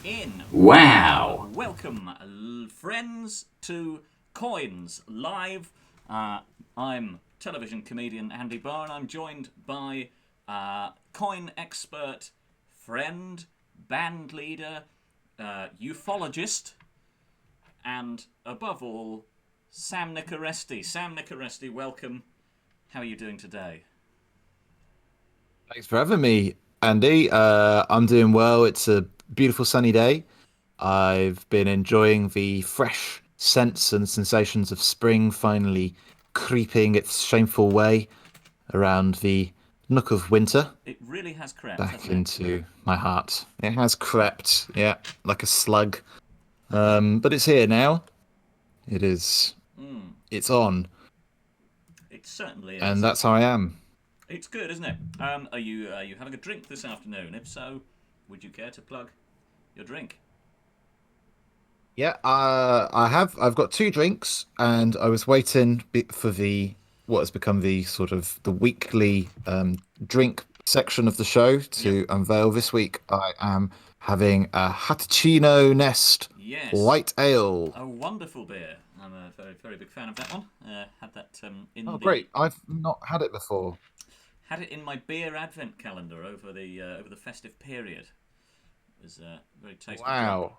in. Wow. Welcome, friends, to Coins Live. I'm television comedian Andy Barr, and I'm joined by coin expert, friend, band leader, ufologist, and above all, Sam Nicoresti. Sam Nicoresti, welcome. How are you doing today? Thanks for having me, Andy. I'm doing well. It's a beautiful sunny day. I've been enjoying the fresh scents and sensations of spring finally creeping its shameful way around the nook of winter It really has crept, back hasn't it? into my heart. It has crept, yeah, like a slug. But it's here now. It is. It's on, It certainly and is. that's how I am. It's good, isn't it? Are you having a drink this afternoon? If so, would you care to plug your drink? Yeah, I have. I've got two drinks, and I was waiting for the what has become the sort of the weekly drink section of the show Yep. to unveil. This week, I am having a Hatchino Nest Yes. White Ale. A wonderful beer. I'm a very, very big fan of that one. Had that Oh, great! I've not had it before. had it in my beer advent calendar over the festive period. It was a very tasty drink. Wow,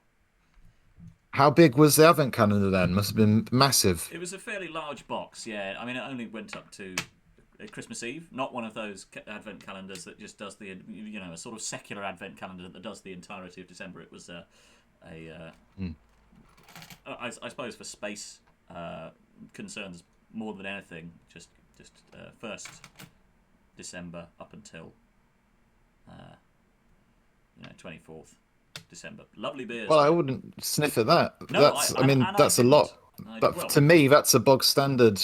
how big was the advent calendar then? Must have been massive. It was a fairly large box, yeah. I mean, it only went up to Christmas Eve, not one of those advent calendars that just does a sort of secular advent calendar that does the entirety of December. It was Mm. I suppose for space concerns more than anything, just 1st December up until 24th December. Lovely beers. Well, I Though. wouldn't sniff at that. No, I mean, and I that's a didn't. lot. But Well, to me, that's a bog standard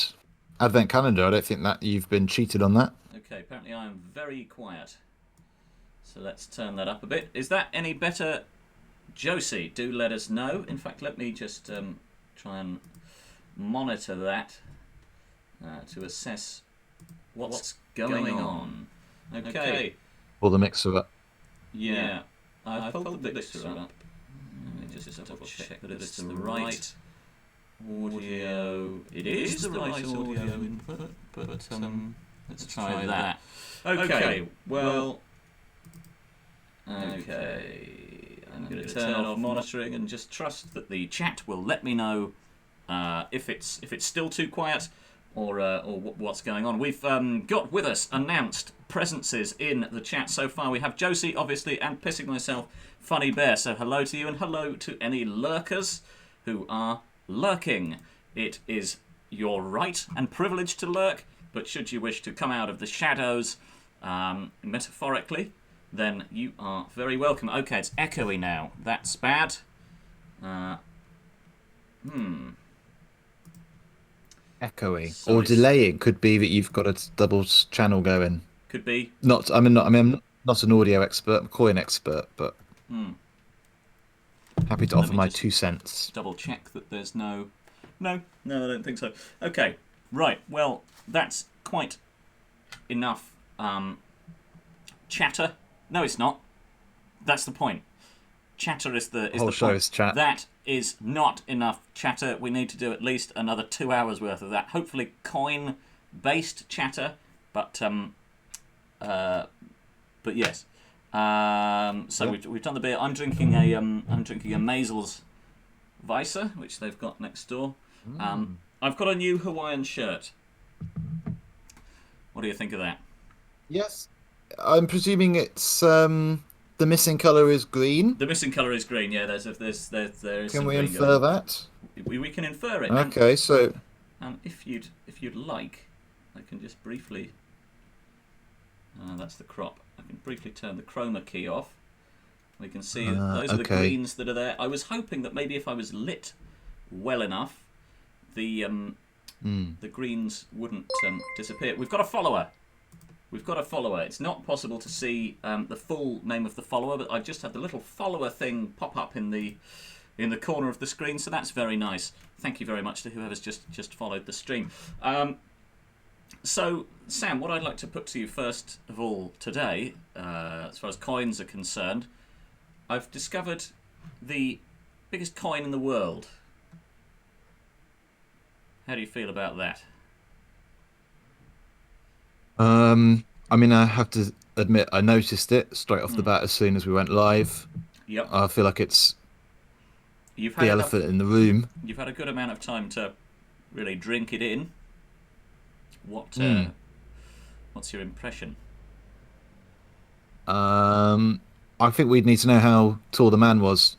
advent calendar. I don't think that you've been cheated on that. okay. Apparently, I am very quiet. So let's turn that up a bit. Is that any better, Josie? Do let us know. In fact, let me just try and monitor that to assess what's going on. Okay. Or the mix of it. Yeah. I've pulled the mixer up. Let me just double check that it's the right audio. It is the right audio input, but let's try that. Okay. Well. Okay. I'm going to turn off monitoring and just trust that the chat will let me know if it's still too quiet or what's going on. We've got with us announced presences in the chat so far. We have Josie, obviously, and Pissing Myself, Funny Bear. So hello to you, and hello to any lurkers who are lurking. It is your right and privilege to lurk, but should you wish to come out of the shadows, metaphorically, then you are very welcome. Okay, it's echoey now. That's bad. Echoey So or it's- delaying could be that you've got a double channel going. Could be. I'm not an audio expert, I'm a coin expert, but happy to Let offer me my just 2 cents. double check that there's no, I don't think so. Okay, right. Well, that's quite enough chatter. No, it's not. That's the point. Chatter is the Whole the show point. is chat. That is not enough chatter. We need to do at least another 2 hours worth of that. Hopefully, coin-based chatter, but yes. So we've done the beer. I'm drinking a Maisel's Weisse, which they've got next door. I've got a new Hawaiian shirt. What do you think of that? Yes. I'm presuming it's the missing colour is green. The missing colour is green. Yeah, there is Can some we green infer going. that? We can infer it. Okay, so And if you'd like, I can just briefly. That's the crop. I can briefly turn the chroma key off. We can see those are the okay. greens that are there. I was hoping that maybe if I was lit well enough, the greens wouldn't disappear. We've got a follower. It's not possible to see the full name of the follower, but I've just had the little follower thing pop up in the corner of the screen, so that's very nice. Thank you very much to whoever's just followed the stream. So, Sam, what I'd like to put to you first of all today, as far as coins are concerned, I've discovered the biggest coin in the world. How do you feel about that? I mean, I have to admit, I noticed it straight off the bat as soon as we went live. Yep. I feel like it's You've the had elephant in the room. You've had a good amount of time to really drink it in. What's your impression? I think we'd need to know how tall the man was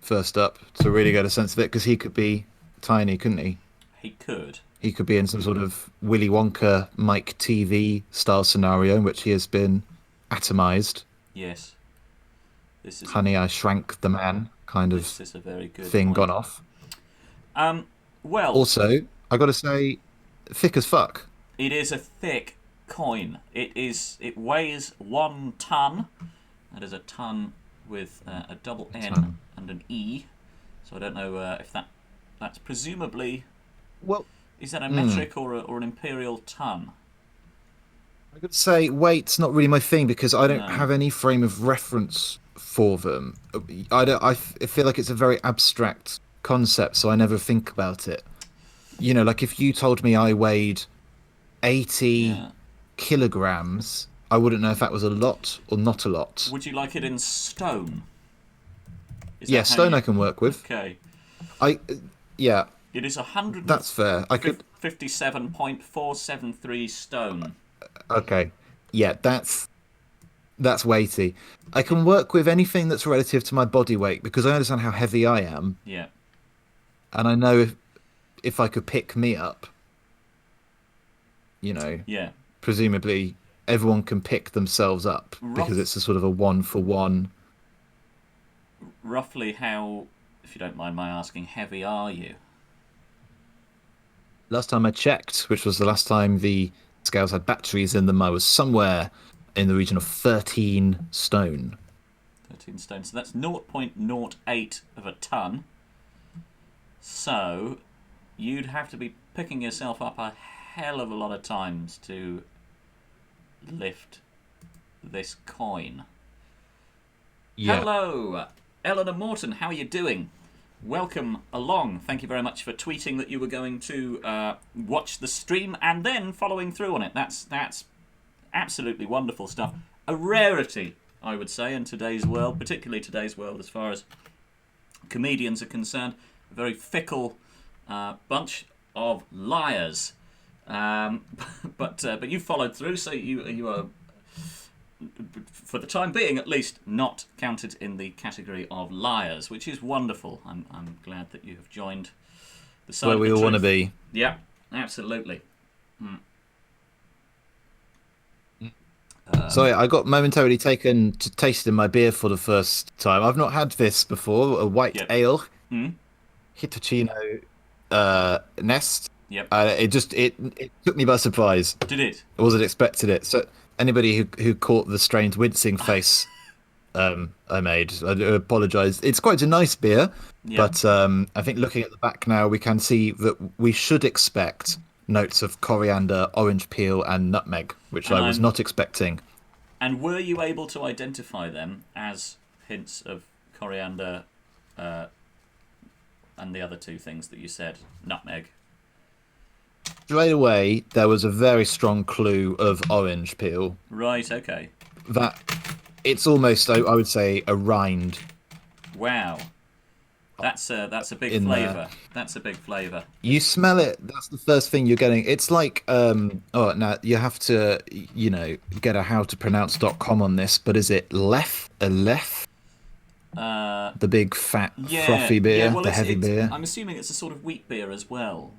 first up to really get a sense of it, because he could be tiny, couldn't he? He could. He could be in some sort of Willy Wonka Mike TV style scenario in which he has been atomized. Yes. This is Honey, I Shrank the Man kind of this is a very good thing point. gone off. Well, Also, I got to say, thick as fuck. it is a thick coin. It weighs 1 ton. That is a ton with a double N Ton. and an E. So I don't know if that's presumably. Well, Is that a metric or an imperial ton? I could say weight's not really my thing because I don't No. have any frame of reference for them. I feel like it's a very abstract concept, so I never think about it. You know, like if you told me I weighed 80 Yeah. kilograms, I wouldn't know if that was a lot or not a lot. Would you like it in stone? Is Yeah, that how stone you- I can work with. Okay. Yeah, It is 100. that's fair. I could. 57.473 stone. Okay. Yeah, that's weighty. I can work with anything that's relative to my body weight because I understand how heavy I am, Yeah. and I know if I could pick me up, you know, Yeah. presumably everyone can pick themselves up because Rough- it's a sort of a one for one. Roughly how, if you don't mind my asking, heavy are you? Last time I checked, which was the last time the scales had batteries in them, I was somewhere in the region of 13 stone. 13 stone. So that's 0.08 of a ton. So you'd have to be picking yourself up a hell of a lot of times to lift this coin. Yeah. Hello, Eleanor Morton. How are you doing? Welcome along. Thank you very much for tweeting that you were going to watch the stream and then following through on it. That's absolutely wonderful stuff. A rarity, I would say, in today's world, particularly today's world as far as comedians are concerned. A very fickle bunch of liars. But you followed through, so you are, for the time being at least, not counted in the category of liars, which is wonderful. I'm glad that you have joined the side Where of we the all want to truth. be. Yeah, absolutely. Sorry, I got momentarily taken to tasting my beer for the first time. I've not had this before. A white Yep. ale, Hmm? Hitachino Nest. Yep. It took me by surprise. Did it? I wasn't expecting it. So anybody who caught the strange wincing face I made, I do apologise. It's quite a nice beer, Yeah. but I think looking at the back now, we can see that we should expect notes of coriander, orange peel, and nutmeg, which And I was I'm- not expecting. And were you able to identify them as hints of coriander and the other two things that you said? Nutmeg. Straight away, there was a very strong clue of orange peel. Right, okay. That it's almost, I would say, a rind. Wow. That's a big In there. flavour. That's a big flavour. You smell it. That's the first thing you're getting. It's like, now you have to, get a howtopronounce.com on this, but is it Lef? A Lef? The big fat frothy beer, well, the heavy beer. I'm assuming it's a sort of wheat beer as well.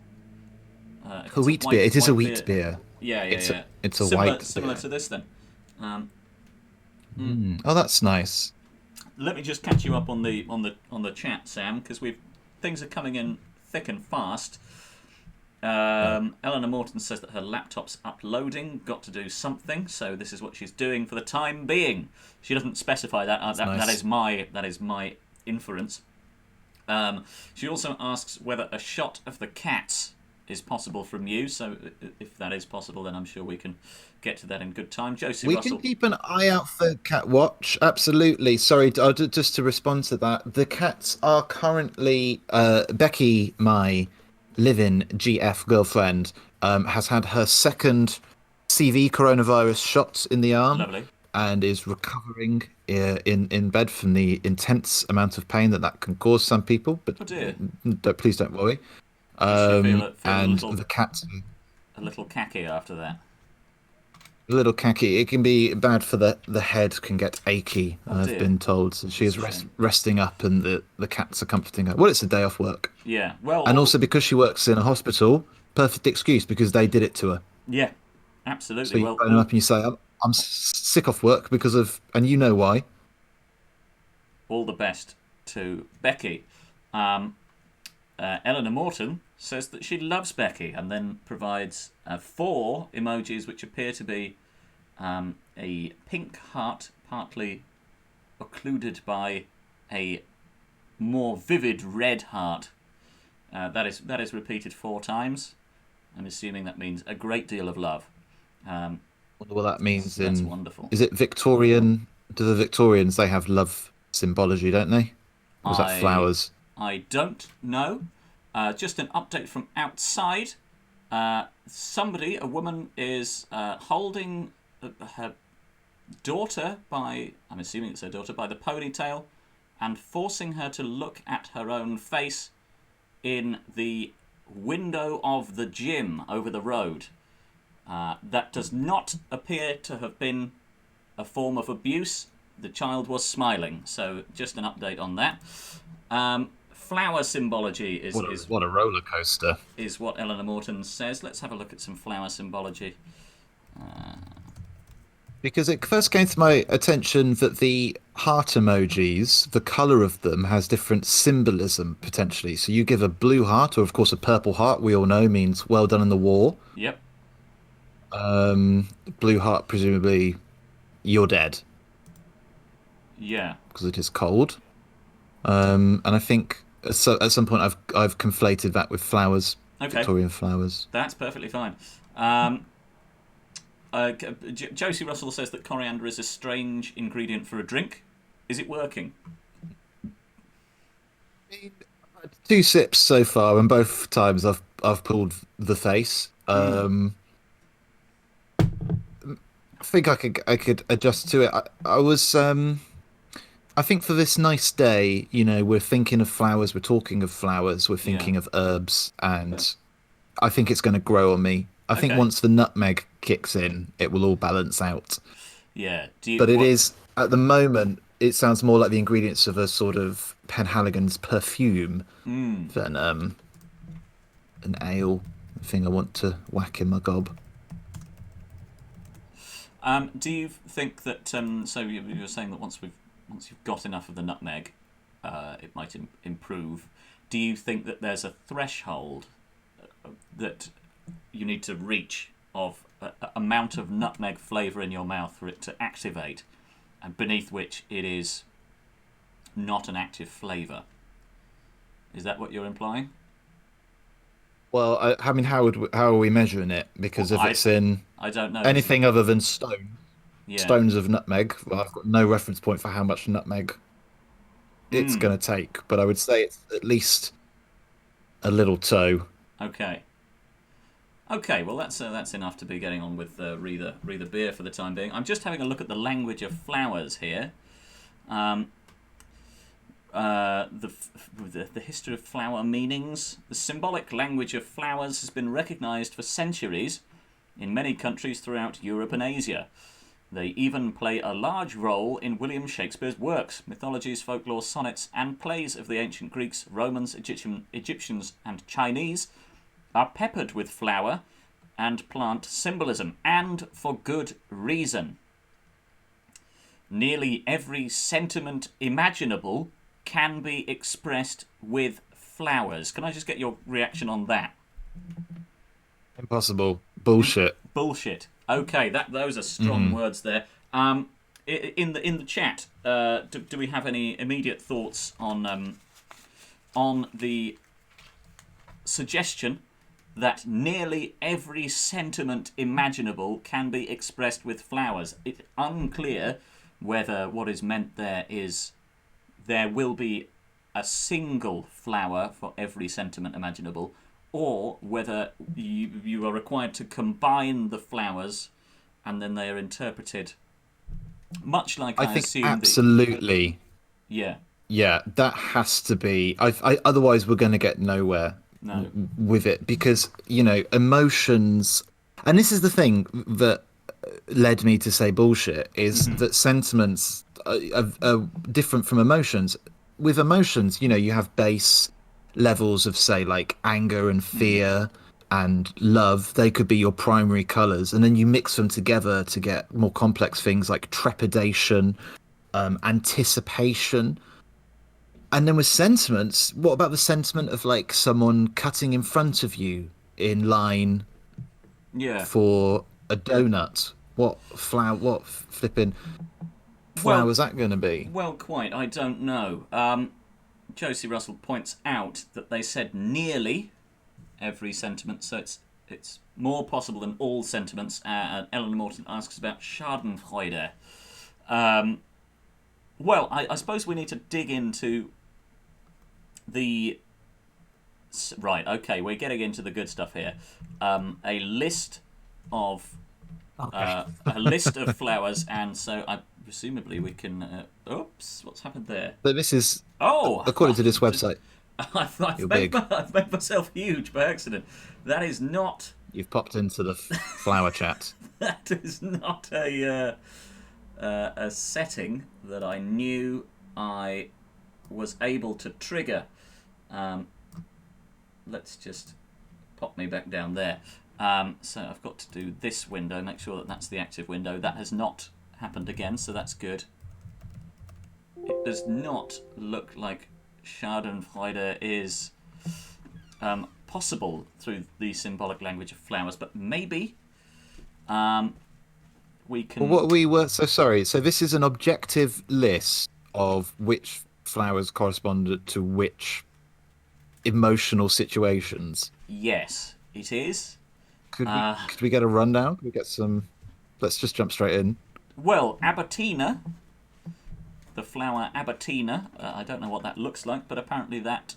If A it's wheat white- beer. It is a white wheat beer. Yeah, yeah. It's a similar, white similar beer. to this then. Oh, that's nice. Let me just catch you up on the chat, Sam, because things are coming in thick and fast. Eleanor Morton says that her laptop's uploading, got to do something, so this is what she's doing for the time being. She doesn't specify that. Nice. That is my inference. She also asks whether a shot of the cats is possible from you. So if that is possible, then I'm sure we can get to that in good time. Josie We Russell. can keep an eye out for cat watch. Absolutely. Sorry, just to respond to that. The cats are currently Becky, my live-in GF girlfriend, has had her second CV coronavirus shot in the arm Lovely. and is recovering in bed from the intense amount of pain that can cause some people. But Oh dear. please don't worry. Does she feel And the cats. a little khaki after that? A little khaki. It can be bad for the head. Can get achy. Oh I've dear. been told. So she That's is a shame. resting up, and the cats are comforting her. Well, it's a day off work, Yeah. Well. and also because she works in a hospital, perfect excuse because they did it to her. Yeah. So Absolutely. you Well. phone them up and you say, I'm sick off work because of, and you know why. All the best to Becky. Eleanor Morton says that she loves Becky and then provides 4 emojis which appear to be a pink heart, partly occluded by a more vivid red heart. That is repeated 4 times. I'm assuming that means a great deal of love. Wonder what that means That's in. wonderful. Is it Victorian? Do the Victorians they have love symbology, don't they? Or was that flowers? I don't know. Just an update from outside. A woman, is holding her daughter by, I'm assuming it's her daughter, by the ponytail and forcing her to look at her own face in the window of the gym over the road. That does not appear to have been a form of abuse. The child was smiling, so just an update on that. Flower symbology is what a roller coaster. Is what Eleanor Morton says. Let's have a look at some flower symbology. Because it first came to my attention that the heart emojis, the color of them has different symbolism potentially. So you give a blue heart, or of course a purple heart, we all know means well done in the war. Yep. Blue heart, presumably you're dead. Yeah. Because it is cold. And I think so at some point I've conflated that with flowers, Okay. Victorian flowers. That's perfectly fine. Josie Russell says that coriander is a strange ingredient for a drink. Is it working? 2 sips so far, and both times I've pulled the face. I think I could adjust to it. I think for this nice day, we're thinking of flowers, we're talking of flowers, we're thinking of herbs, and I think it's going to grow on me. I think once the nutmeg kicks in, it will all balance out. Yeah. But it is, at the moment, it sounds more like the ingredients of a sort of Penhaligon's perfume than an ale thing I want to whack in my gob. Do you think that? So you were saying that once you've got enough of the nutmeg, it might improve. Do you think that there's a threshold that you need to reach of amount of nutmeg flavour in your mouth for it to activate, and beneath which it is not an active flavour? Is that what you're implying? Well, I mean, how are we measuring it? Because if it's in I don't know anything other than stones Yeah. of nutmeg, well, I've got no reference point for how much nutmeg it's going to take. But I would say it's at least a little toe. Okay. Well, that's enough to be getting on with Reader Beer for the time being. I'm just having a look at the language of flowers here. The history of flower meanings. The symbolic language of flowers has been recognised for centuries in many countries throughout Europe and Asia. They even play a large role in William Shakespeare's works, mythologies, folklore, sonnets, and plays of the ancient Greeks, Romans, Egyptians, and Chinese are peppered with flower and plant symbolism, and for good reason. Nearly every sentiment imaginable can be expressed with flowers. Can I just get your reaction on that? Impossible. Bullshit. Bullshit. Okay, those are strong words there. In the chat, do we have any immediate thoughts on the suggestion that nearly every sentiment imaginable can be expressed with flowers. It's unclear whether what is meant there is there will be a single flower for every sentiment imaginable, or whether you are required to combine the flowers and then they are interpreted much like I I think assume that. absolutely. Yeah, Yeah, that has to be. Otherwise, we're going to get nowhere no. with it because emotions. And this is the thing that led me to say bullshit is Hmm. that sentiments are different from emotions. With emotions, you have base levels of, say, like anger and fear and love. They could be your primary colors, and then you mix them together to get more complex things like trepidation, anticipation. And then with sentiments, what about the sentiment of like someone cutting in front of you in line Yeah. for a donut? What flipping flower Well, is that going to be? well, quite. I don't know. Josie Russell points out that they said nearly every sentiment, so it's more possible than all sentiments. And Ellen Morton asks about Schadenfreude. Um, well, I suppose we need to dig into the. Right, okay, we're getting into the good stuff here. A list of Okay. a list of flowers, and so presumably we can. Oops, what's happened there? But this is, Oh, according to this website, I've you're big. I've made myself huge by accident. That is not. You've popped into the flower chat. That is not a setting that I knew I was able to trigger. Um, let's just pop me back down there. So I've got to do this window, make sure that that's the active window. That has not happened again, so that's good. It does not look like Schadenfreude is possible through the symbolic language of flowers, but maybe we Well, can. what we were so sorry. So this is an objective list of which flowers correspond to which emotional situations. Yes, it is. Could we Uh, could we get a rundown? Could we get some? Let's just jump straight in. well, Abatina, the flower Abatina, I don't know what that looks like, but apparently that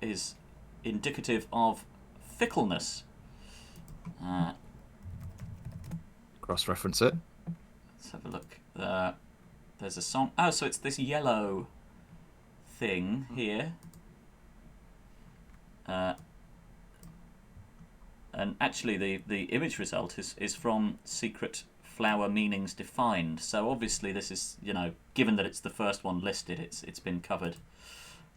is indicative of fickleness. Uh, Cross-reference it. let's have a look. There's a song. Oh, so it's this yellow thing here. And actually, the image result is from Secret Flower Meanings Defined. So obviously, this is, given that it's the first one listed, it's been covered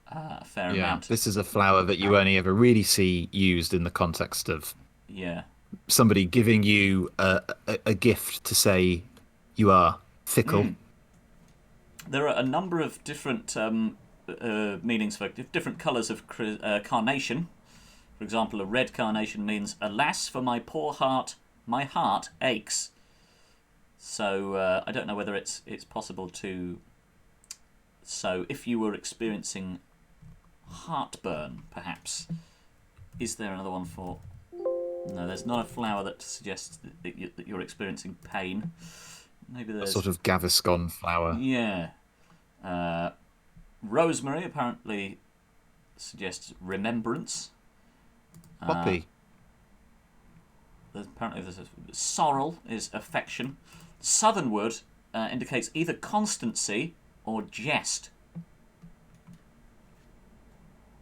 a fair Yeah, amount. this is a flower that you only ever really see used in the context of Yeah. somebody giving you a gift to say you are fickle. There are a number of different meanings for different colours of carnation. For example, a red carnation means, alas, for my poor heart, my heart aches. So I don't know whether it's possible to. So if you were experiencing heartburn, perhaps, is there another one for? No, there's not a flower that suggests that you're experiencing pain. Maybe A there's sort of Gaviscon flower. yeah. Rosemary apparently suggests remembrance. Poppy. Apparently, there's sorrel is affection. Southernwood indicates either constancy or jest.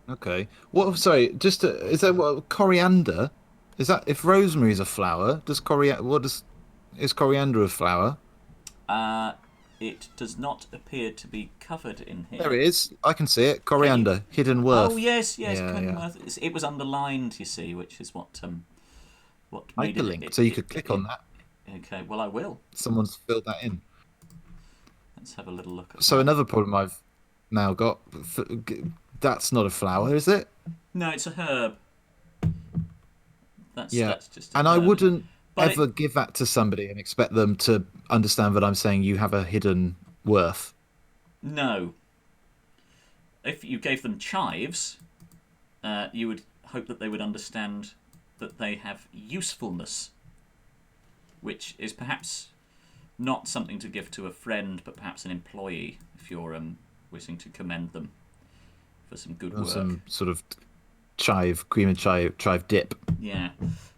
Okay. What? Sorry. Just is that what coriander? Is that if rosemary's a flower? Does coriander? Is coriander a flower? Uh, it does not appear to be covered in There here. it is. I can see it. Can you? Coriander, hidden Oh worth. yes, yes, Yeah, yeah. Cottonworth. It was underlined, you see, which is what made Hyperlink, so you could click on that. Okay, well I will. Someone's filled that in. Let's have a little look at So that. another problem I've now got. That's not a flower, is it? No, it's a herb. Yeah. That's just a And I herb. wouldn't But ever give that to somebody and expect them to understand that I'm saying you have a hidden worth. no, if you gave them chives, you would hope that they would understand that they have usefulness, which is perhaps not something to give to a friend, but perhaps an employee if you're wishing to commend them for some good work. Some sort of cream and chive dip. Yeah.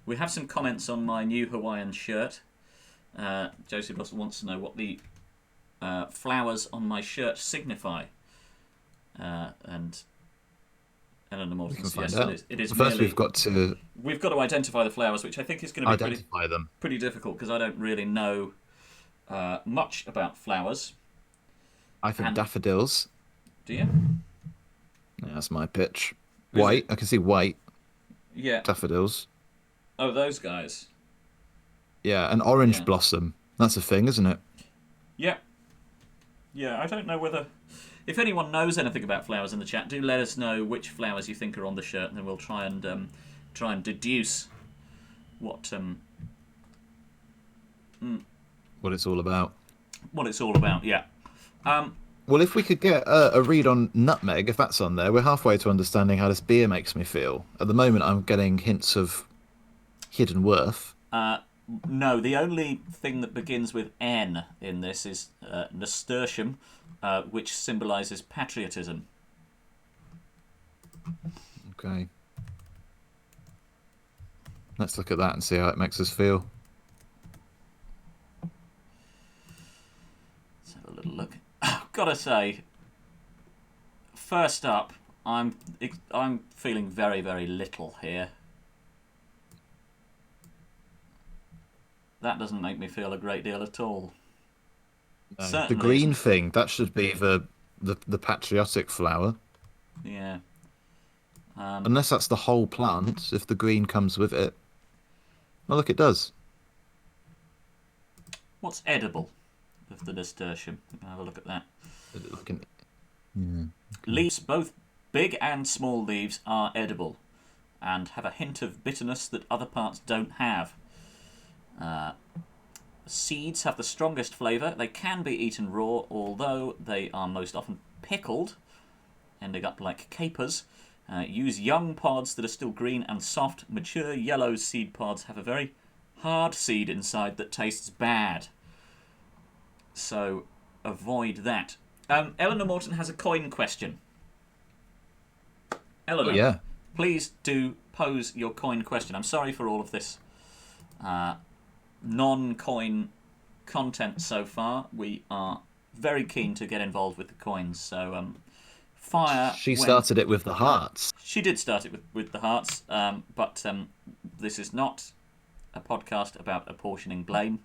We have some comments on my new Hawaiian shirt. Joseph Russell wants to know what the flowers on my shirt signify. And Eleanor Morton says it is First, merely, we've got to identify the flowers, which I think is going to be pretty difficult because I don't really know much about flowers. I think daffodils. Do you? Yeah, that's my pitch. White. I can see white. Yeah. Daffodils. Oh, those guys. Yeah, an orange blossom. That's a thing, isn't it? Yeah. Yeah, I don't know whether... If anyone knows anything about flowers in the chat, do let us know which flowers you think are on the shirt, and then we'll try and deduce what what it's all about. What it's all about, yeah. Well, if we could get a read on nutmeg, if that's on there, we're halfway to understanding how this beer makes me feel. At the moment, I'm getting hints of hidden worth. No, the only thing that begins with N in this is nasturtium, which symbolises patriotism. Okay. Let's look at that and see how it makes us feel. Let's have a little look. Gotta say, first up, I'm feeling very, very little here. That doesn't make me feel a great deal at all. No. The green thing, that should be the patriotic flower. Yeah. Unless that's the whole plant, if the green comes with it. Well, look, it does. What's edible of the nasturtium? Have a look at that. Leaves, both big and small leaves, are edible and have a hint of bitterness that other parts don't have. Seeds have the strongest flavour. They can be eaten raw, although they are most often pickled, ending up like capers. Use young pods that are still green and soft. Mature yellow seed pods have a very hard seed inside that tastes bad. So avoid that. Eleanor Morton has a coin question. Eleanor, please do pose your coin question. I'm sorry for all of this non-coin content so far. We are very keen to get involved with the coins, so fire. She started it with the hearts. She did start it with the hearts, but this is not a podcast about apportioning blame.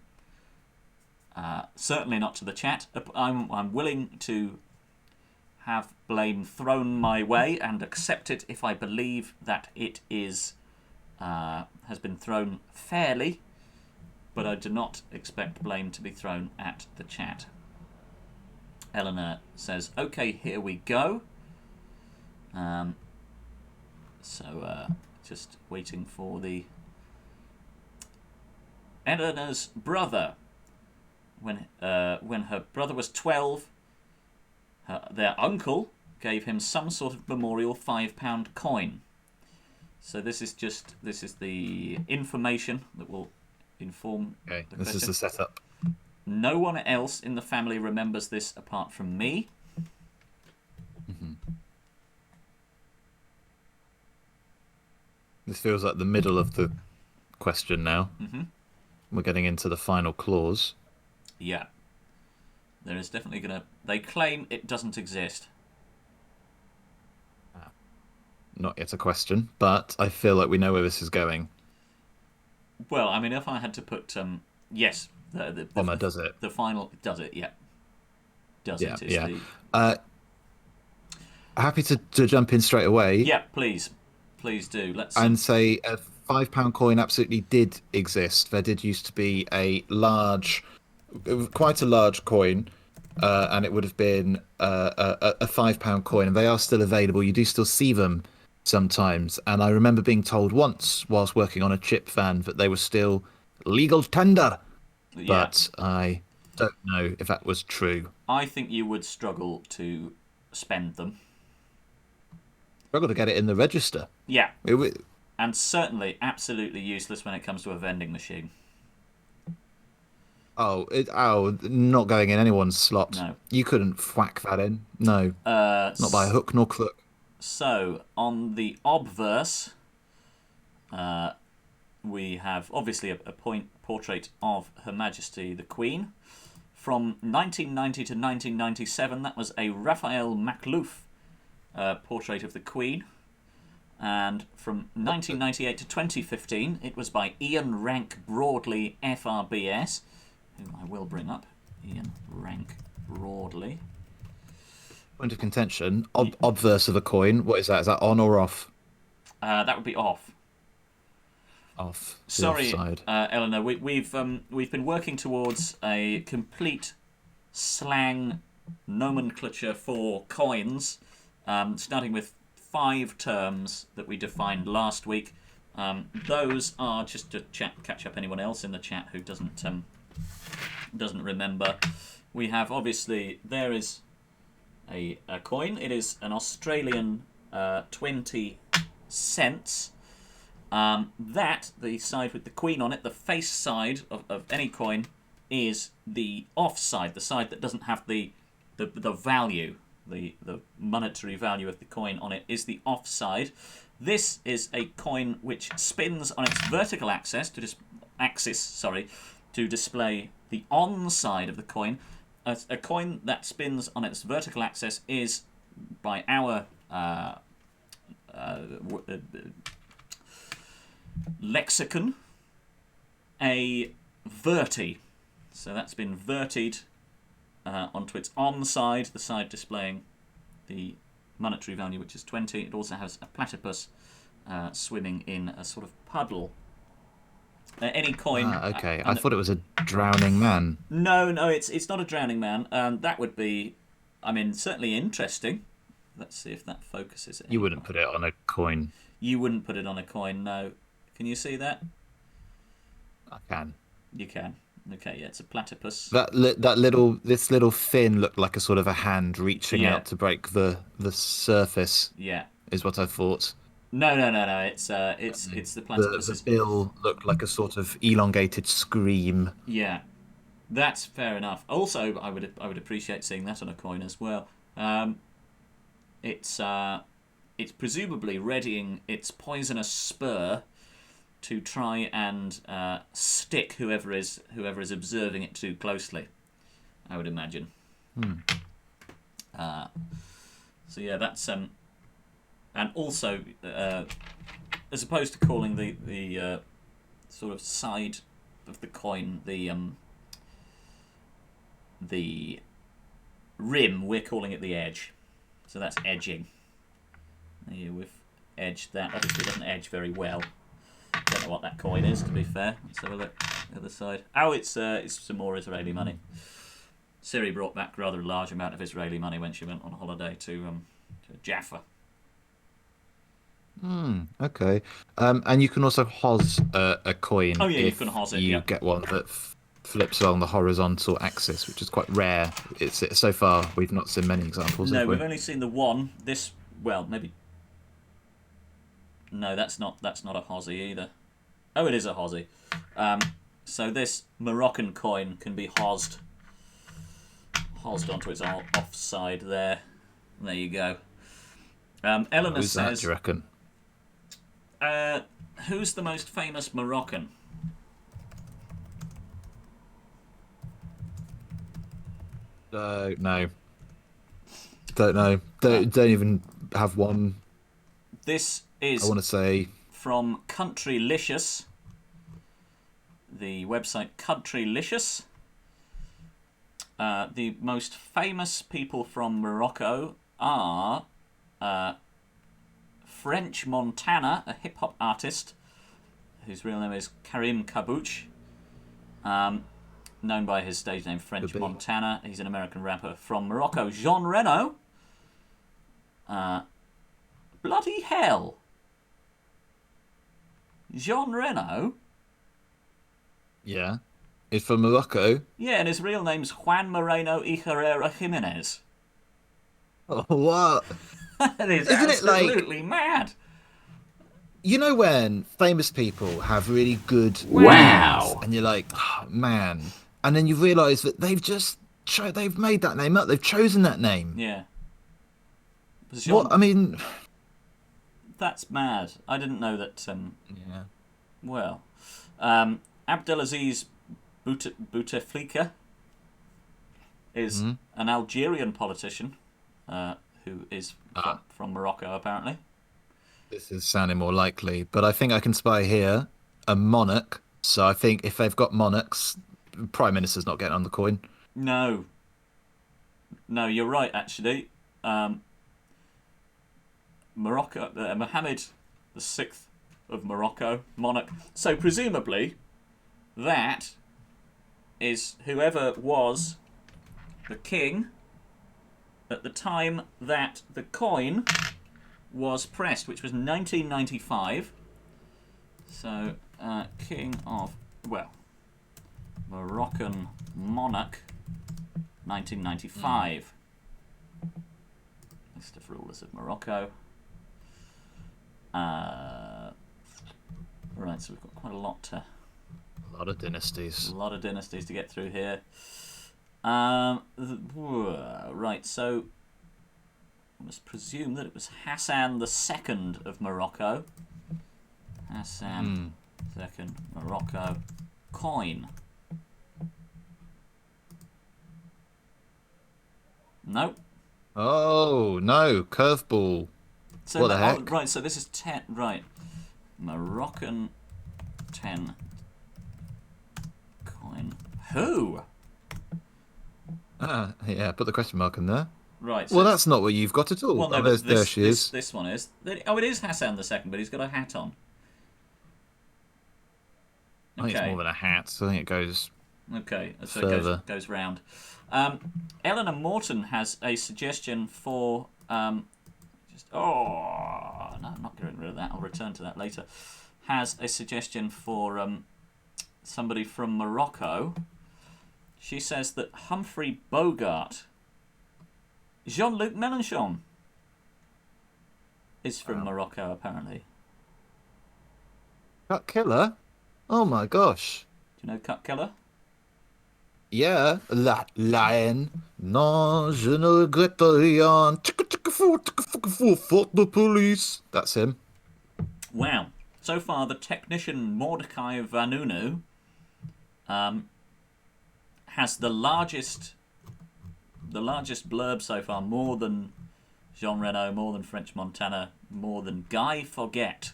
Certainly not to the chat. I'm willing to have blame thrown my way and accept it if I believe that it is has been thrown fairly. But I do not expect blame to be thrown at the chat. Eleanor says, "Okay, here we go." Just waiting for the Eleanor's brother. When her brother was 12, their uncle gave him some sort of memorial £5 coin. So this is the information that will inform. Okay, this is the setup. No one else in the family remembers this apart from me. Mm-hmm. This feels like the middle of the question now. Mm-hmm. We're getting into the final clause. Yeah. There is definitely they claim it doesn't exist. Not yet a question, but I feel like we know where this is going. Well, I mean, if I had to put yes, the Bomber does it. The final does it. Yeah, does it? Happy to jump in straight away. Yeah, please do. Let's say a £5 coin absolutely did exist. There did used to be quite a large coin, and it would have been a £5 coin. And they are still available. You do still see them sometimes. And I remember being told once, whilst working on a chip van, that they were still legal tender. Yeah. But I don't know if that was true. I think you would struggle to spend them. Struggle to get it in the register. Yeah. And certainly absolutely useless when it comes to a vending machine. Not going in anyone's slot. No. You couldn't whack that in. No, not by hook nor crook. So, on the obverse, we have obviously a portrait of Her Majesty the Queen. From 1990 to 1997, that was a Raphael Maklouf portrait of the Queen. And from 1998 to 2015, it was by Ian Rank Broadley, FRBS, who I will bring up. Ian Rank Broadley. Point of contention. Obverse of a coin. What is that? Is that on or off? That would be off. Off. Sorry, offside. Eleanor. We've been working towards a complete slang nomenclature for coins, starting with 5 terms that we defined last week. Those are just to catch up anyone else in the chat who doesn't remember. We have obviously there is a coin. It is an Australian 20 cents. That, the side with the Queen on it, the face side of any coin, is the off side, the side that doesn't have the value, the monetary value of the coin on it is the off side. This is a coin which spins on its vertical axis to display the on side of the coin. A coin that spins on its vertical axis is, by our lexicon, a verti. So that's been vertied onto its on side, the side displaying the monetary value, which is 20. It also has a platypus swimming in a sort of puddle. Any coin. Okay. I thought it was a drowning man. No, it's not a drowning man. That would be, certainly interesting. Let's see if that focuses it. You wouldn't put it on a coin. You wouldn't put it on a coin, no. Can you see that? I can. You can. Okay, yeah, it's a platypus. This little fin looked like a sort of a hand reaching out to break the surface. Yeah, is what I thought. No. It's the platypus. The bill looked like a sort of elongated scream. Yeah, that's fair enough. Also, I would appreciate seeing that on a coin as well. It's presumably readying its poisonous spur to try and stick whoever is observing it too closely, I would imagine. So yeah, that's and also as opposed to calling the sort of side of the coin the rim, we're calling it the edge. So that's edging. Here we've edged that. Obviously, it doesn't edge very well. Don't know what that coin is, to be fair. Let's have a look at the other side. Oh, it's some more Israeli money. Siri brought back rather a large amount of Israeli money when she went on holiday to Jaffa. Okay. And you can also hos a coin. Oh yeah, you can hos it. You get one that flips along the horizontal axis, which is quite rare. It's so far we've not seen many examples. No, we've only seen the one. Maybe. No, that's not a Hossie either. Oh, it is a Hossie. So this Moroccan coin can be hosed onto its offside there. There you go. Eleanor Who's says, that, do you reckon? who's the most famous Moroccan? No. Don't know. Don't even have one. This is, I want to say, from Countrylicious, the website Countrylicious. The most famous people from Morocco are French Montana, a hip-hop artist whose real name is Karim Kabouch, known by his stage name French Montana. He's an American rapper from Morocco. Jean Reno. Bloody hell. Jean Reno? Yeah. Is from Morocco? Yeah, and his real name's Juan Moreno y Herrera Jimenez. Oh, what? That is Isn't it absolutely mad. you know when famous people have really good names, Wow. and you're like, oh, man, and then you realise that they've made that name up. They've chosen that name. Yeah. What? Jean, I mean, that's mad. I didn't know that. yeah. Well, um, Abdelaziz Bouteflika is Mhm. an Algerian politician who is Ah, from Morocco, apparently. this is sounding more likely, but I think I can spy here a monarch. So I think if they've got monarchs, prime minister's not getting on the coin. No, no, you're right, actually. Um, Morocco, Mohammed the Sixth of Morocco, monarch. So presumably, that is whoever was the king at the time that the coin was pressed, which was 1995. So, king of, well, Moroccan monarch, 1995. List of rulers of Morocco. Right, so we've got quite a A lot of dynasties. dynasties to get through here. Right, so I must presume that it was Hassan II of Morocco. Hassan II, Morocco. Coin. Nope. Oh no, curveball. So What the heck? right, so this is 10. Right, Moroccan 10 coin. Who? Yeah, put the question mark in there. Right, so Well, that's not what you've got at all. well, Oh, no, but there she is. this one is. Oh, it is Hassan II, but he's got a hat on. I think it's more Okay, than a hat. So I think it goes okay, so it further. goes round. Eleanor Morton has a suggestion for just no, I'm not getting rid of that. I'll return to that later. Has a suggestion for somebody from Morocco. She says that Humphrey Bogart, Jean-Luc Mélenchon, is from Morocco apparently. Cut killer? Oh my gosh. Do you know Cut Killer? Yeah, lion. Non, je ne regrette rien. Fuck the police. That's him. Wow. So far, the technician Mordecai Vanunu has the largest blurb so far, more than Jean Reno, more than French Montana, more than Guy Forget.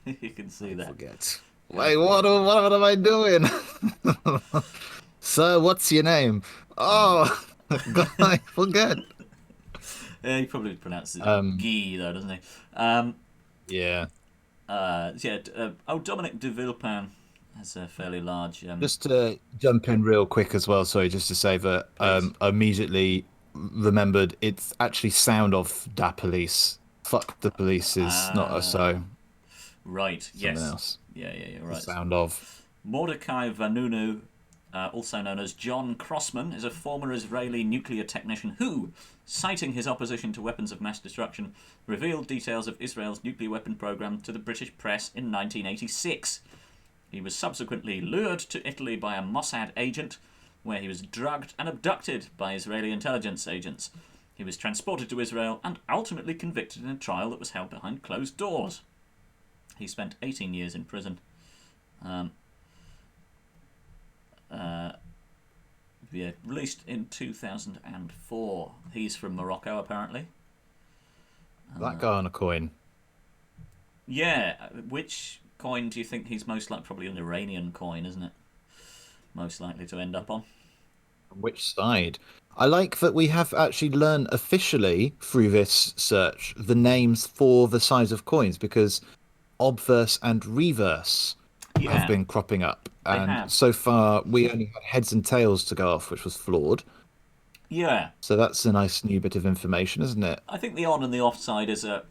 You can see that. Forget. Wait, what am I doing? Sir, what's your name? Oh, guy, forget. Yeah, he probably pronounces it Um, Guy though, doesn't he? yeah. Dominic de Villepin has a fairly large. Just to jump in real quick as well, sorry, just to say that Please. I immediately remembered it's actually sound of da police. Fuck the police is not a so Right. something Yes. else. Yeah. You're The right. sound of. Mordecai Vanunu, also known as John Crossman, is a former Israeli nuclear technician who, citing his opposition to weapons of mass destruction, revealed details of Israel's nuclear weapon program to the British press in 1986. He was subsequently lured to Italy by a Mossad agent, where he was drugged and abducted by Israeli intelligence agents. He was transported to Israel and ultimately convicted in a trial that was held behind closed doors. He spent 18 years in prison. Released in 2004. He's from Morocco, apparently. That guy on a coin. Yeah, which coin do you think he's most likely? Probably an Iranian coin, isn't it? Most likely to end up on. Which side? I like that we have actually learned officially through this search the names for the sides of coins because obverse and reverse have Yeah, been cropping up. they And have. so far, we only had heads and tails to go off, which was flawed. Yeah, So that's a nice new bit of information, isn't it? I think the on and the off side is a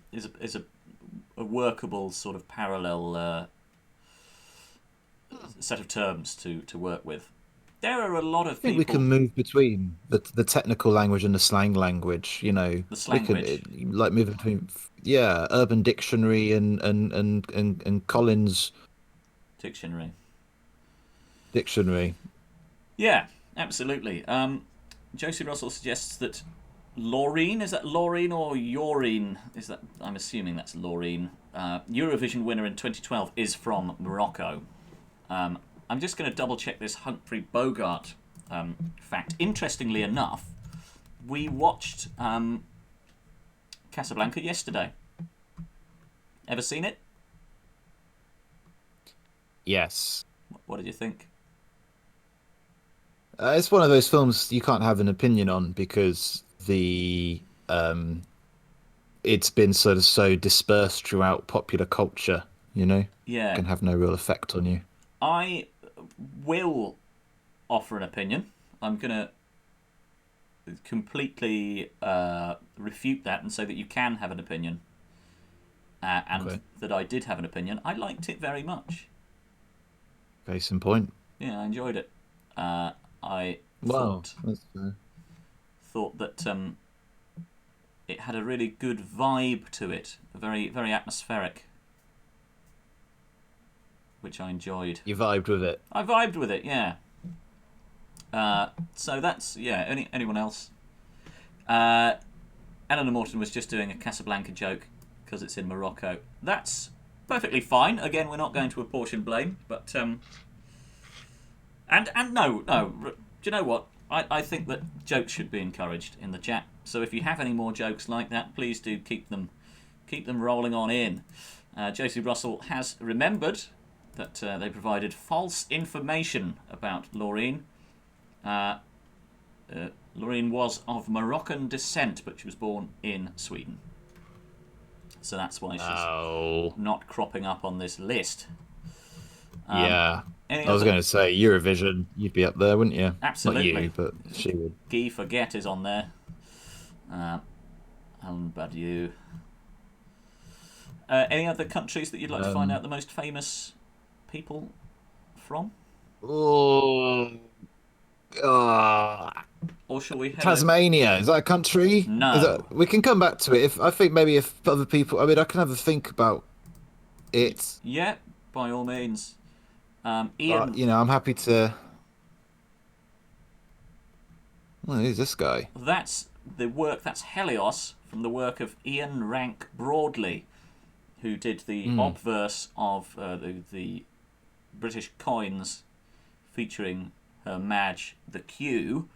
workable sort of parallel set of terms to work with. There are a lot of I think we people. can move between the technical language and the slang language. You know, The we can slanguage like move between, yeah, Urban Dictionary and Collins dictionary. Dictionary. Yeah, absolutely. Josie Russell suggests that Laureen, is that Laureen or Yoreen? Is that, I'm assuming that's Laureen. Eurovision winner in 2012 is from Morocco. I'm just going to double check this Humphrey Bogart fact. Interestingly enough, we watched Casablanca yesterday. Ever seen it? Yes. What did you think? It's one of those films you can't have an opinion on because the it's been sort of so dispersed throughout popular culture, you know, Yeah, can have no real effect on you. I will offer an opinion. I'm going to completely refute that and say that you can have an opinion, and Okay. that I did have an opinion. I liked it very much. Case in point. Yeah, I enjoyed it. I Wow. That's thought that it had a really good vibe to it, very very atmospheric, which I enjoyed. you vibed with it. I vibed with it, yeah. So that's yeah. Anyone else? Eleanor Morton was just doing a Casablanca joke because it's in Morocco. That's perfectly fine. Again, we're not going to apportion blame, but and no. Do you know what? I think that jokes should be encouraged in the chat. So if you have any more jokes like that, please do keep them rolling on in. Josie Russell has remembered that they provided false information about Laureen. Laureen was of Moroccan descent, but she was born in Sweden. So that's why she's Oh. not cropping up on this list. Yeah. Any I was other? going to say Eurovision, you'd be up there, wouldn't you? Not Absolutely. you, but she would. Guy Forget is on there. Alan Badiou. Any other countries that you'd like to find out the most famous people from? Oh, ah. Or shall we head over? Tasmania, is that a country? Is No. that, we can come back to it. If I think maybe if other people, I mean, I can have a think about it, Yeah, by all means. but Ian, you know, I'm happy to. Well, who's this guy? that's the work, that's Helios from the work of Ian Rank Broadley, who did the Hmm. obverse of the British coins featuring her Madge the Q,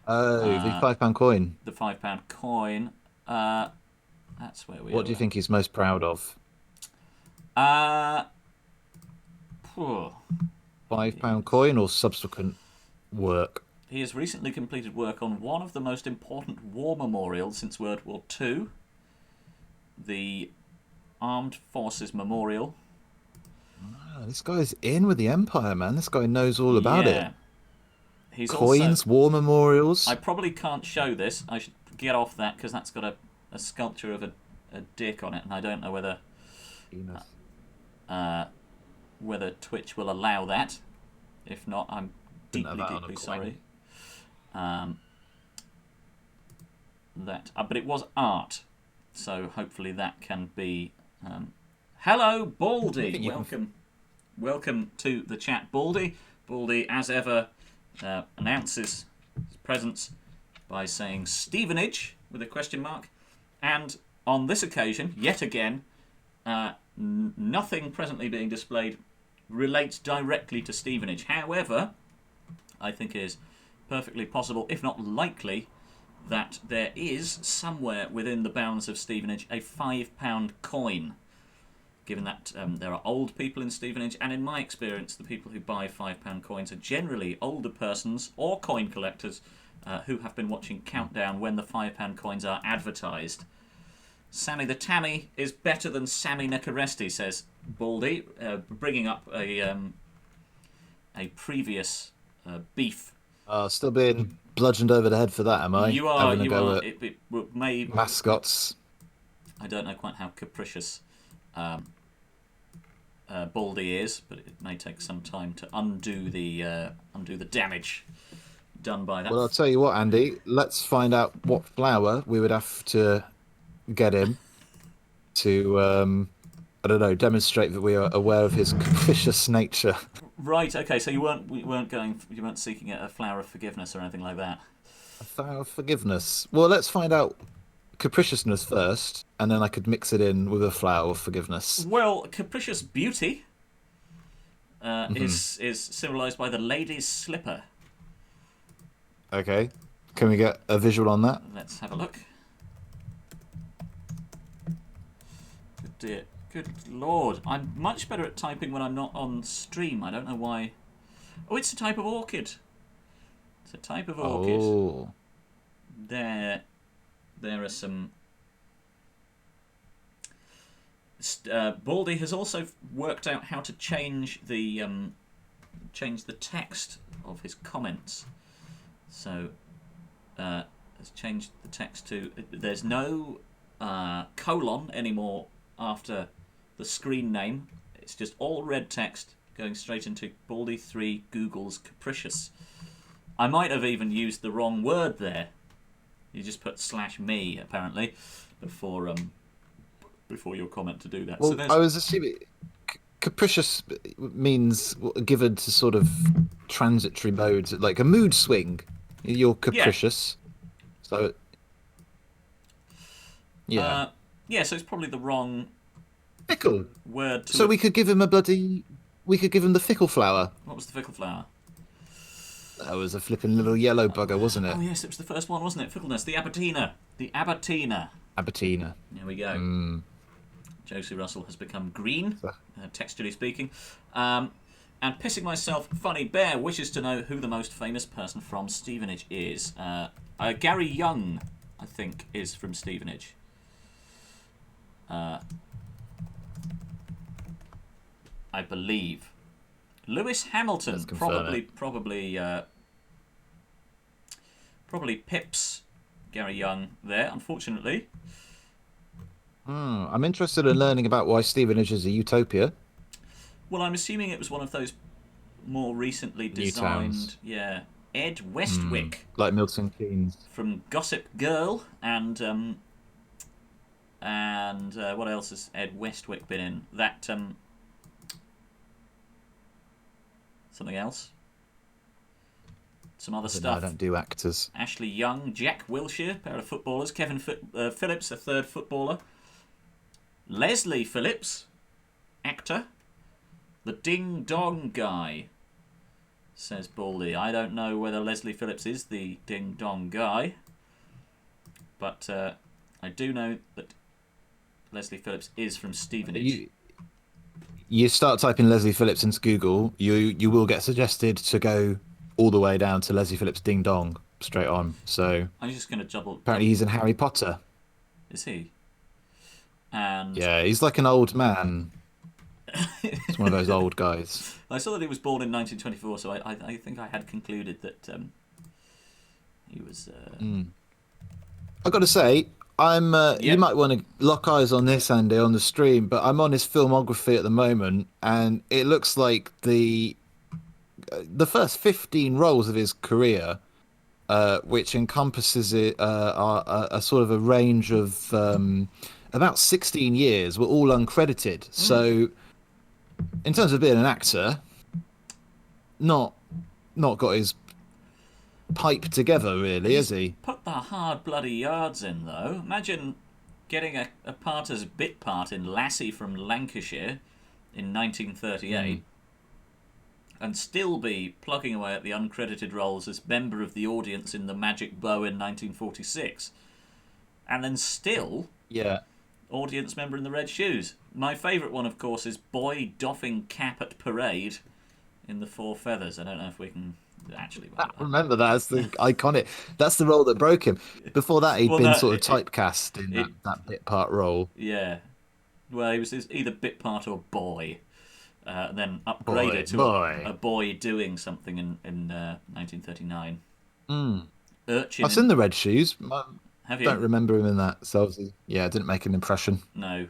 Oh, the £5 coin. the £5 coin. That's where we What do you are. think he's most proud of? Uh, phew. £5 coin or subsequent work? He has recently completed work on one of the most important war memorials since World War II, the Armed Forces Memorial. Oh, this guy's in with the Empire, man. This guy knows all about it. Yeah. He's also. Coins, war memorials. I probably can't show this. I should get off that because that's got a sculpture of a dick on it, and I don't know whether Twitch will allow that. If not, I'm Didn't have deeply, that on a deeply coin. sorry. But it was art, so hopefully that can be. Hello, Baldy. Welcome to the chat, Baldy. Baldy, as ever, announces his presence by saying Stevenage with a question mark, and on this occasion, yet again, nothing presently being displayed relates directly to Stevenage. However, I think it is perfectly possible, if not likely, that there is somewhere within the bounds of Stevenage a £5 coin. Given that there are old people in Stevenage, and in my experience, the people who buy £5 coins are generally older persons or coin collectors who have been watching Countdown when the £5 coins are advertised. Sammy the Tammy is better than Sammy Nicoresti, says Baldy, bringing up a previous beef. Still being bludgeoned over the head for that, am I? You are. Having a You go are. at It may. mascots. I don't know quite how capricious Baldy is, but it may take some time to undo the damage. done by that. Well, I'll tell you what, Andy. Let's find out what flower we would have to get him to, I don't know, demonstrate that we are aware of his capricious nature. Right. Okay. So you weren't seeking a flower of forgiveness or anything like that. A flower of forgiveness. Well, let's find out capriciousness first, and then I could mix it in with a flower of forgiveness. Well, capricious beauty Hmm. is symbolised by the lady's slipper. Okay. Can we get a visual on that? Let's have a look. Good dear. Good lord. I'm much better at typing when I'm not on stream. I don't know why. Oh, it's a type of orchid. It's a type of orchid. Oh. There are some. Baldy has also worked out how to change the text of his comments. So, has changed the text to there's no colon anymore after the screen name. It's just all red text going straight into Baldy3 Google's capricious. I might have even used the wrong word there. You just put /me apparently before your comment to do that. Well, So there's I was assuming capricious means given to sort of transitory modes, like a mood swing. You're yeah. capricious. So, yeah. Uh, yeah, so it's probably the wrong Fickle. word to So have. we could give him a bloody. We could give him the fickle flower. What was the fickle flower? That was a flipping little yellow bugger, wasn't it? Oh yes, it was the first one, wasn't it? Fickleness. The Abatina. The Abatina. Abatina. There we go. Mm. Josie Russell has become green, So- textually speaking. And pissing myself, Funny Bear wishes to know who the most famous person from Stevenage is. Gary Young, I think, is from Stevenage. I believe. Lewis Hamilton Let's confirm probably pips Gary Young there, unfortunately. I'm interested in learning about why Stevenage is a utopia. Well, I'm assuming it was one of those more recently New towns. designed, yeah, Ed Westwick Like Milton Keynes. from Gossip Girl and what else has Ed Westwick been in? That something else, some other I stuff. don't do actors. Ashley Young, Jack Wilshere, pair of footballers. Kevin Phillips, a third footballer. Leslie Phillips, actor. The Ding Dong Guy, says Baldy. I don't know whether Leslie Phillips is the Ding Dong Guy, but I do know that Leslie Phillips is from Stevenage. You start typing Leslie Phillips into Google, you will get suggested to go all the way down to Leslie Phillips Ding Dong straight on. So I'm just going to apparently he's in Harry Potter. Is he? And Yeah, he's like an old man. It's one of those old guys. I saw that he was born in 1924, so I think I had concluded that he was. I've got to say, I'm. Yep. You might want to lock eyes on this, Andy, on the stream, but I'm on his filmography at the moment, and it looks like the first 15 roles of his career, which encompasses are a sort of a range of about 16 years, were all uncredited. So, in terms of being an actor, not got his pipe together, really, is he? Put the hard bloody yards in, though. Imagine getting a part as a bit part in Lassie from Lancashire in 1938 and still be plugging away at the uncredited roles as member of the audience in The Magic Bow in 1946. And then still Yeah. audience member in The Red Shoes. My favourite one, of course, is Boy Doffing Cap at Parade in The Four Feathers. I don't know if we can actually... Remember that as the iconic. That's the role that broke him. Before that, he'd Well, been no, sort of typecast in that bit part role. Yeah. Well, he was either bit part or boy. Then upgraded to boy. a boy doing something in 1939. Urchin. I've seen the Red Shoes. I Have you? don't remember him in that. So yeah, it didn't make an impression. No.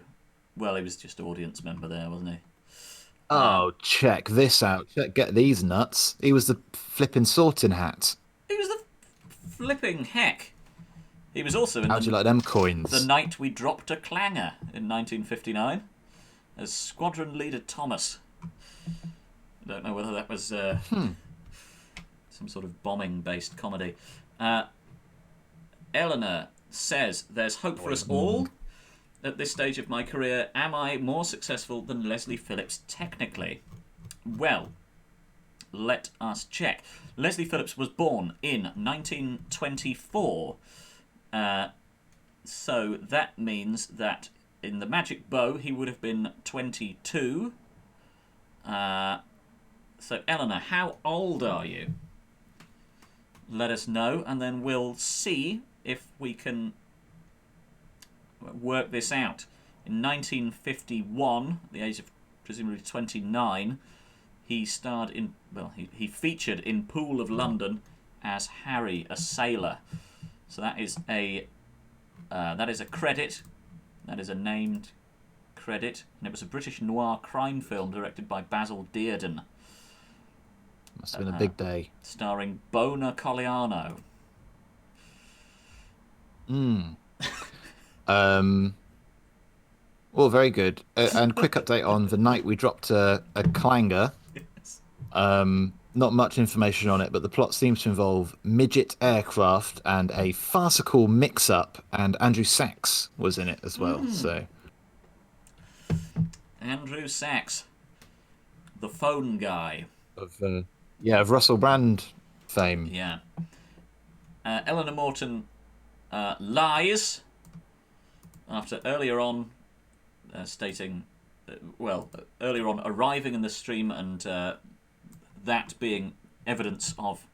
Well, he was just audience member there, wasn't he? Oh, check this out. Get these nuts. He was the flipping sorting hat. He was flipping heck. He was also in How'd you like them coins? The Night We Dropped a Clanger in 1959 as Squadron Leader Thomas. I don't know whether that was some sort of bombing-based comedy. Eleanor says, there's hope for us all. At this stage of my career, am I more successful than Leslie Phillips technically? Well, let us check. Leslie Phillips was born in 1924. So that means that in the Magic Bow he would have been 22. So Eleanor, how old are you? Let us know, and then we'll see if we can work this out. In 1951, at the age of presumably 29, he starred in, well, he featured in Pool of London as Harry, a sailor. So that is a credit. That is a named credit, and it was a British noir crime film directed by Basil Dearden. Must have been a big day. Starring Bona Colliano. Well, very good. And quick update on The Night We Dropped a Clanger. Yes. Not much information on it, but the plot seems to involve midget aircraft and a farcical mix-up, and Andrew Sachs was in it as well. So Andrew Sachs, the phone guy. of Russell Brand fame. Yeah. Eleanor Morton lies after earlier on stating, earlier on arriving in the stream and that being evidence of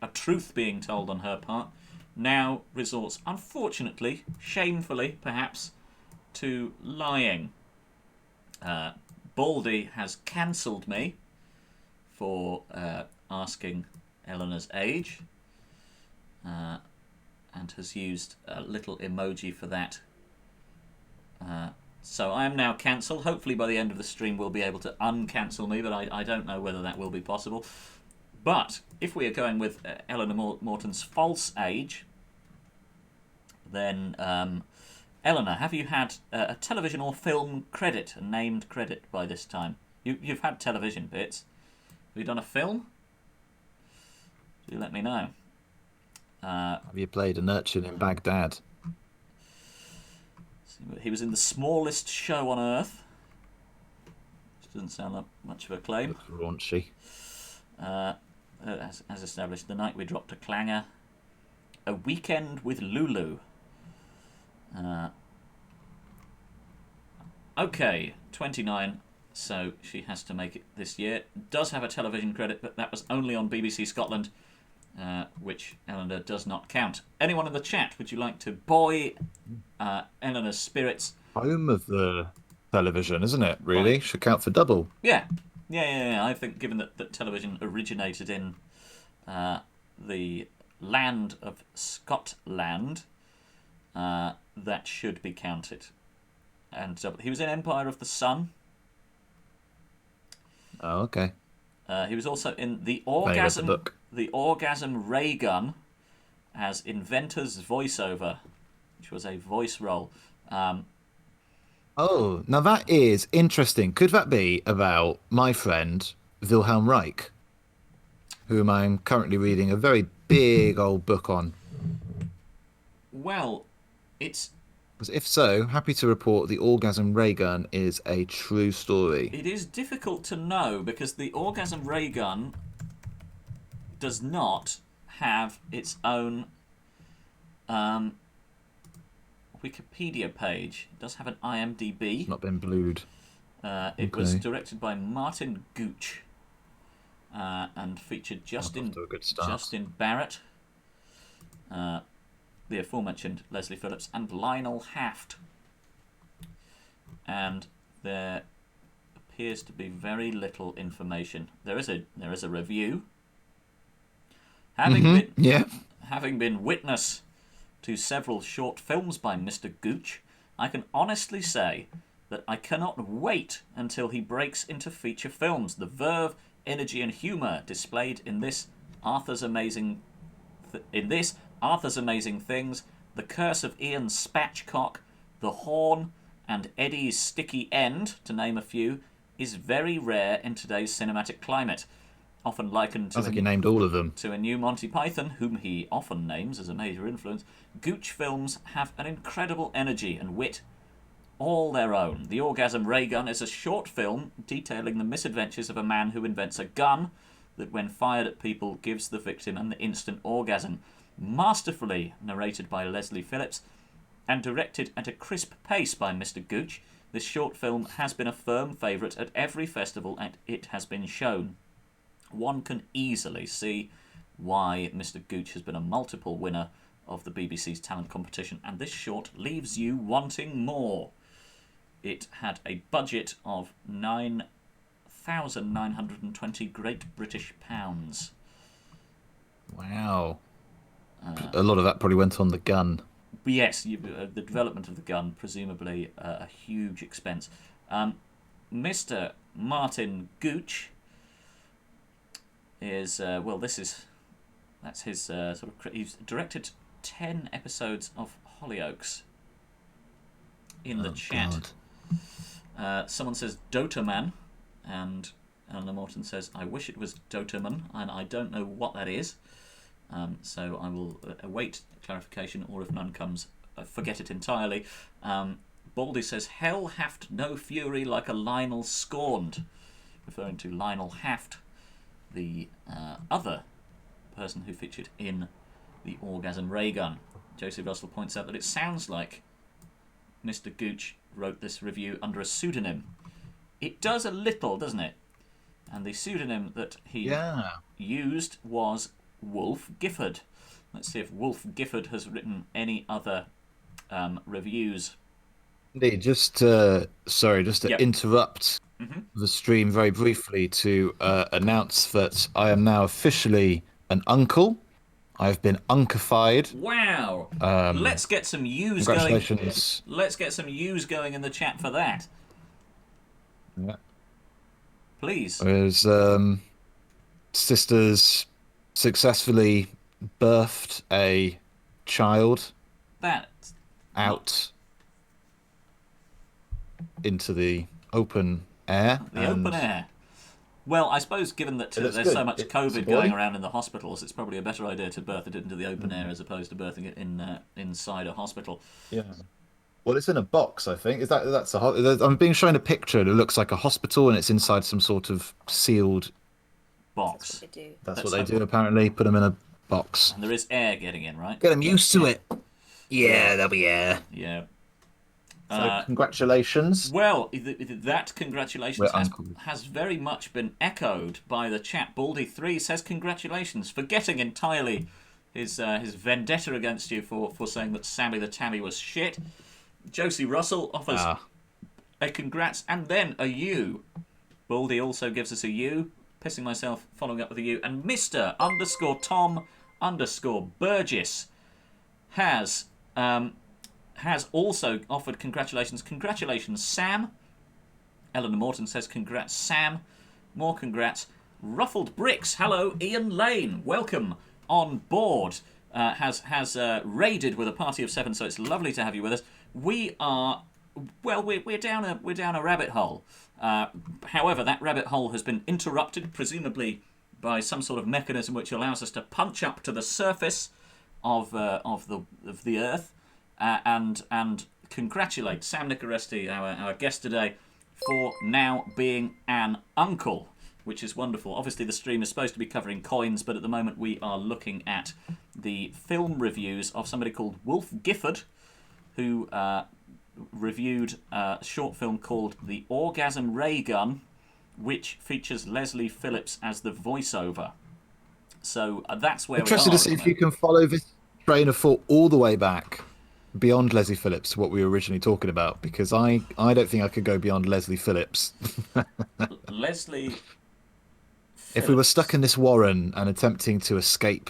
a truth being told on her part, now resorts, unfortunately, shamefully perhaps, to lying. Baldy has cancelled me for asking Eleanor's age, and has used a little emoji for that. So I am now cancelled. Hopefully by the end of the stream we'll be able to uncancel me, but I don't know whether that will be possible. But if we are going with Eleanor Morton's false age, then Eleanor, have you had a television or film credit, a named credit by this time? You've had television bits. Have you done a film? Do let me know. Have you played an urchin in Baghdad? He was in The Smallest Show on Earth. Which doesn't sound like much of a claim. Looks raunchy. As established, The Night We Dropped a Clanger. A Weekend with Lulu. Okay, 29, so she has to make it this year. Does have a television credit, but that was only on BBC Scotland, which Eleanor does not count. Anyone in the chat, would you like to buoy Eleanor's spirits? Home of the television, isn't it? Really? Right. Should count for double. Yeah. I think given that television originated in the land of Scotland, that should be counted. And he was in Empire of the Sun. Oh, okay. He was also in the Orgasm Ray Gun as Inventor's voiceover, which was a voice role. Oh, now that is interesting. Could that be about my friend Wilhelm Reich, whom I'm currently reading a very big old book on? Well, it's... If so, happy to report the Orgasm Ray Gun is a true story. It is difficult to know because the Orgasm Ray Gun does not have its own Wikipedia page. It does have an IMDb. It's not been blued. It was directed by Martin Gooch and featured Justin Barrett, the aforementioned Leslie Phillips, and Lionel Haft. And there appears to be very little information. There is a review. Having been witness to several short films by Mr. Gooch, I can honestly say that I cannot wait until he breaks into feature films. The verve, energy, and humour displayed in this Arthur's Amazing Things, The Curse of Ian Spatchcock, The Horn, and Eddie's Sticky End, to name a few, is very rare in today's cinematic climate. Often likened Sounds like you named all of them. to a new Monty Python, whom he often names as a major influence, Gooch films have an incredible energy and wit all their own. The Orgasm Ray Gun is a short film detailing the misadventures of a man who invents a gun that, when fired at people, gives the victim an instant orgasm. Masterfully narrated by Leslie Phillips and directed at a crisp pace by Mr. Gooch, this short film has been a firm favourite at every festival it has been shown. One can easily see why Mr. Gooch has been a multiple winner of the BBC's talent competition, and this short leaves you wanting more. It had a budget of 9,920 Great British pounds. Wow. A lot of that probably went on the gun. Yes, the development of the gun, presumably a huge expense. Mr. Martin Gooch is that's his he's directed 10 episodes of Hollyoaks. In the chat, someone says Doterman, and Eleanor Morton says, I wish it was Doterman, and I don't know what that is. So I will await clarification, or if none comes, forget it entirely. Baldy says, Hell haft no fury like a Lionel scorned, referring to Lionel Haft, the other person who featured in the Orgasm Ray Gun. Josie Russell points out that it sounds like Mr. Gooch wrote this review under a pseudonym. It does a little, doesn't it? And the pseudonym that he used was Wolf Gifford. Let's see if Wolf Gifford has written any other reviews. Indeed, just to interrupt the stream very briefly to announce that I am now officially an uncle. I've been unkified. Wow! Let's get some yous going. Congratulations. Let's get some yous going in the chat for that. Yeah. Please. Whereas sisters successfully birthed a child out into the open air. Open air. Well, I suppose given that there's so much COVID going around in the hospitals, it's probably a better idea to birth it into the open air as opposed to birthing it inside a hospital. Yeah. Well, it's in a box, I think. That's I'm being shown a picture. It looks like a hospital, and it's inside some sort of sealed box. That's what they do, apparently. Put them in a box. And there is air getting in, right? Get them used to it. Yeah, there'll be air. Yeah. So congratulations. Well, that congratulations has very much been echoed by the chat. Baldy3 says congratulations, forgetting entirely his vendetta against you for saying that Sammy the Tammy was shit. Josie Russell offers a congrats and then a U. Baldy also gives us a U. Pissing myself following up with a U. And Mr. _Tom_ Burgess has also offered congratulations. Congratulations, Sam. Eleanor Morton says congrats, Sam. More congrats. Ruffled Bricks. Hello, Ian Lane. Welcome on board. Has raided with a party of 7, so it's lovely to have you with us. We're down a rabbit hole. However, that rabbit hole has been interrupted, presumably by some sort of mechanism which allows us to punch up to the surface of the Earth. And congratulate Sam Nicoresti, our guest today, for now being an uncle, which is wonderful. Obviously, the stream is supposed to be covering coins, but at the moment we are looking at the film reviews of somebody called Wolf Gifford, who reviewed a short film called The Orgasm Ray Gun, which features Leslie Phillips as the voiceover. So that's where we are. Interested to see if you can follow this train of thought all the way back beyond Leslie Phillips, what we were originally talking about, because I don't think I could go beyond Leslie Phillips. Leslie Phillips. If we were stuck in this warren and attempting to escape,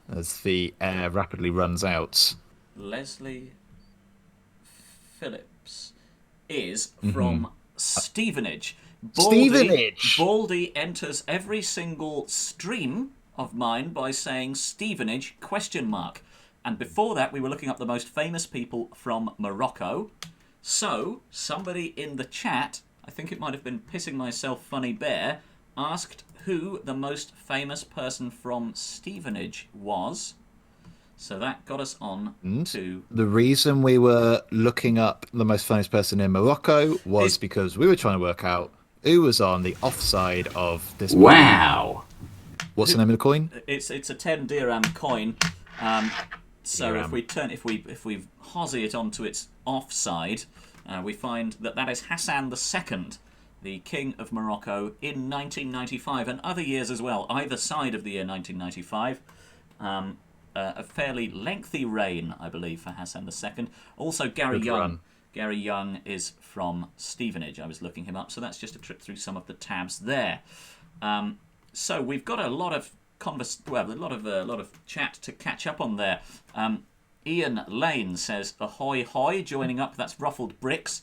as the air rapidly runs out. Leslie Phillips is from Stevenage. Baldy enters every single stream of mine by saying Stevenage ? And before that, we were looking up the most famous people from Morocco. So, somebody in the chat, I think it might have been Pissing Myself Funny Bear, asked who the most famous person from Stevenage was. So that got us on to... The reason we were looking up the most famous person in Morocco was because we were trying to work out who was on the offside of this. Wow! What's the name of the coin? It's a 10 dirham coin. So Dirham. if we hozzy it onto its offside, we find that is Hassan II, the King of Morocco, in 1995 and other years as well, either side of the year 1995. A fairly lengthy reign, I believe, for Hassan II. Also, Gary Good Young. run. Gary Young is from Stevenage. I was looking him up, so that's just a trip through some of the tabs there. So we've got a lot of a lot of chat to catch up on there. Ian Lane says ahoy hoy, joining up. That's Ruffled Bricks.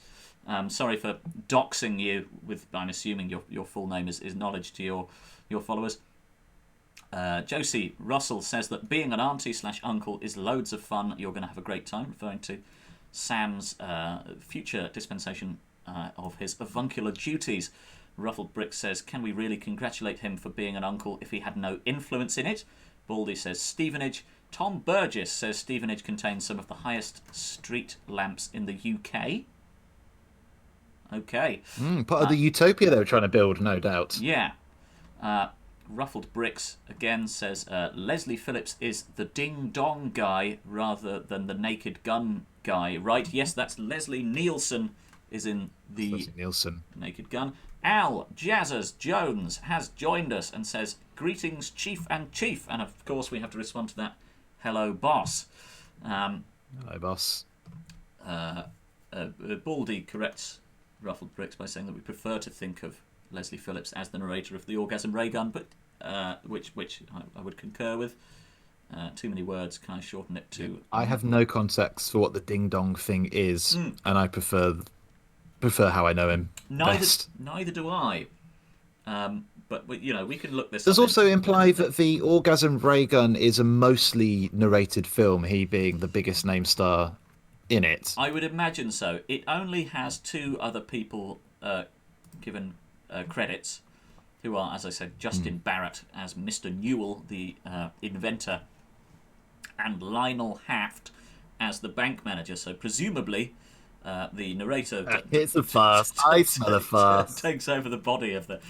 Sorry for doxing you with. I'm assuming your full name is knowledge to your followers. Josie Russell says that being an auntie/uncle is loads of fun. You're going to have a great time, referring to Sam's future dispensation of his avuncular duties. Ruffled Brick says, can we really congratulate him for being an uncle if he had no influence in it? Baldy says Stevenage. Tom Burgess says Stevenage contains some of the highest street lamps in the UK. Okay. Part of the utopia they were trying to build, no doubt. Yeah. Ruffled Bricks again says Leslie Phillips is the ding dong guy rather than the naked gun guy. Right, yes, that's Leslie Nielsen is in the Leslie Nielsen. Naked Gun. Al Jazzers Jones has joined us and says greetings Chief and Chief, and of course we have to respond to that hello boss. Hello boss. Baldy corrects Ruffled Bricks by saying that we prefer to think of Leslie Phillips as the narrator of the Orgasm Ray Gun, but which I would concur with. Too many words. Can I shorten it to? I have no context for what the ding dong thing is, and I prefer how I know him best. Neither do I. But we can look this. Does up also imply that the Orgasm Ray Gun is a mostly narrated film, he being the biggest name star in it. I would imagine so. It only has two other people given credits, who are, as I said, Justin Barrett as Mr. Newell, the inventor, and Lionel Haft as the bank manager. So presumably, the narrator It's a farce. I smell a farce. Takes over the body of the.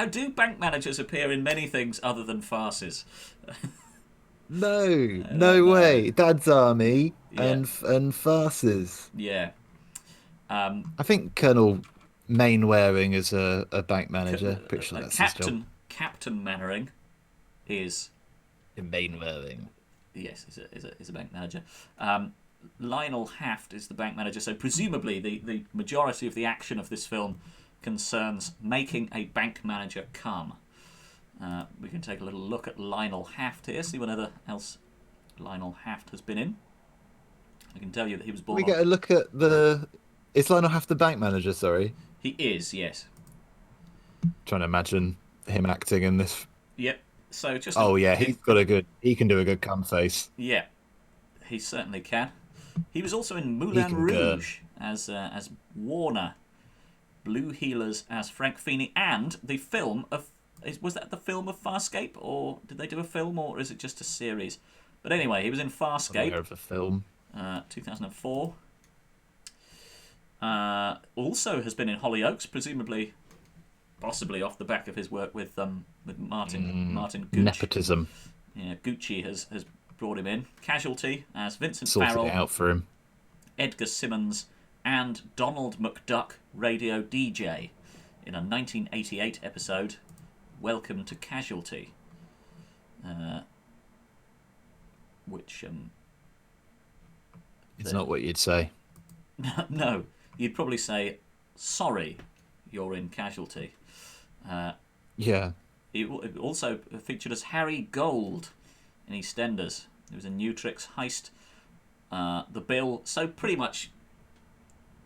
Do bank managers appear in many things other than farces? No way. Dad's Army and farces. Yeah. I think Colonel Mainwaring is a bank manager. Pretty sure that's his job. Captain Mannering is Mainwaring. Yes, is a bank manager. Lionel Haft is the bank manager. So presumably the majority of the action of this film concerns making a bank manager come. We can take a little look at Lionel Haft here, see what else Lionel Haft has been in. I can tell you that he was born. We get a look at the. Is Lionel Haft the bank manager? Sorry. He is, yes. Trying to imagine him acting in this. Yep. So just. He can do a good cum face. Yeah, he certainly can. He was also in Moulin Rouge as Warner, Blue Heelers as Frank Feeney, and the film of. Was that the film of Farscape, or did they do a film, or is it just a series? But anyway, he was in Farscape. I'm aware of the film. 2004. Also has been in Hollyoaks, possibly off the back of his work with Martin Gucci. Nepotism. Yeah, Gucci has brought him in. Casualty as Vincent Sorted Farrell, it out for him. Edgar Simmons, and Donald McDuck, radio DJ, in a 1988 episode, Welcome to Casualty, which It's not what you'd say. No, you'd probably say, sorry, you're in Casualty. Yeah. He also featured as Harry Gold in EastEnders. He was in Newtrix, Heist, The Bill. So pretty much,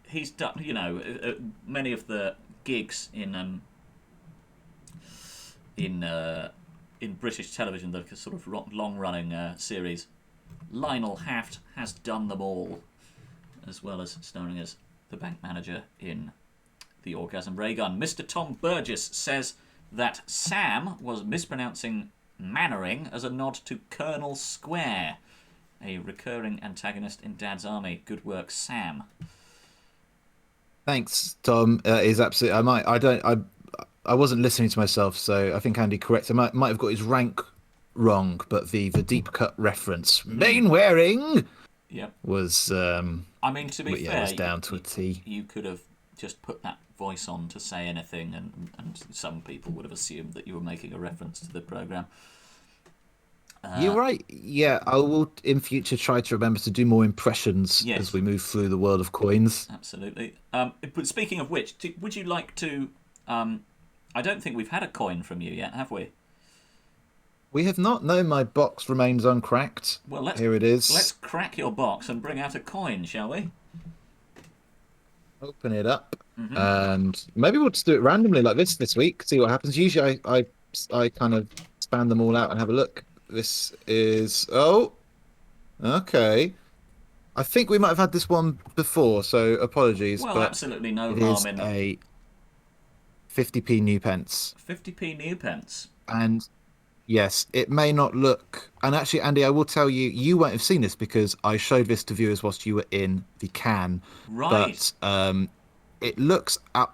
he's done. Many of the gigs in in British television, the sort of long-running series. Lionel Haft has done them all, as well as starring as the bank manager in The Orgasm Ray Gun. Mr. Tom Burgess says that Sam was mispronouncing Mannering as a nod to Colonel Square, a recurring antagonist in Dad's Army. Good work, Sam. Thanks, Tom. Is absolutely. I wasn't listening to myself, so I think Andy correct. I might have got his rank wrong, but the deep cut reference, main wearing, Yep. was I mean, to be fair, was down to a T. You could have just put that voice on to say anything, and some people would have assumed that you were making a reference to the programme. You're right. Yeah, I will in future try to remember to do more impressions as we move through the world of coins. Absolutely. But speaking of which, would you like to... I don't think we've had a coin from you yet, have we? We have not. No, my box remains uncracked. Well, here it is. Let's crack your box and bring out a coin, shall we? Open it up, and maybe we'll just do it randomly like this week. See what happens. Usually, I kind of span them all out and have a look. This is okay. I think we might have had this one before, so apologies. Well, but absolutely no it harm is in a 50p new pence. 50p new pence. And yes, it may not look. And actually, Andy, I will tell you, you won't have seen this because I showed this to viewers whilst you were in the can. Right. But it looks at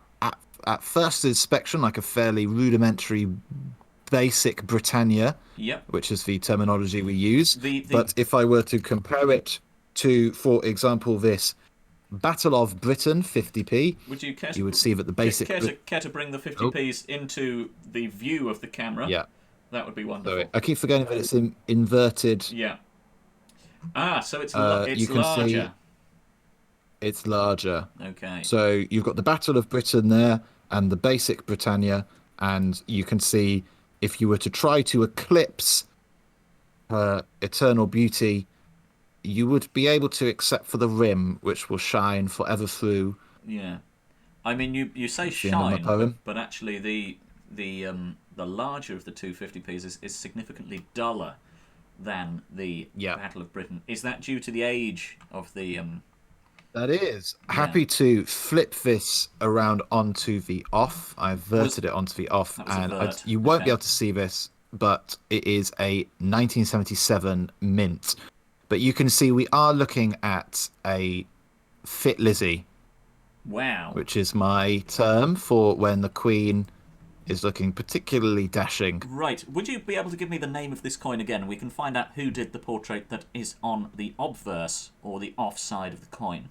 first inspection like a fairly rudimentary, basic Britannia. Yep. Which is the terminology we use. But if I were to compare it to, for example, this Battle of Britain 50p, you would see that the basic... Care to bring the 50p's into the view of the camera? Yeah. That would be wonderful. Sorry, I keep forgetting that it's inverted. Yeah. So it's larger. It's larger. Okay. So you've got the Battle of Britain there and the basic Britannia, and you can see if you were to try to eclipse her eternal beauty, you would be able to, except for the rim, which will shine forever through. Yeah. I mean, you say shine, but actually the larger of the 250p's is significantly duller than the Battle of Britain. Is that due to the age of the... That is. Yeah. Happy to flip this around onto the off. I verted it onto the off, and you won't be able to see this, but it is a 1977 mint. But you can see we are looking at a fit Lizzie. Wow. Which is my term for when the Queen is looking particularly dashing. Right. Would you be able to give me the name of this coin again? We can find out who did the portrait that is on the obverse, or the off side of the coin.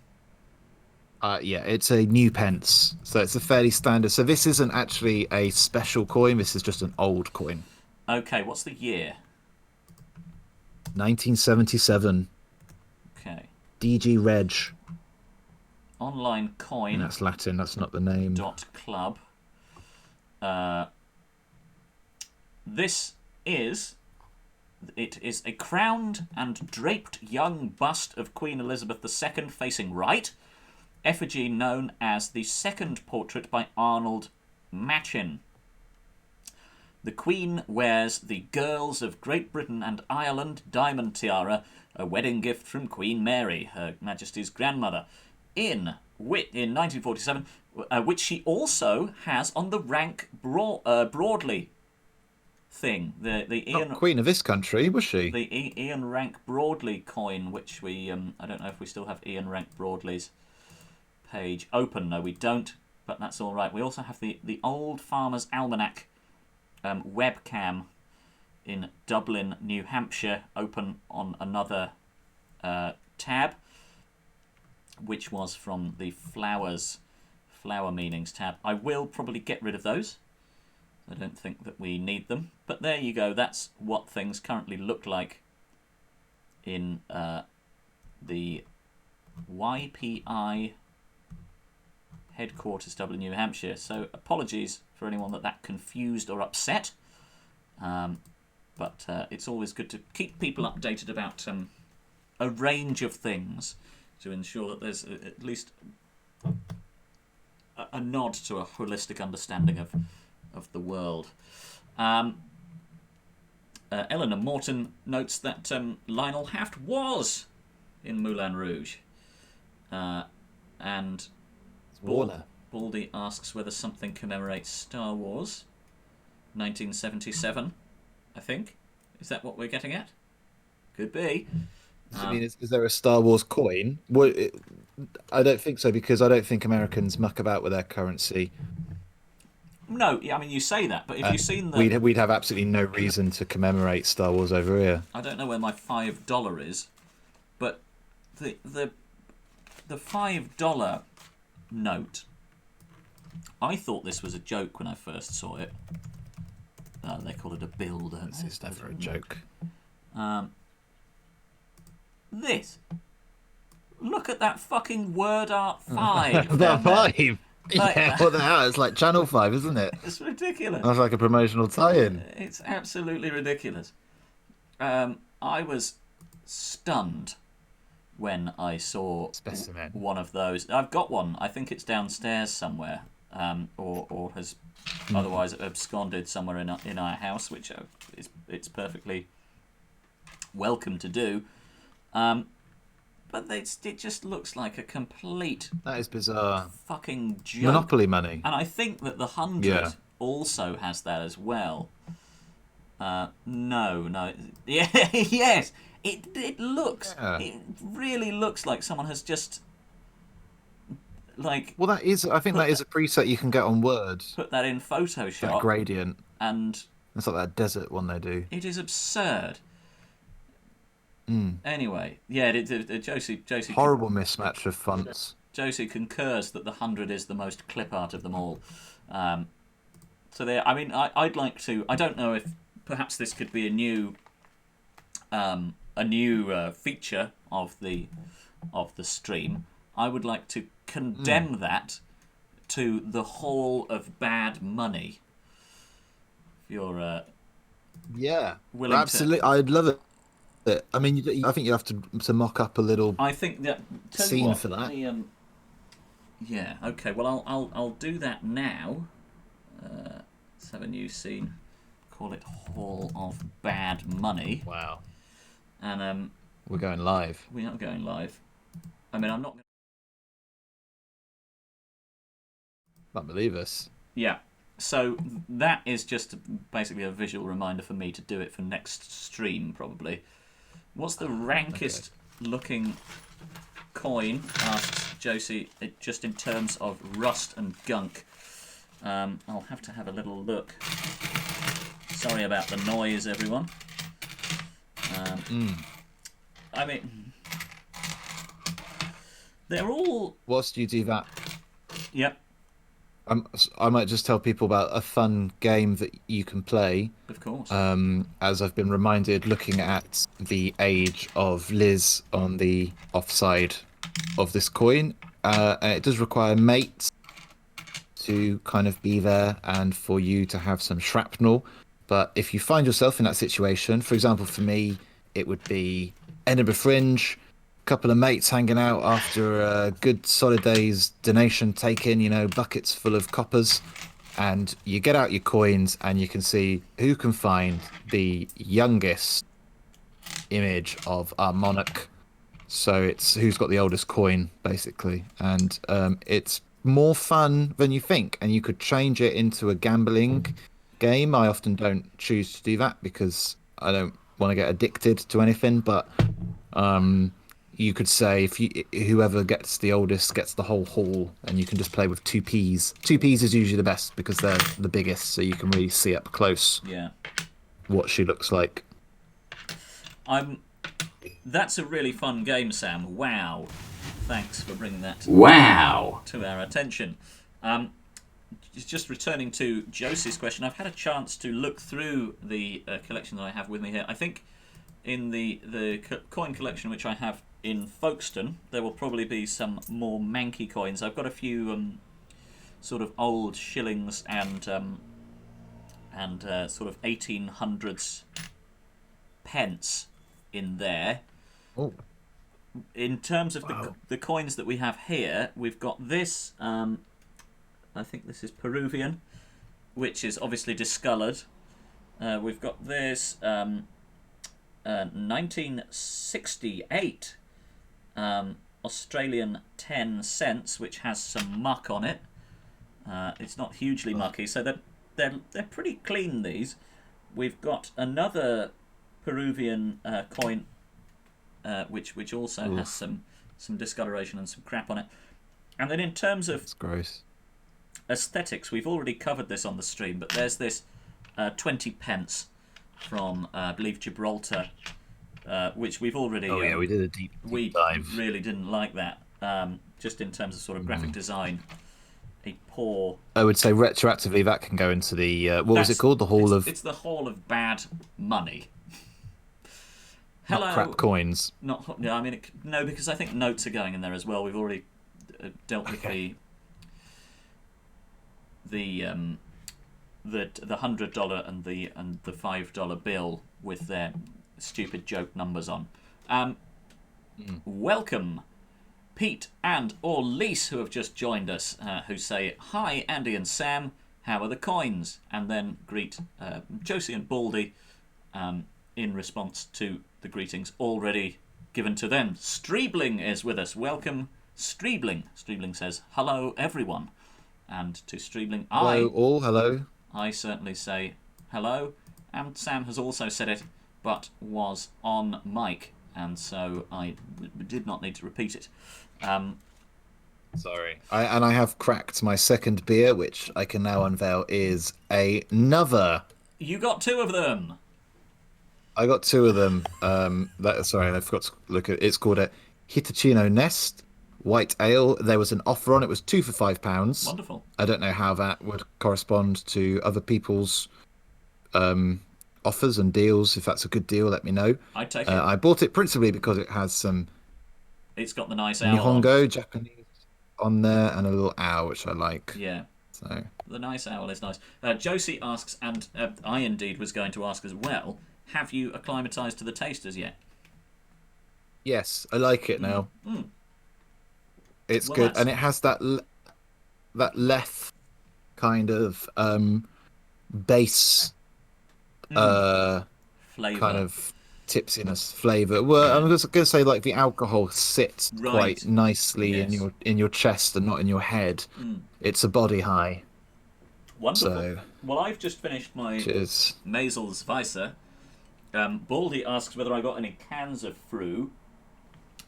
Yeah, it's a new pence, so it's a fairly standard. So this isn't actually a special coin, this is just an old coin. Okay, what's the year? 1977. Okay. DG Reg. Online coin. And that's Latin, that's not the name. .club. It is a crowned and draped young bust of Queen Elizabeth II facing right. Effigy known as the second portrait by Arnold Machin. The Queen wears the Girls of Great Britain and Ireland diamond tiara, a wedding gift from Queen Mary, Her Majesty's grandmother, in 1947, which she also has on the rank Broadley thing. The Ian, not Queen of this country, was she? The Ian Rank Broadley coin, which we I don't know if we still have Ian Rank Broadley's page open. No, we don't, but that's all right. We also have the Old Farmer's Almanac webcam in Dublin, New Hampshire, open on another tab, which was from the flower meanings tab. I will probably get rid of those. I don't think that we need them, but there you go. That's what things currently look like in the YPI headquarters, Dublin, New Hampshire. So apologies for anyone that confused or upset. But it's always good to keep people updated about a range of things to ensure that there's at least a nod to a holistic understanding of the world. Eleanor Morton notes that Lionel Haft was in Moulin Rouge. And Warner. Baldy asks whether something commemorates Star Wars 1977, I think. Is that what we're getting at? Could be. I mean, is there a Star Wars coin? I don't think so, because I don't think Americans muck about with their currency. No, I mean, you say that, but if you've seen the... We'd have absolutely no reason to commemorate Star Wars over here. I don't know where my $5 is, but the $5 note, I thought this was a joke when I first saw it. They call it a bill, don't they? It's never a joke. This. Look at that fucking word art 5. That 5? Like, Yeah, what the hell? It's like Channel 5, isn't it? it's ridiculous. That's like a promotional tie-in. It's absolutely ridiculous. I was stunned when I saw Specimen. one of those. I've got one. I think it's downstairs somewhere, or has otherwise absconded somewhere in our house, which it's perfectly welcome to do. But it just looks like a complete... That is bizarre. Fucking joke. Monopoly money. And I think that the 100 also has that as well. No. Yeah, yes. It looks... Yeah. It really looks like someone has just... Like... Well, I think that is a preset you can get on Word. Put that in Photoshop. That gradient. And... It's like that desert one they do. It is absurd. Anyway, yeah, Josie horrible mismatch of fonts. Josie concurs that the 100 is the most clip art of them all. So there, I mean, I'd like to. I don't know if perhaps this could be a new feature of the stream. I would like to condemn that to the Hall of Bad Money. If you're willing absolutely, I'd love it. I mean, I think you have to mock up a little. I think that scene for that. Yeah. Okay. Well, I'll do that now. Let's have a new scene. Call it Hall of Bad Money. Wow. And we're going live. We are going live. I mean, I'm not. Can't believe us. Yeah. So that is just basically a visual reminder for me to do it for next stream, probably. What's the rankest looking coin? Asks Josie, just in terms of rust and gunk. I'll have to have a little look. Sorry about the noise, everyone. I mean, they're all... Whilst you do that... Yep. I might just tell people about a fun game that you can play. Of course. As I've been reminded, looking at the age of Liz on the offside of this coin, and it does require mates to kind of be there and for you to have some shrapnel. But if you find yourself in that situation, for example, for me, it would be Edinburgh Fringe, couple of mates hanging out after a good solid day's donation taken, buckets full of coppers, and you get out your coins and you can see who can find the youngest image of our monarch. So it's who's got the oldest coin, basically, and it's more fun than you think, and you could change it into a gambling game. I often don't choose to do that because I don't want to get addicted to anything, but you could say whoever gets the oldest gets the whole haul, and you can just play with 2p's. 2p's is usually the best because they're the biggest, so you can really see up close what she looks like. That's a really fun game, Sam. Wow. Thanks for bringing that to our attention. Just returning to Josie's question, I've had a chance to look through the collection that I have with me here. I think in the coin collection which I have in Folkestone, there will probably be some more manky coins. I've got a few sort of old shillings and sort of 1800s pence in there. Oh. In terms of the coins that we have here, we've got this. I think this is Peruvian, which is obviously discoloured. We've got this 1968 Australian 10 cents, which has some muck on it. It's not hugely mucky, so they're pretty clean. These. We've got another Peruvian coin, which also has some discoloration and some crap on it. And then in terms of It's gross. aesthetics, we've already covered this on the stream, but there's this 20 pence from I believe Gibraltar, which we've already. Oh yeah, we did a deep We dive. really didn't like that. Just in terms of sort of graphic design, a poor. I would say retroactively that can go into the what was it That's- called? The Hall of It's the Hall of Bad Money. not Hello. crap coins. Not. No, I mean no, because I think notes are going in there as well. We've already dealt with the $100 and the $5 bill with their stupid joke numbers on. Welcome, Pete and or Lise, who have just joined us, who say, "Hi, Andy and Sam, how are the coins?" And then greet Josie and Baldy in response to the greetings already given to them. Streebling is with us. Welcome, Streebling. Streebling says, "Hello, everyone." And to Streebling, Hello all, hello. I certainly say hello. And Sam has also said it, but was on mic, and so I did not need to repeat it. Sorry. I have cracked my second beer, which I can now unveil is another. You got two of them. I got two of them. Sorry, I forgot to look at. It's called a Hitachino Nest White Ale. There was an offer on it. Was 2 for £5. Wonderful. I don't know how that would correspond to other people's offers and deals. If that's a good deal, let me know. I'd take it. I bought it principally because it has some It's got the nice owl on. Nihongo Japanese on there and a little owl, which I like. Yeah. So The nice owl is nice. Josie asks, and I indeed was going to ask as well, have you acclimatised to the tasters yet? yes, I like it now. It's Well, good, that's- and it has that left kind of base Flavour. kind of tipsiness flavor. Well, I'm just going to say like the alcohol sits Right. quite nicely Yes. in your chest and not in your head. It's a body high. Wonderful. So Well, I've just finished my cheers. Mazel's Weisse. Baldy asks whether I got any cans of Fru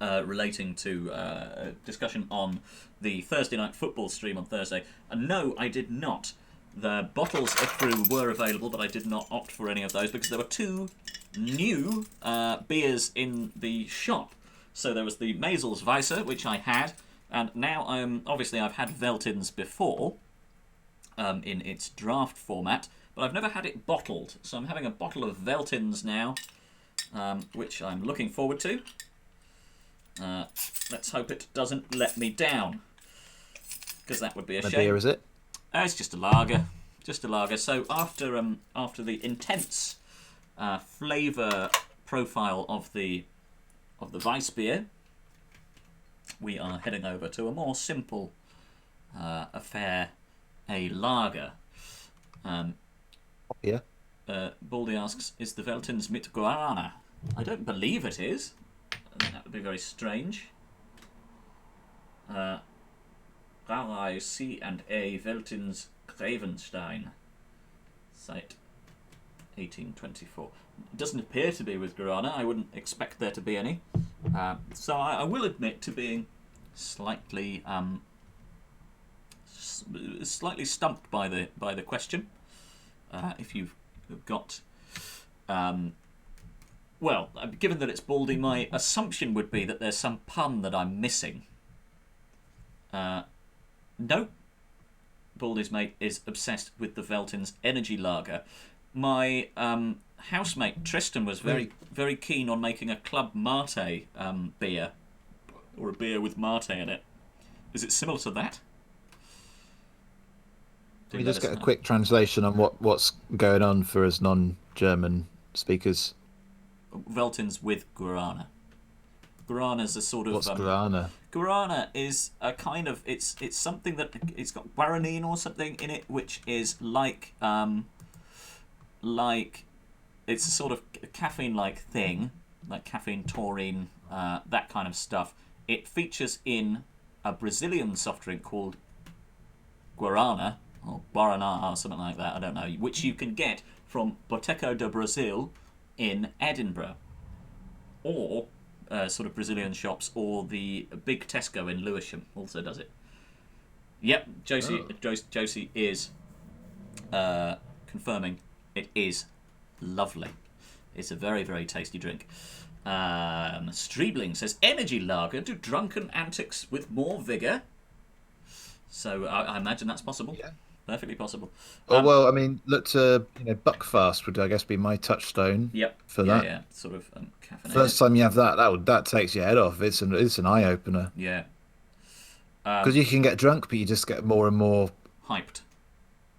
relating to a discussion on the Thursday night football stream on Thursday. And no, I did not. The bottles of Fru were available, but I did not opt for any of those because there were two new beers in the shop. So there was the Mazel's Weisse, which I had, and now I've had Veltins before in its draft format, but I've never had it bottled. So I'm having a bottle of Veltins now, which I'm looking forward to. Let's hope it doesn't let me down, because that would be a What shame. beer is it? It's just a lager. Just a lager. So after the intense flavour profile of the Weiss beer, we are heading over to a more simple affair, a lager. Yeah. Baldy asks, is the Veltins mit Guarana? I don't believe it is. I think that would be very strange. Rauai C&A Veltins Gravenstein. Site 1824. It doesn't appear to be with Guarana. I wouldn't expect there to be any. So I will admit to being slightly slightly stumped by the question. If you've got well, given that it's Baldy, my assumption would be that there's some pun that I'm missing. No. Baldy's mate is obsessed with the Veltins Energy Lager. My housemate Tristan was very, very keen on making a Club Mate beer, or a beer with mate in it. Is it similar to that? Can we just get a quick translation on what's going on for us non-German speakers? Veltins with Guarana. Guarana's a sort of What's Guarana? Guarana is a kind of it's something that it's got guaranine or something in it, which is like like it's a sort of caffeine-like thing, like caffeine, taurine, that kind of stuff. It features in a Brazilian soft drink called Guarana or Guaraná or something like that. I don't know, which you can get from Boteco do Brasil in Edinburgh, or sort of Brazilian shops, or the big Tesco in Lewisham also does it. Yep, Josie is confirming it is lovely. It's a very, very tasty drink. Streebling says, energy lager do drunken antics with more vigour. So I imagine that's possible. Yeah. Perfectly possible. Well, I mean, look to Buckfast would, I guess, be my touchstone. Yep. For that. Yeah. Sort of caffeinated. First time you have that takes your head off. It's an eye opener. Yeah. Because you can get drunk, but you just get more and more hyped.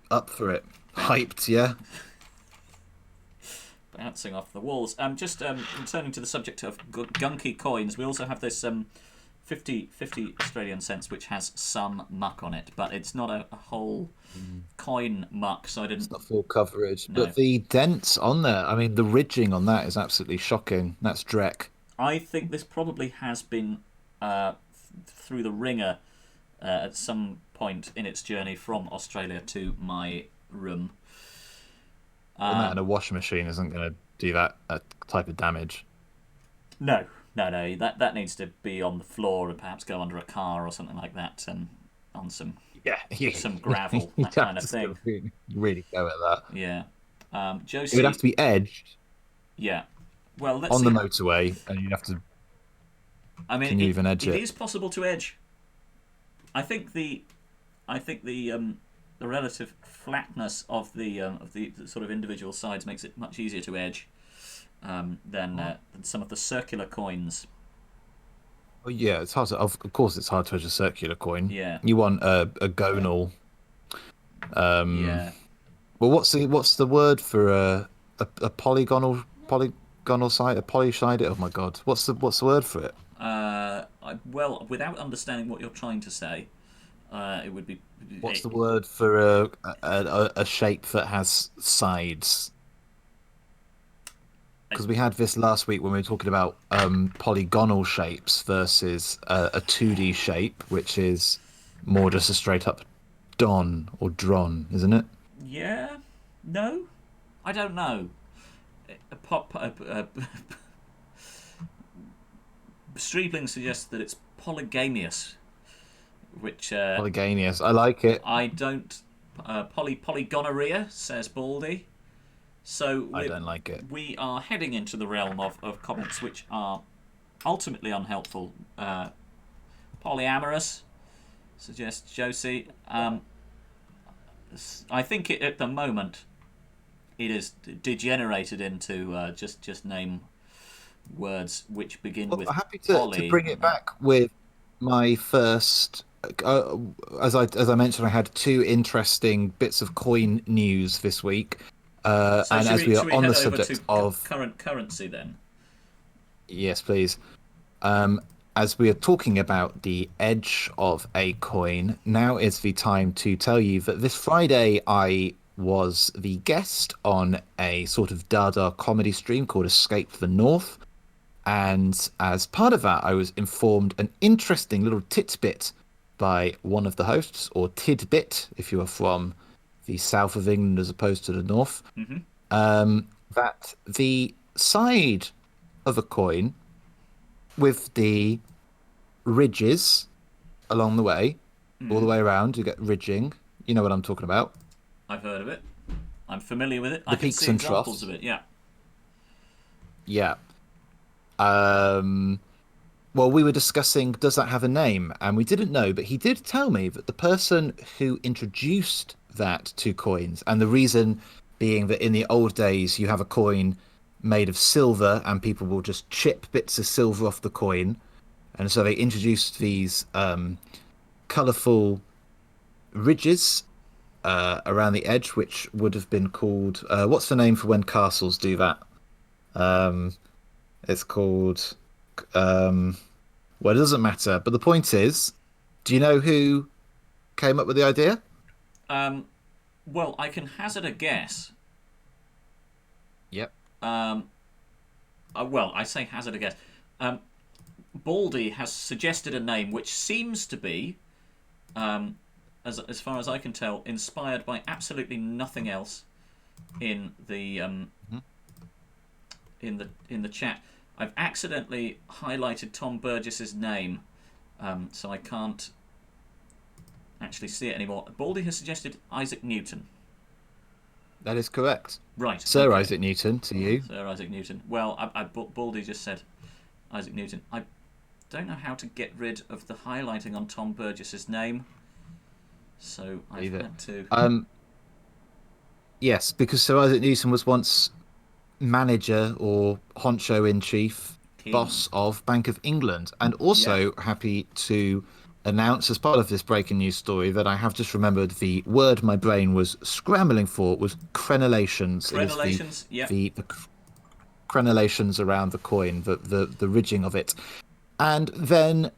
Up for it. Hyped, yeah. Bouncing off the walls. Just returning to the subject of gunky coins, we also have this 50 Australian cents, which has some muck on it, but it's not a whole coin muck, so I didn't... It's not full coverage. No. But the dents on there, I mean, the ridging on that is absolutely shocking. That's dreck. I think this probably has been through the ringer at some point in its journey from Australia to my room. That in a washing machine isn't going to do that type of damage. No. That needs to be on the floor and perhaps go under a car or something like that, and on some some gravel, that kind of thing. Really go at that. Yeah. Josie, it would have to be edged. Yeah. Well, let's on see. The motorway, and you'd have to. I mean, can you even edge it? It is possible to edge. I think the relative flatness of the sort of individual sides makes it much easier to edge than some of the circular coins. Well, yeah, it's hard. Of course, it's hard to edge a circular coin. Yeah. You want a gonal. Yeah. Well, what's the word for a polygonal side? A polysided? Oh my god, what's the word for it? Well, without understanding what you're trying to say, it would be. What's the word for a shape that has sides? Because we had this last week when we were talking about polygonal shapes versus a 2D shape, which is more just a straight up don or dron, isn't it? Yeah. No, I don't know. Streebling suggests that it's polygamous, which polygamous. I like it. I don't. Polygonorrhea, says Baldy. So I don't like it. We are heading into the realm of comments which are ultimately unhelpful. Polyamorous, suggests Josie. I think at the moment it is degenerated into just name words which begin with I'm happy poly. To bring it back with my first. As I mentioned, I had two interesting bits of coin news this week. So and as we are on the subject of current currency, then. Yes, please. As we are talking about the edge of a coin, now is the time to tell you that this Friday I was the guest on a sort of Dada comedy stream called Escape the North. And as part of that, I was informed an interesting little tidbit by one of the hosts, or tidbit if you are from the south of England as opposed to the north, that the side of a coin with the ridges along the way, all the way around, you get ridging. You know what I'm talking about. I've heard of it. I'm familiar with it. The I can peaks see and examples troughs of it, yeah. Yeah. Well, we were discussing, does that have a name? And we didn't know, but he did tell me that the person who introduced that to coins, and the reason being that in the old days you have a coin made of silver and people will just chip bits of silver off the coin, and so they introduced these colourful ridges around the edge, which would have been called what's the name for when castles do that? It's called well, it doesn't matter, but the point is, do you know who came up with the idea? Well, I can hazard a guess. Yep. Well, I say hazard a guess. Baldy has suggested a name which seems to be, as far as I can tell, inspired by absolutely nothing else in the in the chat. I've accidentally highlighted Tom Burgess's name, so I can't actually see it anymore. Baldy has suggested Isaac Newton. That is correct. Right. Sir okay. Isaac Newton, to you. Sir Isaac Newton. Well, Baldy just said Isaac Newton. I don't know how to get rid of the highlighting on Tom Burgess's name, so I've had to. Yes, because Sir Isaac Newton was once manager or honcho in chief, boss of Bank of England, and also happy to announce as part of this breaking news story that I have just remembered the word my brain was scrambling for was crenellations. Crenellations, the crenellations around the coin, the ridging of it. And then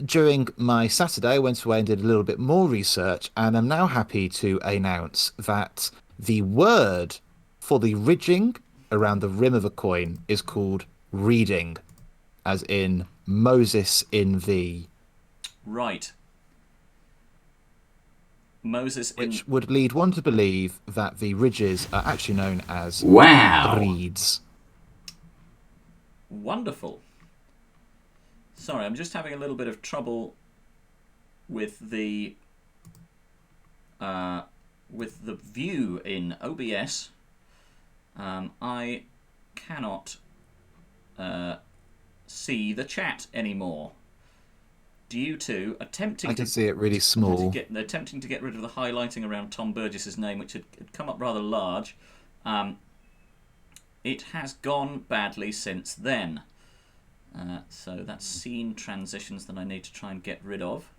during my Saturday, I went away and did a little bit more research, and I'm now happy to announce that the word for the ridging around the rim of a coin is called reading, as in Moses in thee. Right. Moses in... Which would lead one to believe that the ridges are actually known as reeds. Wonderful. Sorry, I'm just having a little bit of trouble with the view in OBS. I cannot see the chat anymore due to attempting. I can see it really small. Attempting to get rid of the highlighting around Tom Burgess's name, which had come up rather large. It has gone badly since then. So that's scene transitions that I need to try and get rid of.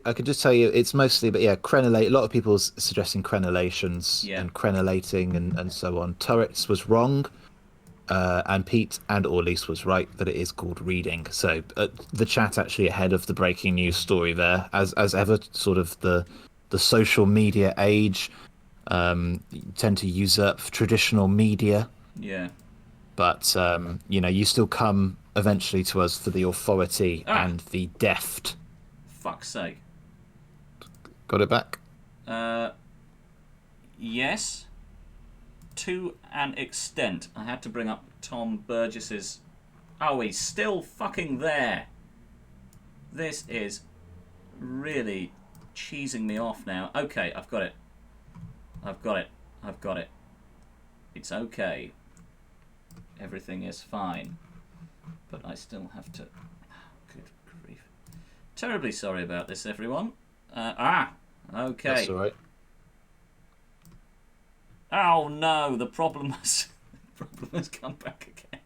I could just tell you it's mostly, but yeah, crenellate. A lot of people suggesting crenellations and crenellating and so on. Turrets was wrong, and Pete and Orlease was right that it is called reading. So the chat actually ahead of the breaking news story there, as ever. Sort of the social media age tend to usurp traditional media. Yeah. But you still come eventually to us for the authority and the deft. Fuck's sake. Got it back? Yes. To an extent. I had to bring up Tom Burgess's... Oh, he's still fucking there. This is really cheesing me off now. Okay, I've got it. I've got it. It's okay. Everything is fine. But I still have to... Good grief. Terribly sorry about this, everyone. Okay. That's all right. Oh no, the problem has come back again.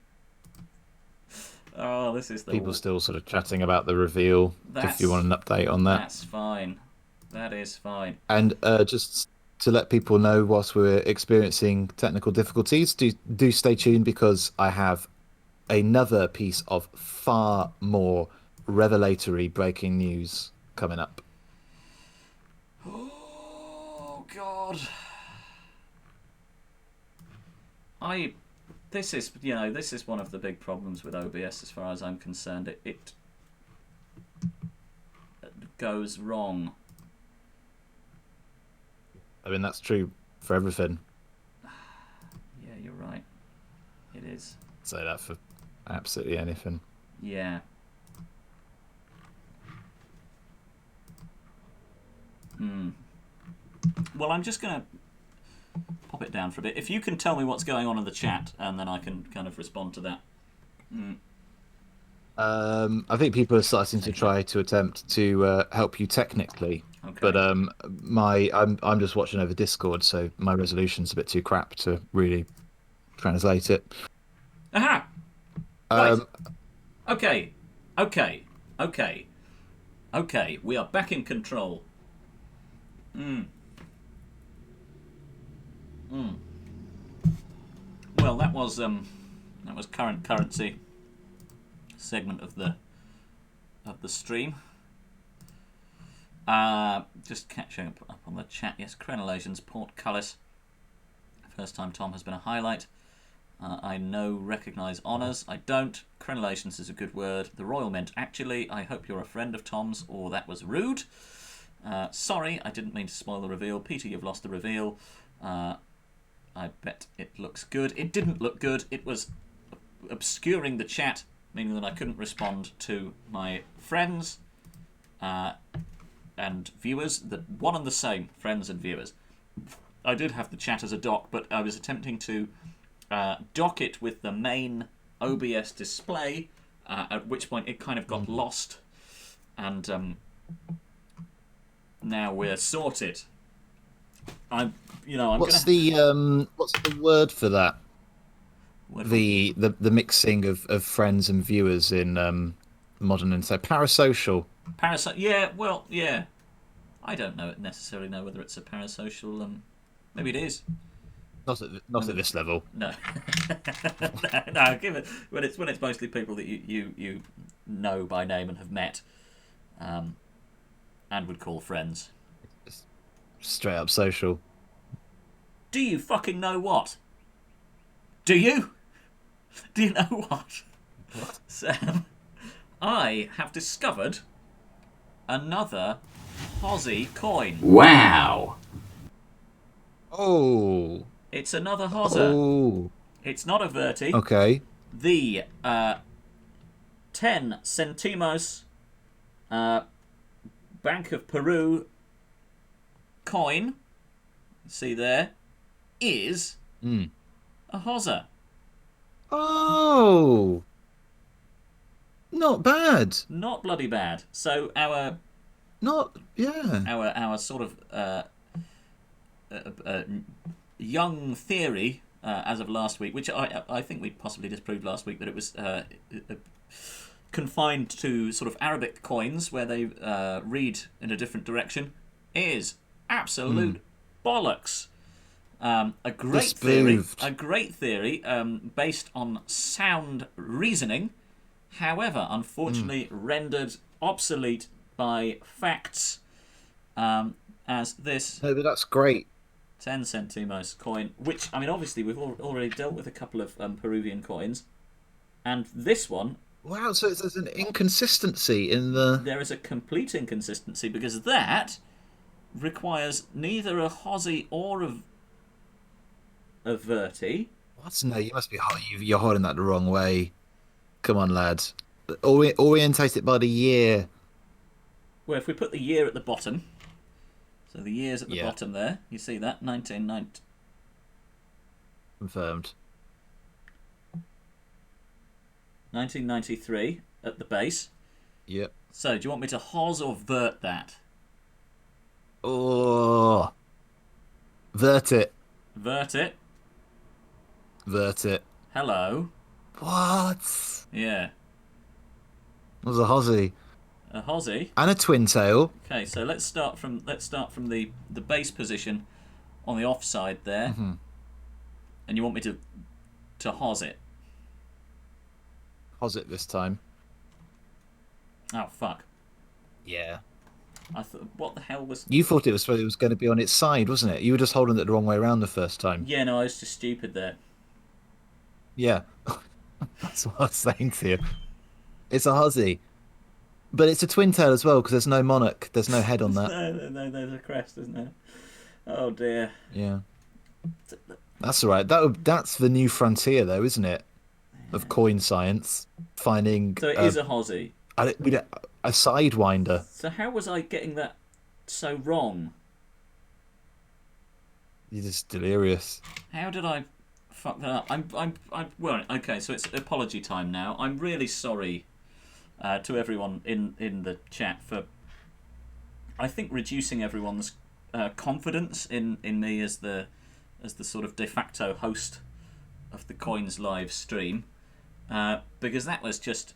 Oh, this is the... People still sort of chatting about the reveal, if you want an update on that. That's fine. That is fine. And just to let people know, whilst we're experiencing technical difficulties, do stay tuned, because I have another piece of far more revelatory breaking news coming up. Oh God. This is one of the big problems with OBS as far as I'm concerned. It goes wrong. I mean, that's true for everything. Yeah, you're right. It is. Say that for absolutely anything. Yeah. Well, I'm just going to pop it down for a bit. If you can tell me what's going on in the chat, and then I can kind of respond to that. I think people are starting to try to attempt to help you technically. Okay. But I'm just watching over Discord, so my resolution's a bit too crap to really translate it. Aha! Right. Okay. We are back in control. Well, that was current currency segment of the stream. Just catching up on the chat. Yes, crenellations, portcullis. First time Tom has been a highlight. I recognise honours. I don't. Crenellations is a good word. The Royal Mint. Actually, I hope you're a friend of Tom's, or that was rude. Sorry, I didn't mean to spoil the reveal. Peter, you've lost the reveal. I bet it looks good. It didn't look good. It was obscuring the chat, meaning that I couldn't respond to my friends and viewers. One and the same, friends and viewers. I did have the chat as a dock, but I was attempting to dock it with the main OBS display, at which point it kind of got lost, and now we're sorted. What's the word for that? The mixing of friends and viewers in modern and so parasocial. Yeah, well, yeah. I don't necessarily know whether it's a parasocial. Maybe it is. Not at this level. No, no. Give it when it's mostly people that you know by name and have met, and would call friends. Straight up social. Do you fucking know what? Do you? Do you know what? What? Sam, I have discovered another Aussie coin. Wow. Oh. It's another Hozza. Oh. It's not a Verti. Okay. The 10 centimos Bank of Peru coin, see there, is a Hozza. Oh. Not bad. Not bloody bad. So our sort of young theory as of last week, which I think we possibly disproved last week, that it was confined to sort of Arabic coins where they read in a different direction, is absolute bollocks. A great theory based on sound reasoning, however, unfortunately rendered obsolete by facts, as this. No, but that's great. 10 centimos coin, which, I mean, obviously we've already dealt with a couple of Peruvian coins, and this one... Wow, so there's an inconsistency in the... There is a complete inconsistency, because that requires neither a Hozzy or a Verti. What? No, you must be... You're holding that the wrong way. Come on, lads. Orientate it by the year. Well, if we put the year at the bottom... So the year's at the bottom there. You see that? 1990. Confirmed. 1993 at the base. Yep. So, do you want me to Hoz or Vert that? Oh. Vert it. Vert it. Vert it. Hello. What? Yeah. It was a Hozzy. A Hozzy. And a twin tail. Okay, so let's start from the base position on the offside there. Mm-hmm. And you want me to Hoz it? Hoz it this time. Oh fuck. Yeah. I thought, what the hell was... You thought it was going to be on its side, wasn't it? You were just holding it the wrong way around the first time. Yeah, no, I was just stupid there. Yeah. That's what I was saying to you. It's a Hozzy. But it's a twin tail as well, because there's no monarch. There's no head on that. no, there's a crest, isn't there? Oh dear. Yeah. That's all right. That's the new frontier, though, isn't it? Of coin science. Finding... So it is a Hozzy. A sidewinder. So how was I getting that so wrong? You're just delirious. How did I fuck that up? I'm well, okay, so it's apology time now. I'm really sorry to everyone in the chat for, I think, reducing everyone's confidence in me as the sort of de facto host of the Coins live stream, because that was just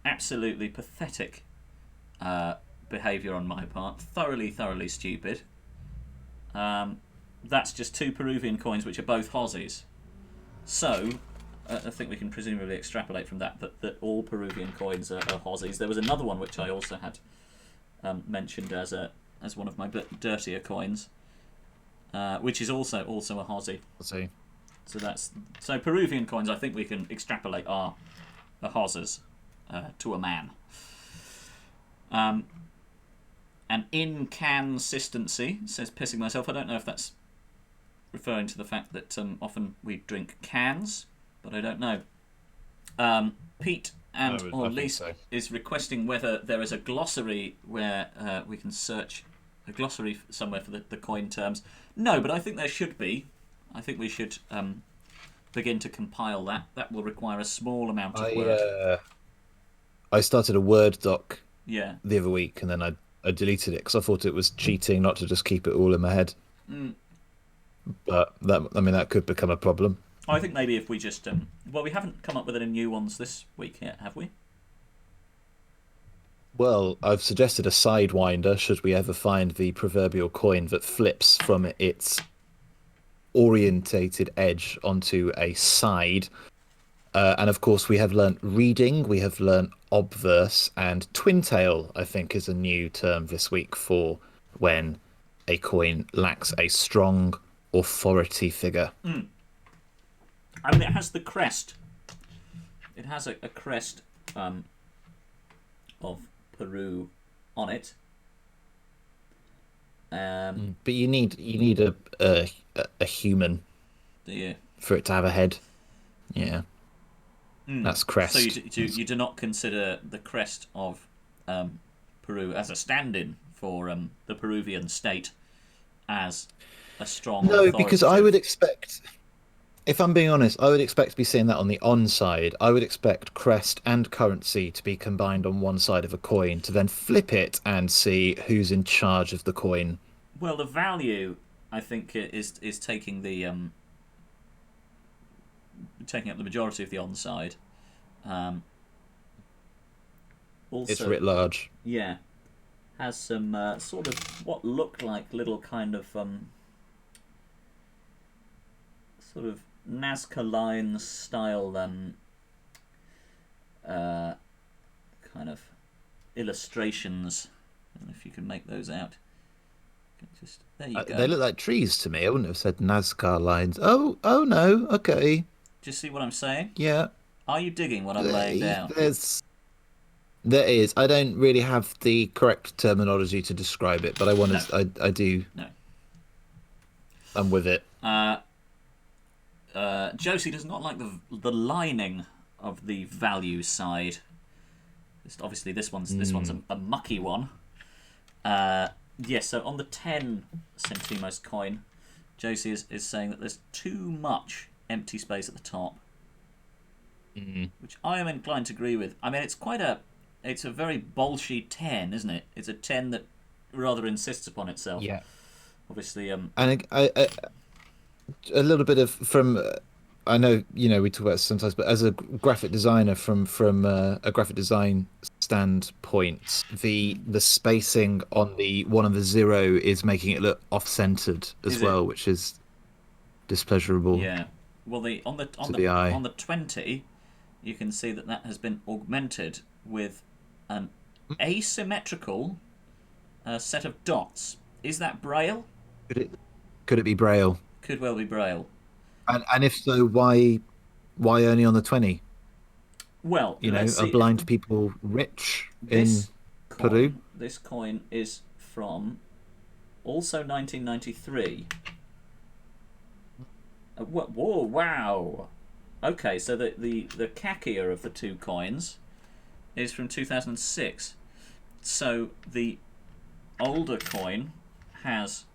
absolutely pathetic behaviour on my part. Thoroughly stupid. That's just 2 Peruvian coins, which are both Hozzies. So, I think we can presumably extrapolate from that all Peruvian coins are Hozzies. There was another one which I also had mentioned as one of my dirtier coins. which is also a Aussie. So So Peruvian coins. I think we can extrapolate our Hausers to a man. And inconsistency says pissing myself. I don't know if that's referring to the fact that often we drink cans, but I don't know. Pete or Lise is requesting whether there is a glossary where we can search a glossary somewhere for the coin terms. No, but I think there should be. I think we should begin to compile that. That will require a small amount of work. I started a Word doc the other week, and then I deleted it because I thought it was cheating not to just keep it all in my head. But that could become a problem. I think maybe if we just we haven't come up with any new ones this week yet, have we? Well, I've suggested a sidewinder should we ever find the proverbial coin that flips from its orientated edge onto a side. And of course, we have learnt reading, we have learnt obverse, and twintail, I think, is a new term this week for when a coin lacks a strong authority figure. I mean, it has the crest. It has a crest of Peru on it. But you need a human for it to have a head. Yeah. That's crest. So you do not consider the crest of Peru as a stand-in for the Peruvian state as a strong No, because I would expect, if I'm being honest, I would expect to be seeing that on the on side. I would expect crest and currency to be combined on one side of a coin to then flip it and see who's in charge of the coin. Well, the value, I think, is taking the taking up the majority of the on side. Also, it's writ large. Yeah, has some sort of what look like little kind of sort of Nazca Lines style kind of illustrations. I don't know if you can make those out. Just there you go. They look like trees to me. I wouldn't have said Nazca lines. Oh no. Okay. Do you see what I'm saying? Yeah. Are you digging what I'm laying down? There is. I don't really have the correct terminology to describe it, but I want to. I do. No. I'm with it. Josie does not like the lining of the value side. Obviously, this one's a mucky one. Yes, so on the 10 centimos coin, Josie is saying that there's too much empty space at the top, which I am inclined to agree with. I mean, it's a very bolshy 10, isn't it? It's a 10 that rather insists upon itself. Yeah. Obviously, and I a little bit of from. I know we talk about it sometimes, but as a graphic designer, from a graphic design standpoint, the spacing on the 1 and the 0 is making it look off-centered as well, which is displeasurable. Yeah. Well, on the 20, you can see that has been augmented with an asymmetrical set of dots. Is that Braille? Could it be Braille? Could well be Braille. And if so, why only on the 20? Well, are blind people rich in Peru? This coin is from also 1993. Whoa! Wow. Okay, so the khaki of the two coins is from 2006. So the older coin has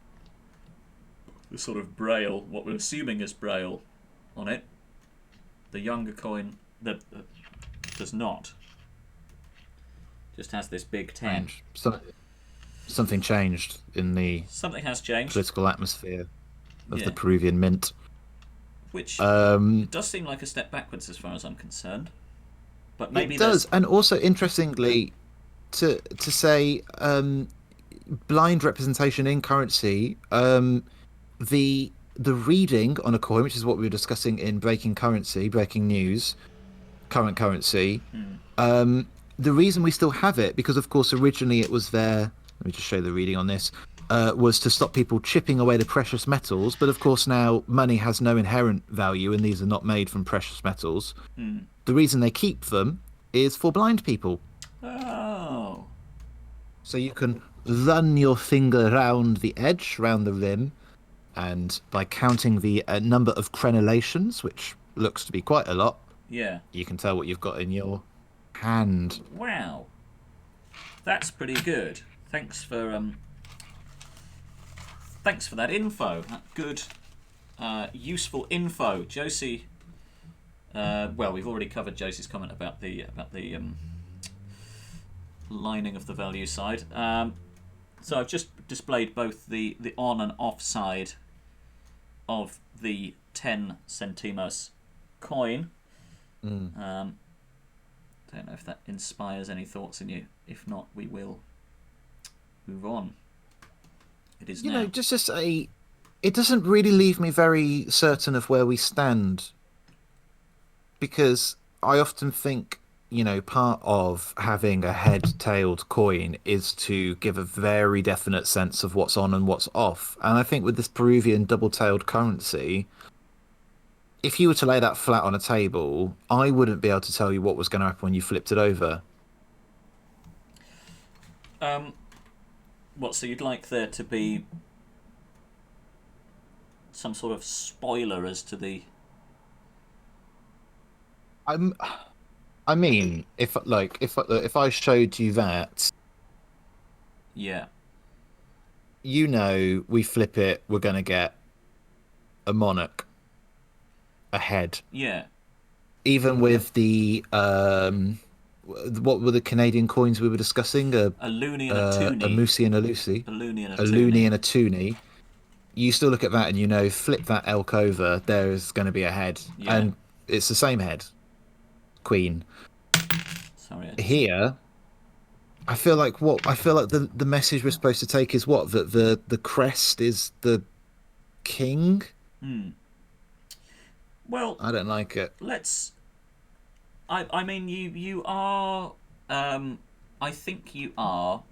the sort of Braille, what we're assuming is Braille, on it. The younger coin that does not. Just has this big 10. Something changed in the something has changed political atmosphere of the Peruvian mint, which does seem like a step backwards as far as I'm concerned. But maybe it does, and also interestingly, to say blind representation in currency. The reading on a coin, which is what we were discussing in breaking news, current currency. The reason we still have it, because of course originally it was there. Let me just show the reading on this. was to stop people chipping away the precious metals. But of course, now money has no inherent value, and these are not made from precious metals. The reason they keep them is for blind people. Oh. So you can run your finger round the edge, round the rim, and by counting the number of crenellations, which looks to be quite a lot, Yeah. you can tell what you've got in your hand. Wow. That's pretty good. Thanks for that info. That good, useful info, Josie. Well, we've already covered Josie's comment about the lining of the value side. So I've just displayed both the on and off side of the 10 centimos coin. Don't know if that inspires any thoughts in you. If not, we will move on. It is now. Just to say, it doesn't really leave me very certain of where we stand, because I often think, part of having a head-tailed coin is to give a very definite sense of what's on and what's off. And I think with this Peruvian double-tailed currency, if you were to lay that flat on a table, I wouldn't be able to tell you what was going to happen when you flipped it over. What, so you'd like there to be some sort of spoiler as to the... I mean, if I showed you that, Yeah. we flip it, we're going to get a monarch, a head. Yeah. Even with the what were the Canadian coins we were discussing? A loonie and a toonie. A moosey and a lucy. A loonie and a A toonie. loonie and a toonie. You still look at that and flip that elk over, there's going to be a head. Yeah. And it's the same head. Queen. Sorry. Here, I feel like the message we're supposed to take is what? That the crest is the king? Well, I don't like it. let's... I mean, you are... I think you are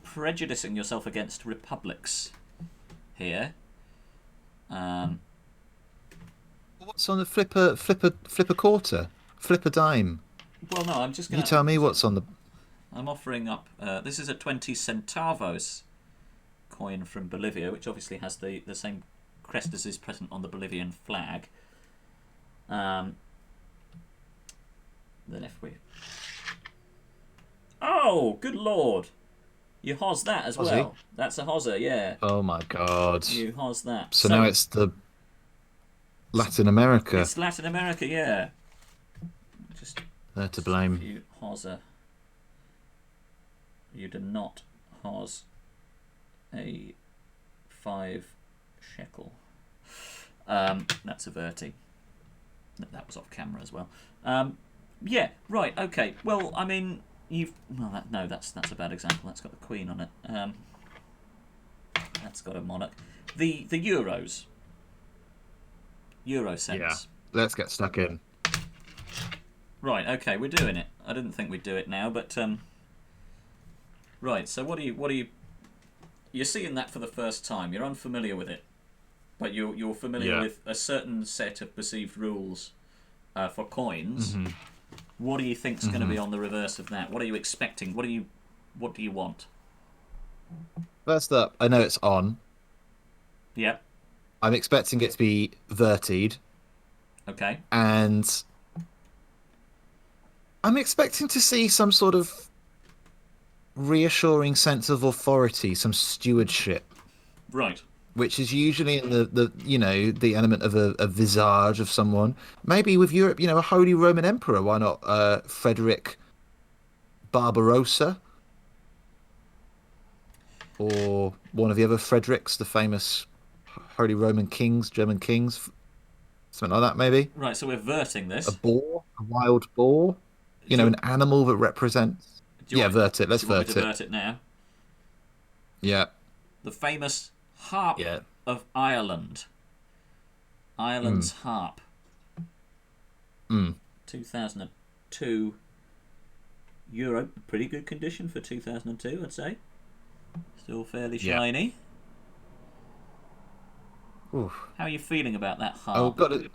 prejudicing yourself against republics here. What's on the flip a quarter? Flip a dime. Well, no, I'm just going to... You tell me what's on the... I'm offering up... this is a 20 centavos coin from Bolivia, which obviously has the same crest as is present on the Bolivian flag. Then if we... Oh, good lord! You hos that as well. That's a hosser, yeah. Oh my god. You hos that. So now it's the Latin America. It's Latin America, yeah. Just they're to blame. You hosser. You did not hos a 5 shekel. That's a verti. That was off camera as well. Yeah, right, okay. Well, I mean, that's a bad example. That's got the queen on it. That's got a monarch. The euros. Euro cents. Yeah. Let's get stuck in. Right, okay, we're doing it. I didn't think we'd do it now, but right. So what do you? You're seeing that for the first time. You're unfamiliar with it, but you're familiar with a certain set of perceived rules for coins. Mm-hmm. What do you think's going to be on the reverse of that? What are you expecting? What do you want? First up, I know it's on. Yeah. I'm expecting it to be vertied. Okay. And I'm expecting to see some sort of reassuring sense of authority, some stewardship. Right. Which is usually in the element of a visage of someone. Maybe with Europe, a Holy Roman Emperor. Why not Frederick Barbarossa? Or one of the other Fredericks, the famous Holy Roman kings, German kings. Something like that, maybe. Right, so we're verting this. A boar? A wild boar? An animal that represents... vert it. Let's vert it. Vert it now. Yeah. The famous harp of Ireland. Ireland's harp. 2002 euro. Pretty good condition for 2002, I'd say. Still fairly Yeah. shiny. Oof. How are you feeling about that Oh, harp? got it.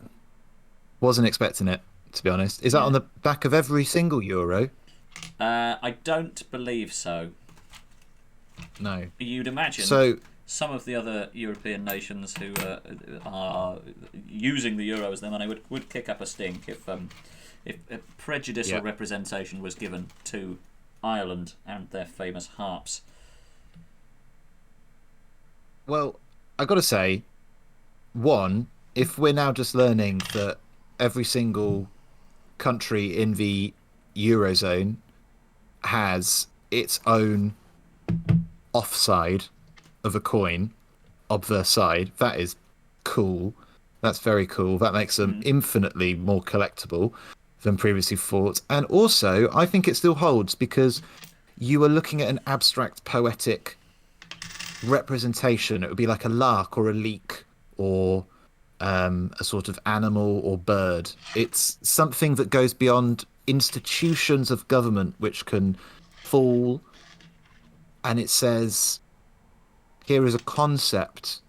Wasn't expecting it, to be honest. Is that on Yeah. the back of every single Euro? I don't believe so. No. You'd imagine So, some of the other European nations who are using the euro as their money would kick up a stink if prejudicial yeah. representation was given to Ireland and their famous harps. Well, I got to say, one, if we're now just learning that every single country in the Eurozone has its own offside of a coin, obverse side, that is cool. That's very cool. That makes them Mm. infinitely more collectible than previously thought. And also, I think it still holds because you are looking at an abstract poetic representation. It would be like a lark or a leek or a sort of animal or bird. It's something that goes beyond institutions of government which can fall. And it says, here is a concept,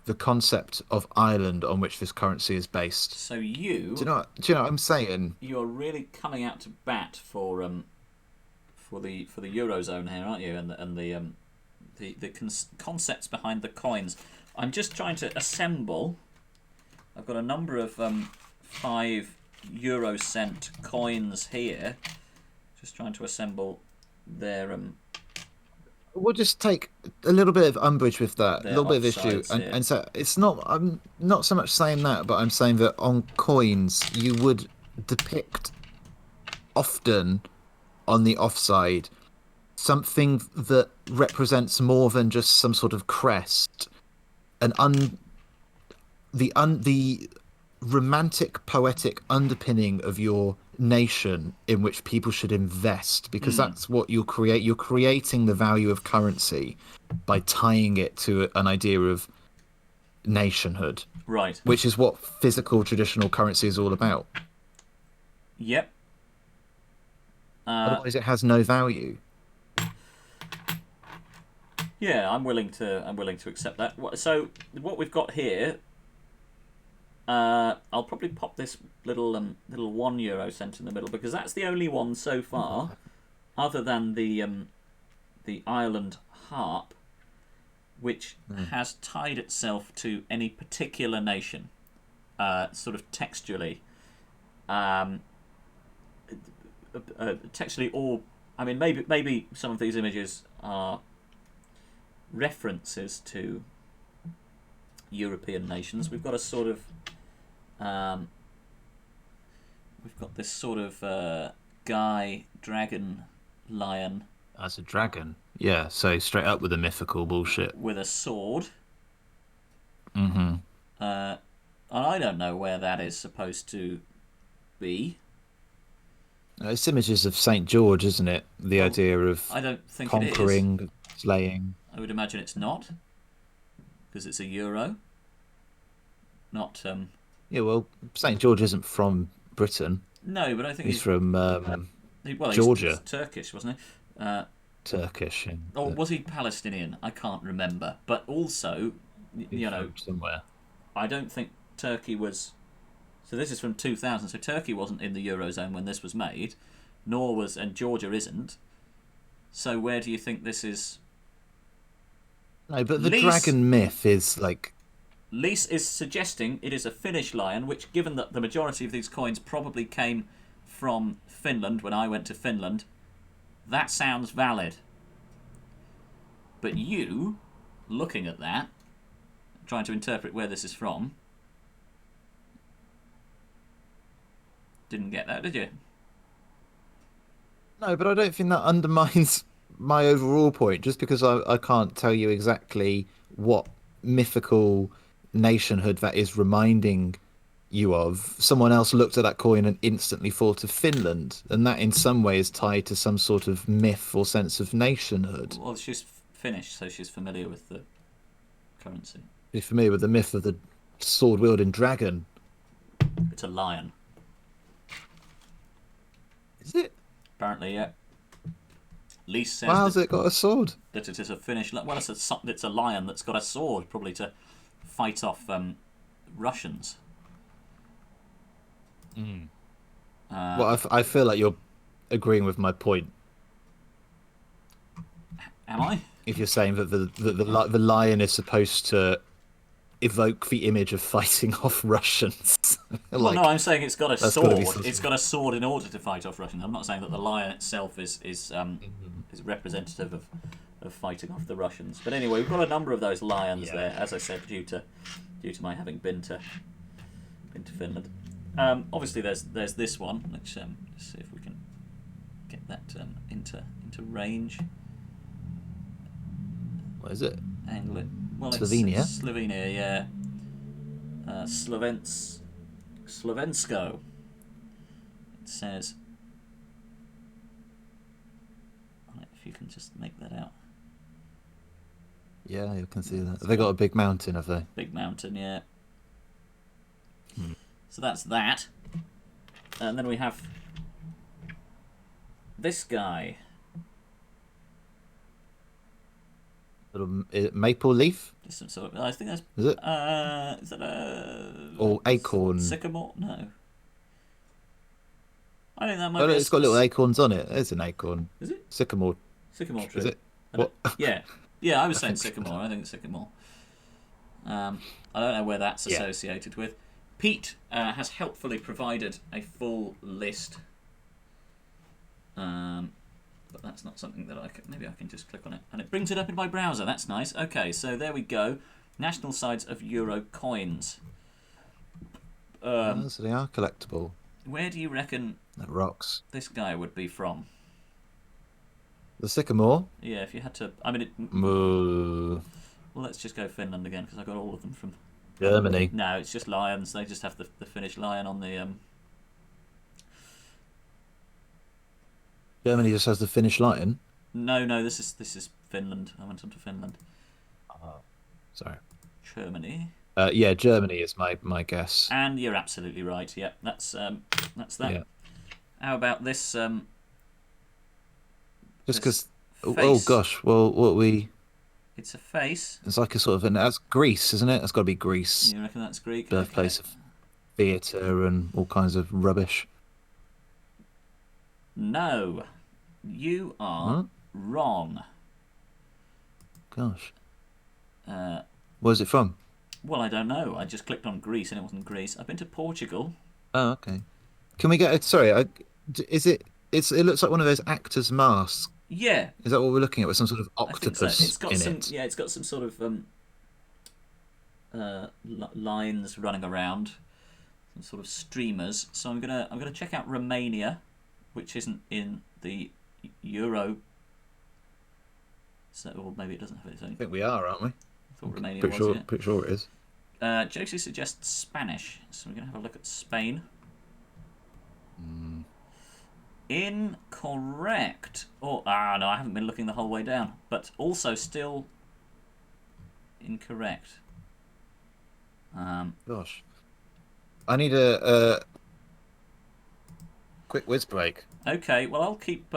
the concept of Ireland on which this currency is based. So Do you know what I'm saying? you're really coming out to bat for the eurozone here, aren't you? And the concepts behind the coins. I'm just trying to assemble. I've got a number of 5 euro cent coins here. Just trying to assemble their We'll just take a little bit of umbrage with that, a their little bit of issue, offsides here. and so it's not. I'm not so much saying that, but I'm saying that on coins you would depict often on the offside something that represents more than just some sort of crest, an the romantic poetic underpinning of your nation in which people should invest, because Mm, that's what you're creating the value of currency by tying it to an idea of nationhood, right. which is what physical traditional currency is all about. Yep. Uh, Otherwise it has no value. yeah, I'm willing to accept that. So what we've got here, I'll probably pop this little 1 euro cent in the middle because that's the only one so far, other than the Ireland harp, which has tied itself to any particular nation, sort of textually, um, textually, or I mean, maybe some of these images are references to European nations. We've got a sort of we've got this sort of guy dragon lion As a dragon. Yeah, so straight up with the mythical bullshit. with a sword. Mm-hmm. And I don't know where that is supposed to be. It's images of Saint George, isn't it? The Well, idea of I don't think it is. conquering, slaying. I would imagine it's not, because it's a euro, not. Yeah, well, Saint George isn't from Britain. No, but I think He's from he's Georgia, Turkish, wasn't he? Turkish, Or was he Palestinian? I can't remember. But also, he's from somewhere. I don't think Turkey was. So this is from 2000. So Turkey wasn't in the eurozone when this was made, nor was, and Georgia isn't. So where do you think this is? No, but the Least dragon myth is like, Lease is suggesting it is a Finnish lion, which, given that the majority of these coins probably came from Finland when I went to Finland, that sounds valid. But you, looking at that, trying to interpret where this is from, didn't get that, did you? no, but I don't think that undermines my overall point. Just because I can't tell you exactly what mythical nationhood that is reminding you of. Someone else looked at that coin and instantly thought of Finland, and that in some way is tied to some sort of myth or sense of nationhood. Well, she's Finnish, so she's familiar with the currency. You're familiar with the myth of the sword wielding dragon? It's a lion. Is it? Apparently, yeah. least says Well, how's it got a sword? that it is a Finnish. Well, it's a lion that's got a sword, probably to fight off Russians. Well, I feel like you're agreeing with my point. Am I? If you're saying that the lion is supposed to evoke the image of fighting off Russians. Well, no, I'm saying it's got a sword. It's of... got a sword in order to fight off Russians. I'm not saying that the lion itself is representative of fighting off the Russians. But anyway, we've got a number of those lions there, as I said, due to my having been to Finland. Obviously, there's this one. Let's see if we can get that into range. What is it? Angle it. Well, Slovenia? It's Slovenia, yeah. Slovensko. It says. If you can just make that out. Yeah, you can see that. Have they got a big mountain, have they? Big mountain, yeah. So that's that. And then we have this guy. Little maple leaf? Just some sort of, I think that's. Is it? Is that a. Or acorn? Sycamore? No. I think that might Oh, be. it's got little acorns on it. There's an acorn. Is it? Sycamore. Sycamore tree. Is it? What? Yeah. Yeah, I was saying sycamore. I think it's sycamore. I don't know where that's associated with. Pete has helpfully provided a full list. But that's not something that maybe I can just click on it. And it brings it up in my browser. That's nice. Okay, so there we go. National sides of Euro coins. So they are collectible. Where do you reckon That rocks. this guy would be from? The sycamore? Yeah, if you had to... I mean, Moo. well, let's just go Finland again, because I got all of them from... Germany. No, it's just lions. They just have the Finnish lion on the... Germany just has the Finnish lion? No, this is Finland. I went on to Finland. Sorry. Germany. Yeah, Germany is my guess. And you're absolutely right. Yeah, that's that. Yeah. How about this? Just because... Oh face. gosh, well, what we... It's a face. It's like a sort of... That's Greece, isn't it? That's got to be Greece. You reckon that's Greek? Birthplace of theatre and all kinds of rubbish. No. You are wrong. Gosh. Where's it from? Well, I don't know. I just clicked on Greece and it wasn't Greece. I've been to Portugal. Oh, okay. Can we get it? Sorry, is it? It looks like one of those actors' masks. Yeah. Is that what we're looking at? With some sort of I think so. octopus It's got in some. it? Yeah, it's got some sort of lines running around, some sort of streamers. So I'm gonna check out Romania, which isn't in the Euro. So, or maybe it doesn't have its own. I think we are, aren't we? I thought Romania Pretty was. sure. Yeah. Pretty sure it is. Josie suggests Spanish, so we're gonna have a look at Spain. Incorrect. Oh, no, I haven't been looking the whole way down, but also still incorrect. Gosh, I need a quick whiz break. Okay, well I'll keep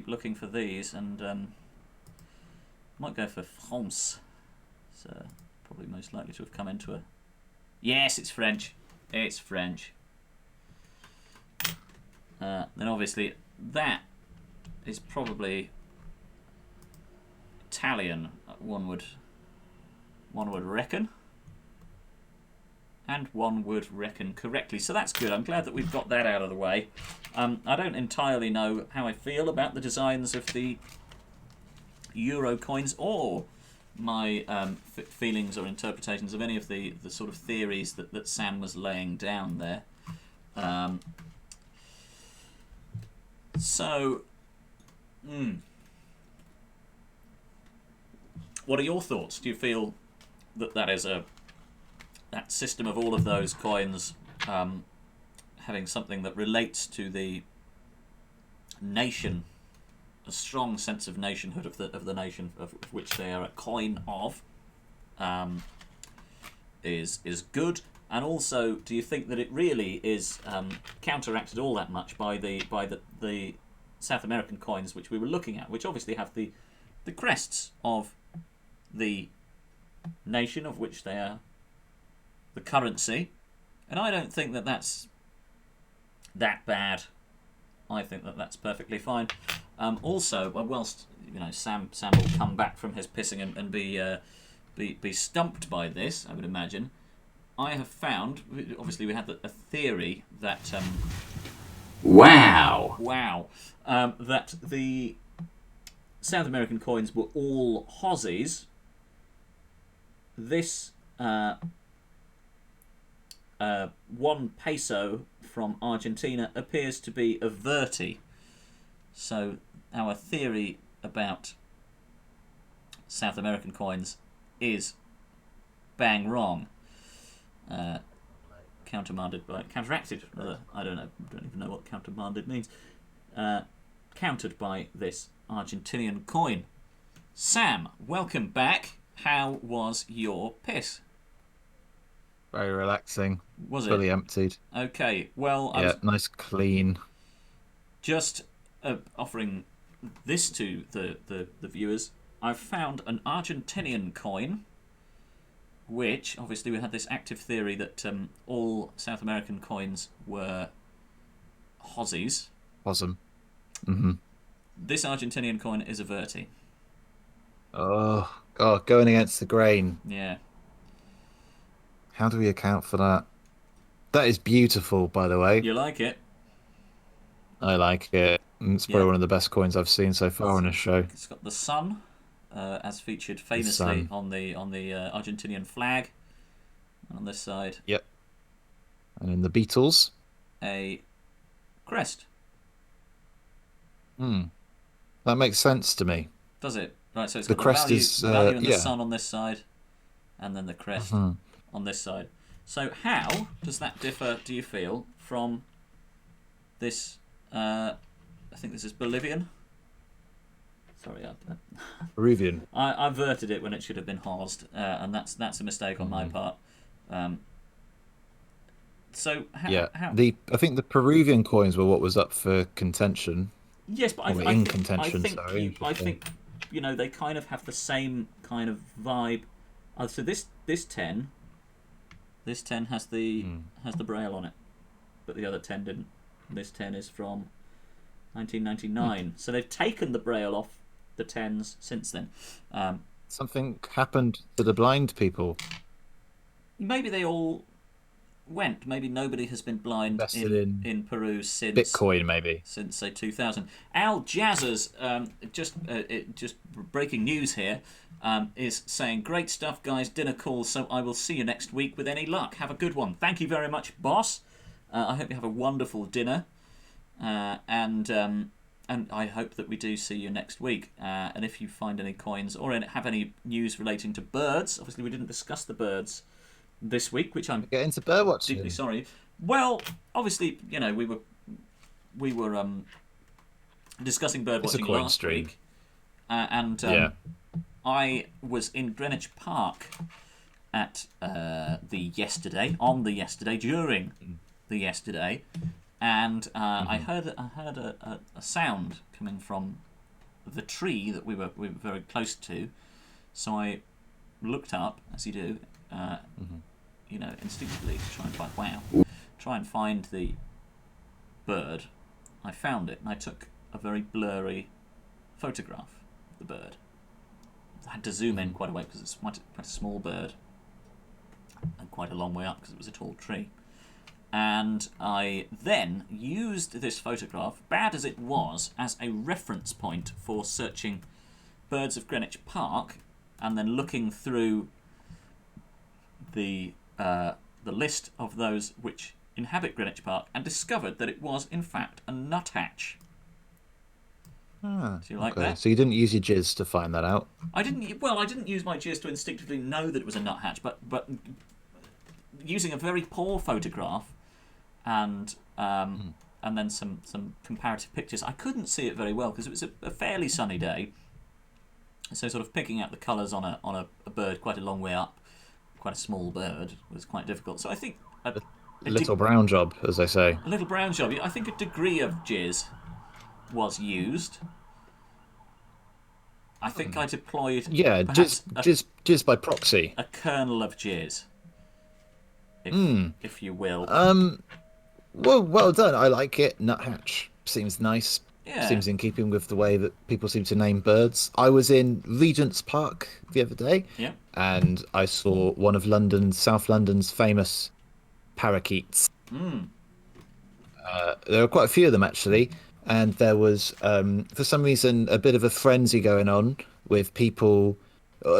looking for these, and might go for France. It's probably most likely to have come into a. Yes, it's French. It's French. Then obviously that is probably Italian. One would reckon. And one would reckon correctly. So that's good. I'm glad that we've got that out of the way. I don't entirely know how I feel about the designs of the Euro coins or my feelings or interpretations of any of the sort of theories that Sam was laying down there. What are your thoughts? Do you feel that is that system of all of those coins having something that relates to the nation, a strong sense of nationhood of the nation of which they are a coin of, is good? And also, do you think that it really is counteracted all that much by the South American coins which we were looking at, which obviously have the crests of the nation of which they are the currency, and I don't think that that's that bad. I think that that's perfectly fine. Also, whilst Sam will come back from his pissing and be stumped by this, I would imagine. I have found, obviously, we had a theory that that the South American coins were all Aussies. This 1 peso from Argentina appears to be a verti. So our theory about South American coins is bang wrong. Counteracted, rather. I don't even know what countermanded means. Countered by this Argentinian coin. Sam, welcome back. How was your piss? Very relaxing. Was it? Fully emptied. Okay, well... nice clean. Just offering this to the viewers. I've found an Argentinian coin, which, obviously, we had this active theory that all South American coins were Aussies. Awesome. Mm-hmm. This Argentinian coin is a verti. Oh, God, going against the grain. Yeah. How do we account for that? That is beautiful, by the way. You like it? I like it. It's probably one of the best coins I've seen so far on this show. It's got the sun, as featured famously on the Argentinian flag. And on this side, yep. And in the Beatles, a crest. That makes sense to me. Does it? Right. So it's the got crest the value and the sun on this side, and then the crest on this side. So how does that differ, do you feel, from this? I think this is Bolivian. Sorry, Peruvian. I verted it when it should have been housed, and that's a mistake on my part. So how? I think the Peruvian coins were what was up for contention. Yes, but I think they kind of have the same kind of vibe. So this 10 has the braille on it, but the other 10 didn't. This 10 is from 1999, so they've taken the braille off the 10s since then. Something happened to the blind people. Maybe they all went. Maybe nobody has been blind in Peru since Bitcoin. Maybe since say 2000. Al Jazzers, just breaking news here, is saying great stuff, guys. Dinner calls, so I will see you next week with any luck. Have a good one. Thank you very much, boss. I hope you have a wonderful dinner, and I hope that we do see you next week. And if you find any coins or have any news relating to birds, obviously we didn't discuss the birds this week, which I'm get into bird watching. Deeply sorry. Well, obviously, we were discussing bird watching last week, and I was in Greenwich Park at during the yesterday, and I heard a sound coming from the tree that we were very close to, so I looked up, as you do. Instinctively to try and find the bird. I found it, and I took a very blurry photograph of the bird. I had to zoom in quite a way because it's quite a small bird, and quite a long way up because it was a tall tree. And I then used this photograph, bad as it was, as a reference point for searching birds of Greenwich Park, and then looking through the list of those which inhabit Greenwich Park, and discovered that it was in fact a nuthatch. Do you like that? So you didn't use your jizz to find that out? I didn't use my jizz to instinctively know that it was a nuthatch, but using a very poor photograph and then some comparative pictures, I couldn't see it very well because it was a fairly sunny day. So sort of picking out the colours on a bird quite a long way up, quite a small bird, was quite difficult. So I think a little brown job, as they say. A little brown job. I think a degree of jizz was used. I think I deployed just by proxy. a kernel of jizz, if you will. Well done. I like it. Nuthatch seems nice. Yeah. Seems in keeping with the way that people seem to name birds. I was in Regent's Park the other day, Yeah. and I saw one of South London's famous parakeets. There were quite a few of them actually, and there was, for some reason, a bit of a frenzy going on with people.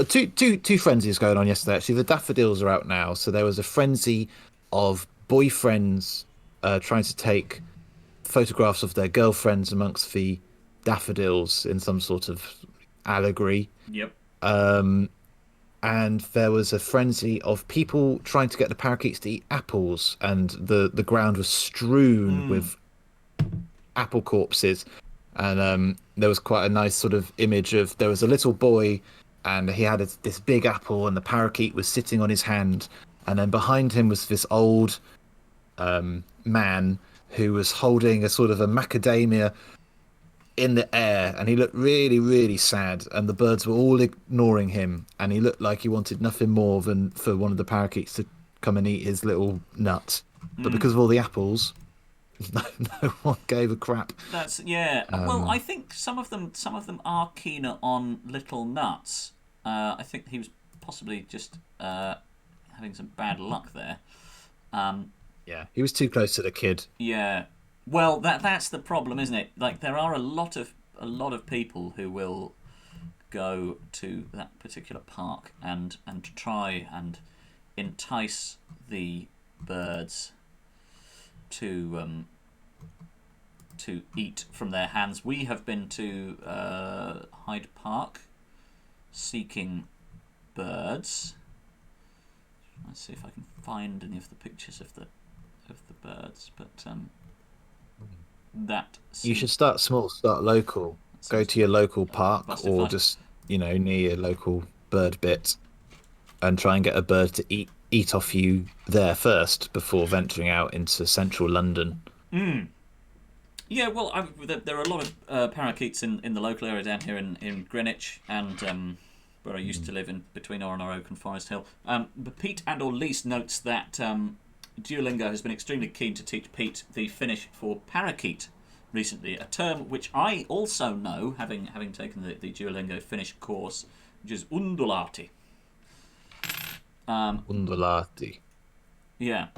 Two frenzies going on yesterday. Actually, the daffodils are out now, so there was a frenzy of boyfriends trying to take photographs of their girlfriends amongst the daffodils in some sort of allegory. Yep. And there was a frenzy of people trying to get the parakeets to eat apples, and the ground was strewn with apple corpses. And there was quite a nice sort of image of, there was a little boy, and he had this big apple, and the parakeet was sitting on his hand, and then behind him was this old man who was holding a sort of a macadamia in the air, and he looked really, really sad, and the birds were all ignoring him, and he looked like he wanted nothing more than for one of the parakeets to come and eat his little nut. But because of all the apples, no one gave a crap. That's well, I think some of them are keener on little nuts. I think he was possibly just having some bad luck there. Yeah, he was too close to the kid. Yeah. Well, that's the problem, isn't it? Like, there are a lot of people who will go to that particular park and try and entice the birds to eat from their hands. We have been to Hyde Park seeking birds. Let's see if I can find any of the pictures of the birds, but that you should start small, start local. Go to your local park, or just near your local bird bit, and try and get a bird to eat off you there first before venturing out into central London. Yeah, well, there are a lot of parakeets in the local area down here in Greenwich, and where I used to live in between Oranor Oak and Forest Hill. But Pete and or Lise notes that Duolingo has been extremely keen to teach Pete the Finnish for parakeet recently, a term which I also know, having taken the Duolingo Finnish course, which is undulati. Undulati. Yeah,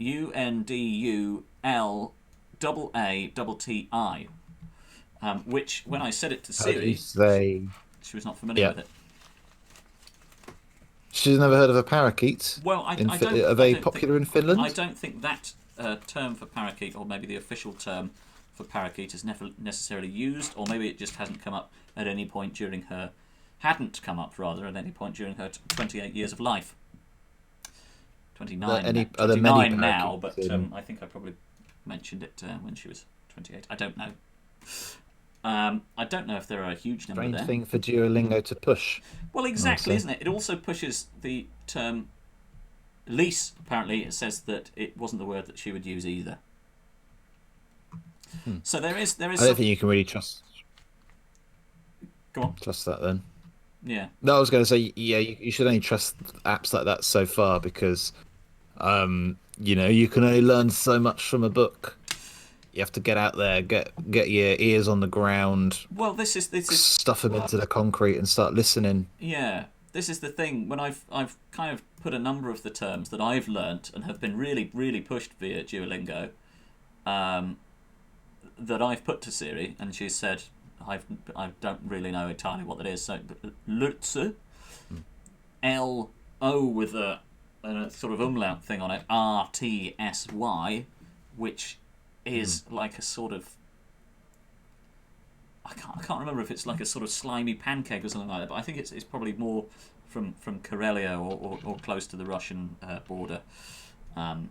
UNDULAATTI. Which, when I said it to Siri, she was not familiar with it. She's never heard of a parakeet. Well, are they popular in Finland? I don't think that term for parakeet, or maybe the official term for parakeet, is never necessarily used, or maybe it just hasn't come up at any point during her 28 years of life. 29 now, but I think I probably mentioned it when she was 28. I don't know. I don't know if there are a huge number Strange there. thing for Duolingo to push. Well, exactly, isn't it? It also pushes the term. Lise, apparently, it says that it wasn't the word that she would use either. So there is. I don't think you can really trust. Go on. Trust that then. Yeah. No, I was going to say, yeah, you should only trust apps like that so far, because, you can only learn so much from a book. You have to get out there, get your ears on the ground. Well, this is stuff them into the concrete and start listening. Yeah, this is the thing. When I've kind of put a number of the terms that I've learnt and have been really, really pushed via Duolingo, that I've put to Siri, and she said, I don't really know entirely what that is. So, Lutze, L-O with a sort of umlaut thing on it, R-T-S-Y, which is like a sort of, I can't remember if it's like a sort of slimy pancake or something like that, but I think it's probably more from Karelia or close to the Russian border. And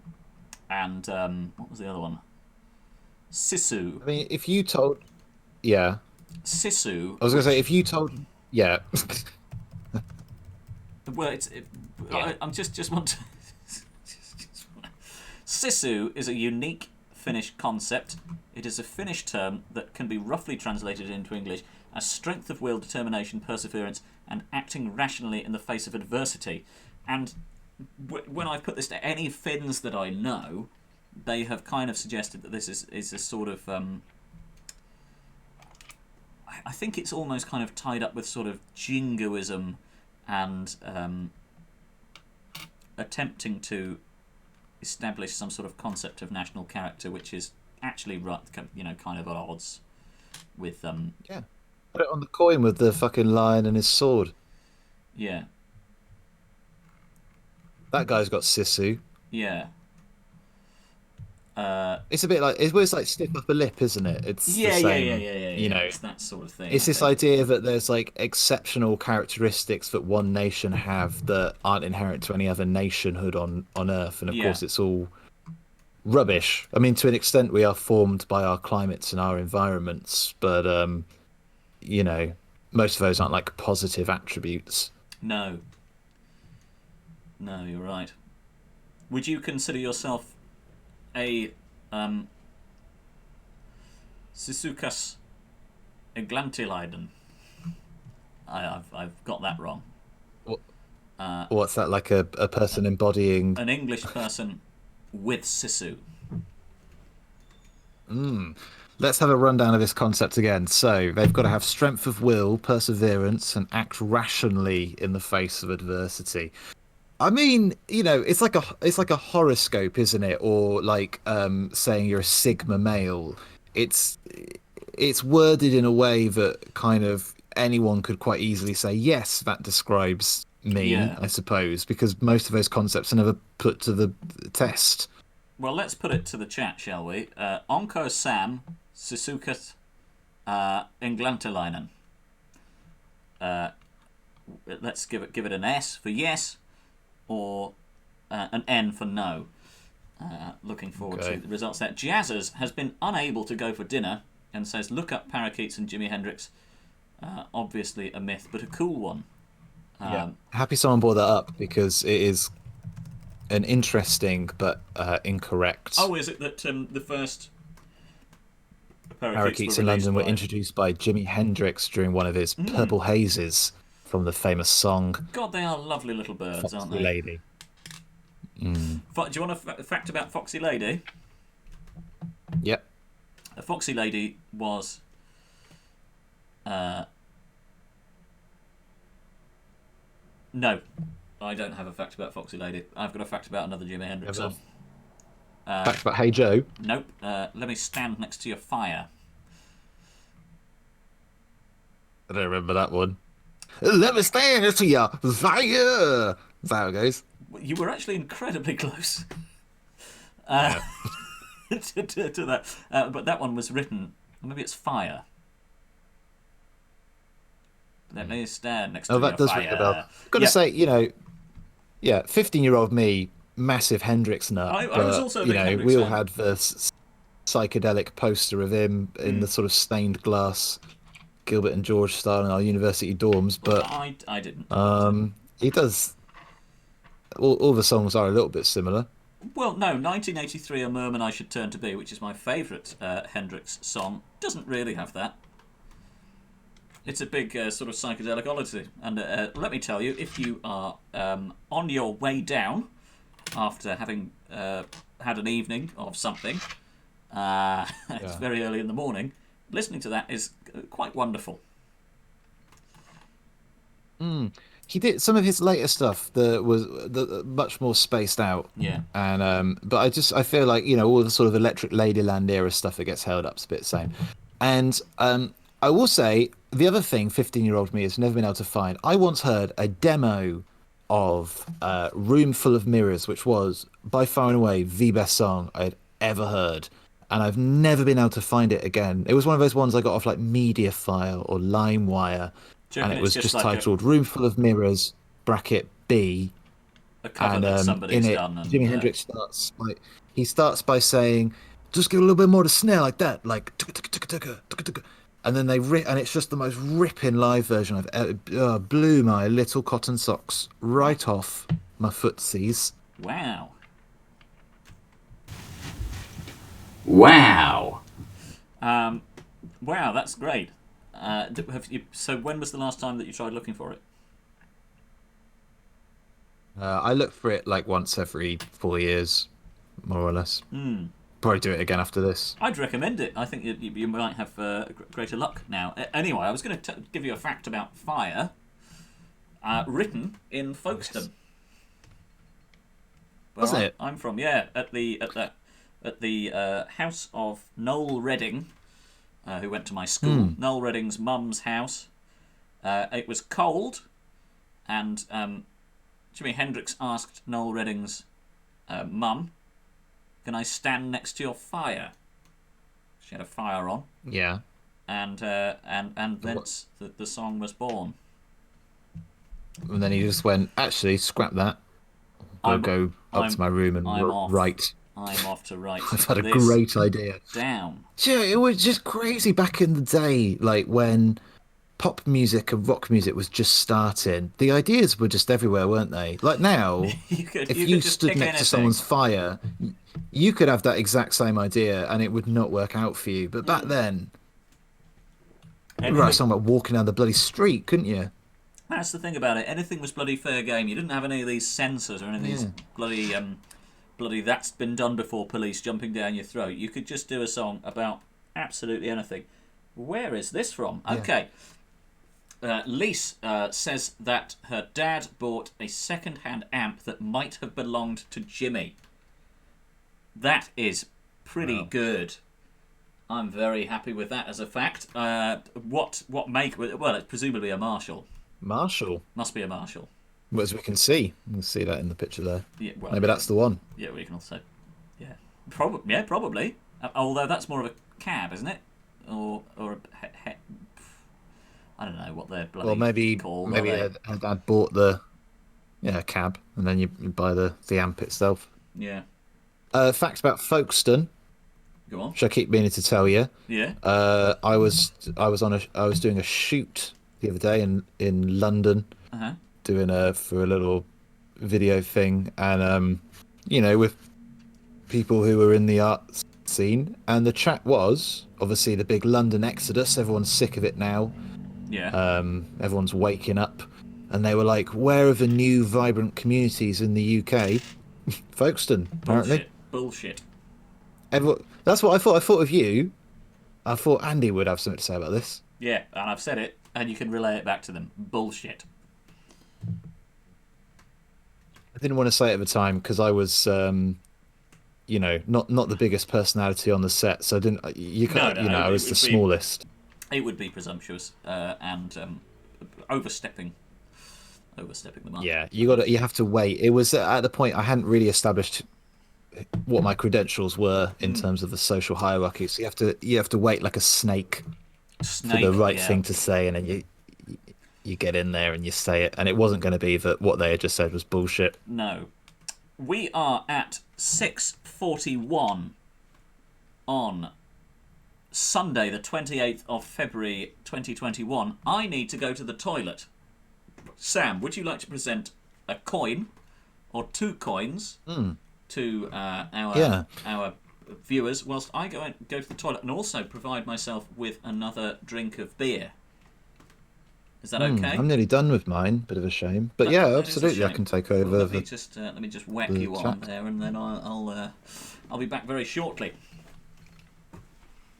what was the other one? Sisu. I mean, if you told, yeah. Sisu. I was going to say, if you told, yeah. Well, I'm just want to. Sisu is a unique Finnish concept. It is a Finnish term that can be roughly translated into English as strength of will, determination, perseverance, and acting rationally in the face of adversity. And when I put this to any Finns that I know, they have kind of suggested that this is a sort of... I think it's almost kind of tied up with sort of jingoism and attempting to establish some sort of concept of national character, which is actually, kind of at odds with... Yeah. Put it on the coin with the fucking lion and his sword. Yeah. That guy's got sisu. Yeah. It's a bit like it's like stiff upper lip, isn't it? It's the same, you know. It's that sort of thing. It's this idea that there's like exceptional characteristics that one nation have that aren't inherent to any other nationhood on Earth, and of course it's all rubbish. I mean, to an extent, we are formed by our climates and our environments, but you know, most of those aren't like positive attributes. No, you're right. Would you consider yourself a Sisukas Eglantileiden? I've got that wrong. What's that, like a person embodying an English person with sisu? Let's have a rundown of this concept again. So they've got to have strength of will, perseverance, and act rationally in the face of adversity. I mean, you know, it's like a horoscope, isn't it? Or like saying you're a Sigma male. It's worded in a way that kind of anyone could quite easily say, yes, that describes me, I suppose, because most of those concepts are never put to the test. Well, let's put it to the chat, shall we? Onko Sam Sisukat Englantilainen. Let's give it an S for yes, or an N for no. Looking forward to the results there. Jazzers has been unable to go for dinner and says, look up Parakeets and Jimi Hendrix. Obviously a myth, but a cool one. Happy someone brought that up, because it is an interesting but incorrect. Oh, is it that the first Parakeets in London were introduced by Jimi Hendrix during one of his Purple Hazes from the famous song? God, they are lovely little birds, Foxy aren't they? Lady. Do you want a fact about Foxy Lady? Yep. A Foxy Lady was no, I don't have a fact about Foxy Lady. I've got a fact about another Jimi Hendrix song. Fact about Hey Joe? Nope. Let me stand next to your fire. I don't remember that one. Let me stand next to your fire! That's how it goes. You were actually incredibly close to that. But that one was written, maybe it's fire. Let me stand next to your fire. Oh, that does ring a bell. I've got to say, you know, 15-year-old me, massive Hendrix nut. I was also a big Hendrix we all fan. had the psychedelic poster of him in the sort of stained glass Gilbert and George style in our university dorms. But I didn't. He does. All the songs are a little bit similar. Well, no, 1983, A Merman I Should Turn to Be, which is my favourite Hendrix song, doesn't really have that. It's a big sort of psychedelic oddity. And let me tell you, if you are on your way down after having had an evening of something, it's very early in the morning, listening to that is quite wonderful. He did some of his later stuff that was much more spaced out. Yeah. And but I feel like, you know, all the sort of Electric Ladyland era stuff that gets held up's a bit the same. And I will say the other thing 15-year-old me has never been able to find. I once heard a demo of Room Full of Mirrors, which was by far and away the best song I'd ever heard. And I've never been able to find it again. It was one of those ones I got off like Mediafire or LimeWire. And it was just like titled Room Full of Mirrors, bracket B. A cover that somebody's done. And, Jimi Hendrix starts by saying, just give a little bit more to snare like that, like and then and it's just the most ripping live version I've ever. Blew my little cotton socks right off my footsies. Wow. Wow. Wow, that's great. So when was the last time that you tried looking for it? I look for it like once every 4 years, more or less. Hmm. Probably do it again after this. I'd recommend it. I think you might have greater luck now. Anyway, I was going to give you a fact about fire, written in Folkestone, where Wasn't it? I'm from. Yeah, at the house of Noel Redding, who went to my school. Noel Redding's mum's house. It was cold, and Jimi Hendrix asked Noel Redding's mum, "Can I stand next to your fire?" She had a fire on, Yeah. and thence the song was born. And then he just went, actually, scrap that. I'll I'm go up to my room and I'm off. write. I'm off to write. I've had a this great idea. down. Yeah, it was just crazy back in the day, like when pop music and rock music was just starting. The ideas were just everywhere, weren't they? Like now, if you you could just stood pick next anything. to someone's fire, you could have that exact same idea and it would not work out for you. But back then, you were Anything, talking about walking down the bloody street, couldn't you? that's the thing about it. Anything was bloody fair game. You didn't have any of these censors or any of these Yeah. bloody that's been done before police jumping down your throat. You could just do a song about absolutely anything. Where is this from? Yeah. Okay. Lise says that her dad bought a second-hand amp that might have belonged to Jimi. That is pretty Wow. good. I'm very happy with that as a fact. What make? Well, it's presumably a Marshall. Marshall, Must be a Marshall. well, as we can see that in the picture there. Yeah, well, Maybe that's the one. yeah. We can also, yeah, probably, yeah, probably. Although that's more of a cab, isn't it? Or I don't know what they're bloody Well, called. maybe Are they? her dad bought the cab, and then you buy the amp itself. Yeah. Fact about Folkestone, Go on. which I keep meaning to tell you. Yeah. I was doing a shoot the other day in London, Uh huh. doing for a little video thing, and with people who were in the art scene, and the chat was obviously the big London exodus. Everyone's sick of it now. Yeah. Everyone's waking up, and they were like, "Where are the new vibrant communities in the UK?" Folkestone, apparently. Bullshit. That's what I thought. I thought of you. I thought Andy would have something to say about this. Yeah, and I've said it, and you can relay it back to them. Bullshit. I didn't want to say it at the time because I was, not the biggest personality on the set, so I didn't. I was the smallest. It would be presumptuous and overstepping the mark. Yeah, you have to wait. It was at the point I hadn't really established what my credentials were in terms of the social hierarchy. So you have to wait like a snake for the right thing to say, and then you get in there and you say it, and it wasn't going to be that what they had just said was bullshit. No. We are at 6:41 on Sunday, the 28th of February 2021. I need to go to the toilet. Sam, would you like to present a coin or two coins to our viewers whilst I go to the toilet and also provide myself with another drink of beer? Is that okay? I'm nearly done with mine. Bit of a shame, but yeah, That is a absolutely, I shame. can take over. Well, let me just whack the you on chat. there, and then I'll be back very shortly.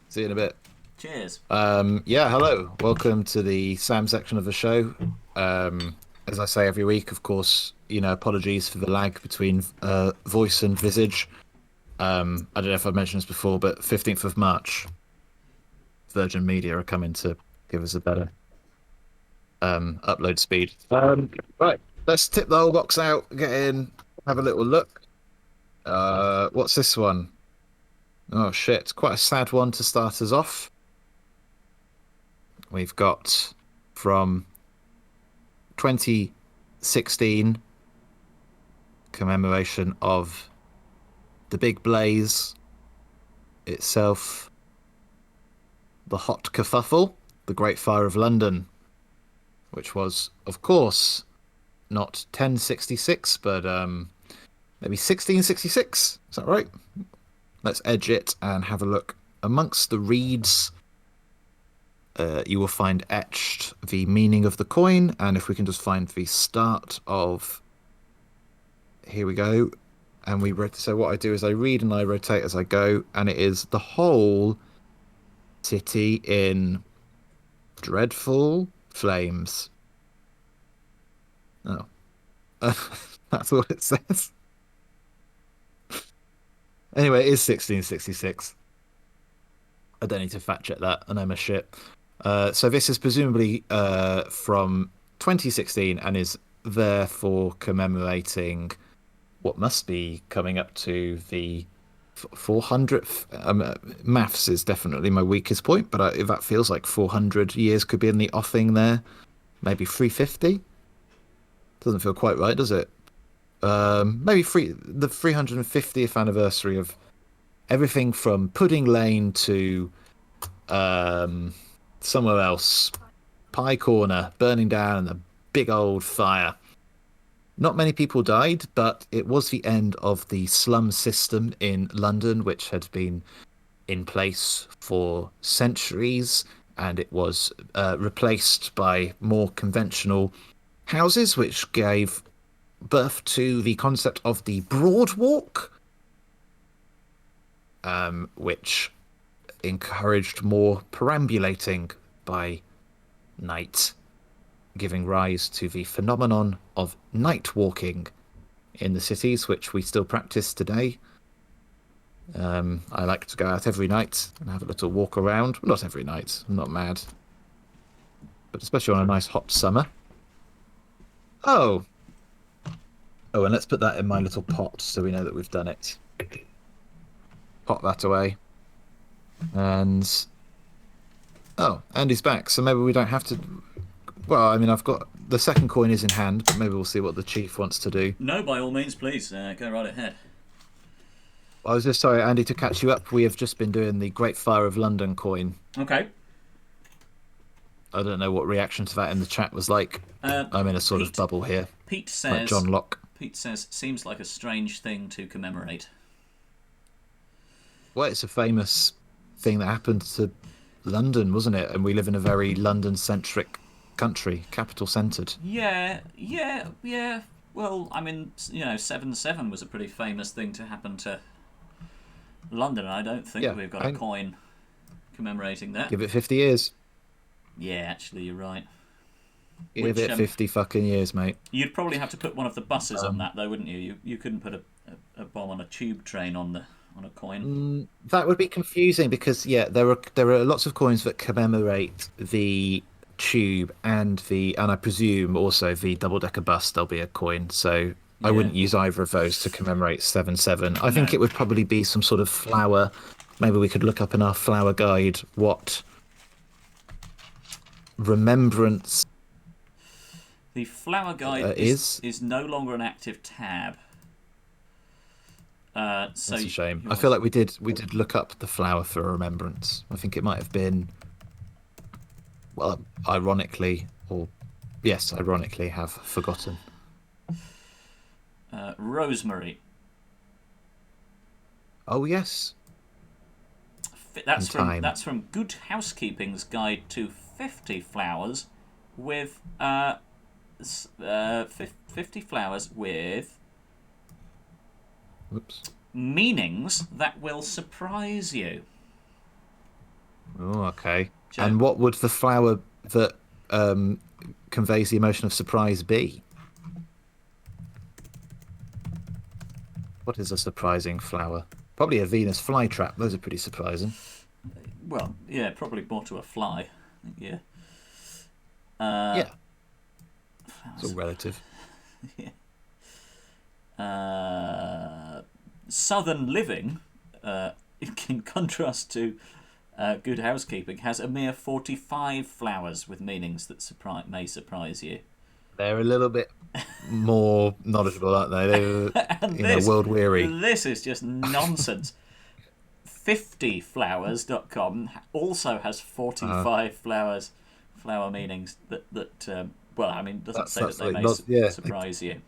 See you in a bit. Cheers. Hello. Welcome to the Sam section of the show. As I say every week, of course, apologies for the lag between voice and visage. I don't know if I've mentioned this before, but 15th of March, Virgin Media are coming to give us a better upload speed. Right, let's tip the whole box out, get in, have a little look. What's this one? Oh shit, it's quite a sad one to start us off. We've got from 2016 commemoration of the big blaze itself, the hot kerfuffle, the Great Fire of London, which was, of course, not 1066, but maybe 1666. Is that right? let's edge it and have a look. Amongst the reeds, you will find etched the meaning of the coin, and if we can just find the start of, here we go, and so what I do is I read and I rotate as I go, and it is the whole city in dreadful flames. Oh, that's what it says. Anyway, it is 1666. I don't need to fact check that. I know my shit. So this is presumably from 2016 and is therefore commemorating what must be coming up to the 400th. Maths is definitely my weakest point, but that feels like 400 years could be in the offing there. Maybe 350? Doesn't feel quite right, does it? Maybe the 350th anniversary of everything from Pudding Lane to somewhere else. Pie Corner burning down in a big old fire. Not many people died, but it was the end of the slum system in London, which had been in place for centuries, and it was replaced by more conventional houses, which gave birth to the concept of the Broadwalk, which encouraged more perambulating by night, giving rise to the phenomenon of night walking in the cities, which we still practice today. I like to go out every night and have a little walk around. Well, not every night, I'm not mad. But especially on a nice hot summer. Oh, and let's put that in my little pot so we know that we've done it. Pot that away. And... oh, Andy's back, so maybe we don't have to... well, I mean, I've got... the second coin is in hand, but maybe we'll see what the chief wants to do. No, by all means, please. Go right ahead. I was just sorry, Andy, to catch you up. We have just been doing the Great Fire of London coin. Okay. I don't know what reaction to that in the chat was like. I'm in a sort of bubble here. Pete says... like John Locke. Pete says, seems like a strange thing to commemorate. Well, it's a famous thing that happened to London, wasn't it? And we live in a very London-centric country, capital-centred. Yeah. Well, I mean, 7/7 was a pretty famous thing to happen to London. I don't think we've got a coin commemorating that. Give it 50 years. Yeah, actually, you're right. Give it 50 fucking years, mate. You'd probably have to put one of the buses on that, though, wouldn't you? You couldn't put a bomb on a tube train on a coin. That would be confusing because there are lots of coins that commemorate the tube and I presume also the double-decker bus. There'll be a coin, so I wouldn't use either of those to commemorate 7/7. I think it would probably be some sort of flower. Maybe we could look up in our flower guide what remembrance. The flower guide is no longer an active tab. That's a shame. I feel like we did look up the flower for remembrance. I think it might have been, well, ironically have forgotten. Rosemary. Oh yes. That's from Good Housekeeping's Guide to 50 Flowers with 50 flowers with meanings that will surprise you. Oh, okay. And what would the flower that conveys the emotion of surprise be? What is a surprising flower? Probably a Venus flytrap. Those are pretty surprising. Well, yeah, probably more to a fly. Yeah. Yeah. It's all relative. Yeah. Southern Living, in contrast to Good Housekeeping, has a mere 45 flowers with meanings that may surprise you. They're a little bit more knowledgeable, aren't they? They're world weary. This is just nonsense. 50flowers.com also has 45 flower meanings that well, I mean, doesn't say that they may surprise you.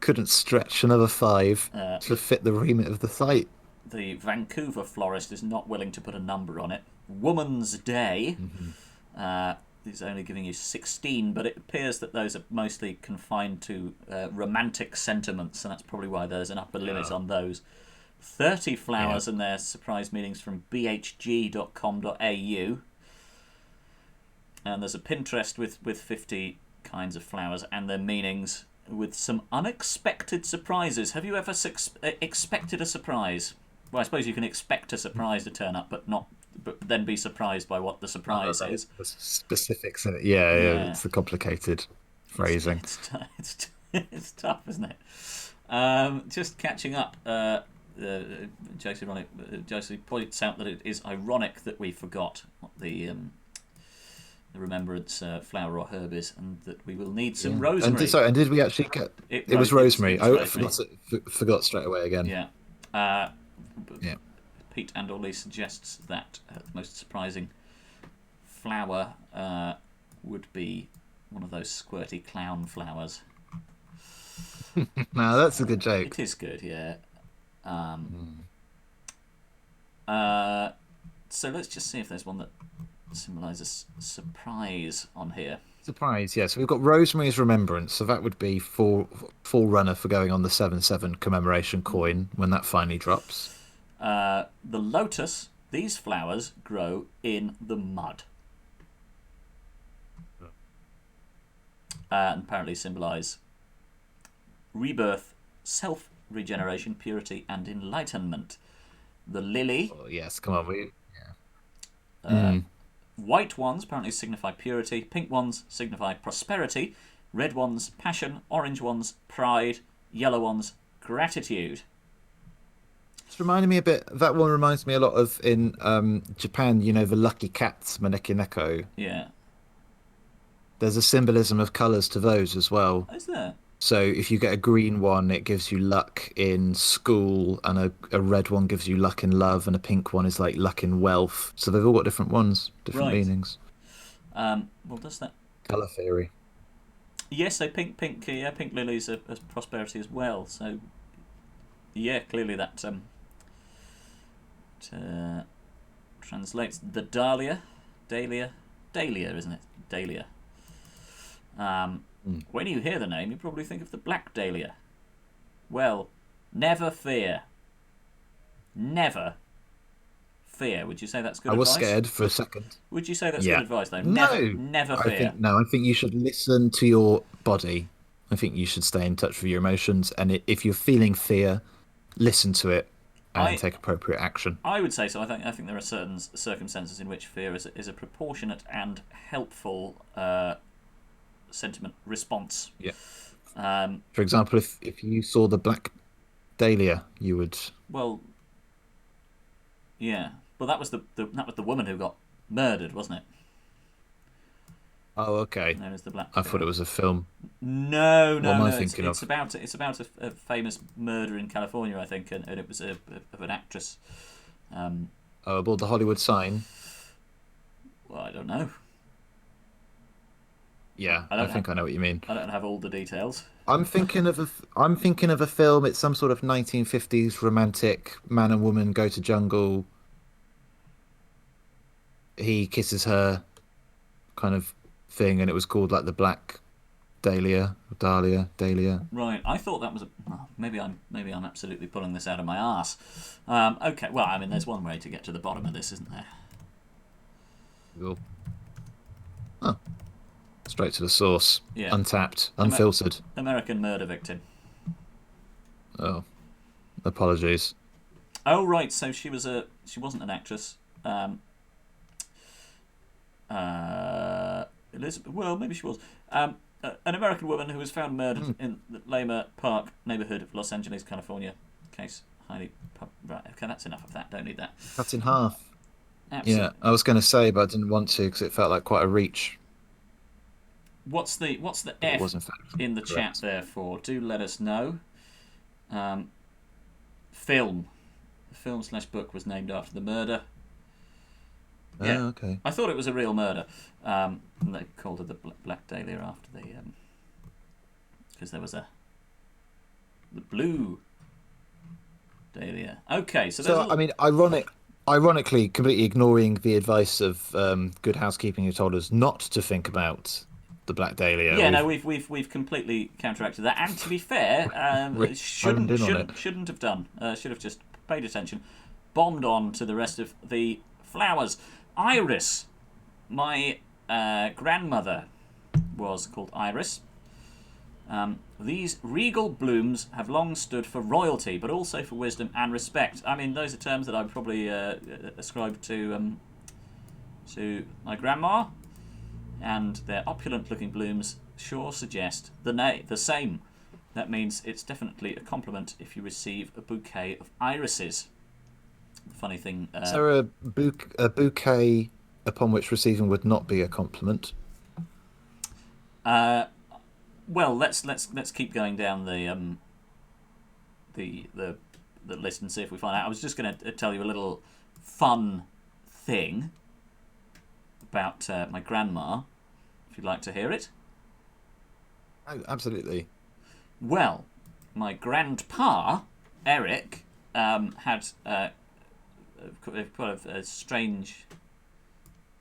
Couldn't stretch another 5 to fit the remit of the site. the Vancouver florist is not willing to put a number on it. Woman's Day is only giving you 16, but it appears that those are mostly confined to romantic sentiments, and that's probably why there's an upper limit on those. 30 flowers and their surprise meanings from bhg.com.au. And there's a Pinterest with 50 kinds of flowers and their meanings with some unexpected surprises. Have you ever expected a surprise? Well, I suppose you can expect a surprise to turn up, but then be surprised by what the surprise is. The specifics in it. Yeah, it's the complicated phrasing. It's tough, isn't it? Just catching up. Josie points out that it is ironic that we forgot what the remembrance flower or herb is, and that we will need some rosemary. And did we actually get? It was rosemary. I forgot straight away again. Yeah. Pete and Ollie suggests that the most surprising flower would be one of those squirty clown flowers. No, that's a good joke. It is good, yeah. So let's just see if there's one that symbolises surprise on here. Surprise, yeah. So we've got Rosemary's Remembrance, so that would be forerunner for going on the 7/7 commemoration coin when that finally drops. The Lotus, these flowers grow in the mud. And apparently symbolise rebirth, self-regeneration, purity and enlightenment. The lily... Oh, yes, come on. White ones apparently signify purity, pink ones signify prosperity, red ones passion, orange ones pride, yellow ones gratitude. It's reminding me a bit. That one reminds me a lot of in Japan. You know, the lucky cats, maneki neko. Yeah. There's a symbolism of colours to those as well. Is there? So if you get a green one, it gives you luck in school, and a red one gives you luck in love, and a pink one is like luck in wealth. So they've all got different ones, different meanings. Well, does that colour theory? Yes, so pink lilies are prosperity as well. So yeah, clearly that translates. The dahlia, isn't it? Dahlia. When you hear the name, you probably think of the black dahlia. Well, never fear. Never fear. Would you say that's good advice? I was scared for a second. Would you say that's good advice, though? Never fear. I think you should listen to your body. I think you should stay in touch with your emotions. And if you're feeling fear, listen to it and take appropriate action. I would say so. I think there are certain circumstances in which fear is a proportionate and helpful sentiment response. Yeah. For example, if you saw the black dahlia, you would. Well. Yeah. Well, that was the woman who got murdered, wasn't it? Oh, okay. Known as the Black. I thought it was a film. No. What am I thinking of? It's about a famous murder in California, I think, and it was of an actress. Aboard the Hollywood sign. Well, I don't know. Yeah, I think I know what you mean. I don't have all the details. I'm thinking of a film. It's some sort of 1950s romantic man and woman go to jungle. He kisses her, kind of thing, and it was called like the Black Dahlia. Right, I thought that was maybe I'm absolutely pulling this out of my arse. Okay, well, I mean, there's one way to get to the bottom of this, isn't there? Cool. Oh. Straight to the source. Yeah. Untapped, unfiltered. American murder victim. Oh, apologies. Oh right, so she wasn't an actress. Elizabeth. Well, maybe she was. An American woman who was found murdered in the Lima Park neighborhood of Los Angeles, California. Case highly. Right. Okay, that's enough of that. Don't need that. Cut in half. Absolutely. Yeah, I was going to say, but I didn't want to because it felt like quite a reach. What's the F in the chat there for? Do let us know. Film. The film/book was named after the murder. Yeah. Oh, okay. I thought it was a real murder. And they called her the Black Dahlia after the because there was the blue Dahlia. Okay, so there's So, I a... mean, ironically, completely ignoring the advice of Good Housekeeping, who told us not to think about the Black Dahlia. Yeah, no, We've we've completely counteracted that. And to be fair, honed shouldn't in on it. shouldn't shouldn't have done. Should have just paid attention. Bombed on to the rest of the flowers. Iris. My grandmother was called Iris. These regal blooms have long stood for royalty, but also for wisdom and respect. I mean, those are terms that I would probably ascribe to my grandma, and their opulent-looking blooms sure suggest the same. That means it's definitely a compliment if you receive a bouquet of irises. Funny thing. Is there a bouquet upon which receiving would not be a compliment? Well, let's keep going down the list and see if we find out. I was just going to tell you a little fun thing about my grandma, if you'd like to hear it. Oh, absolutely. Well, my grandpa Eric had quite a strange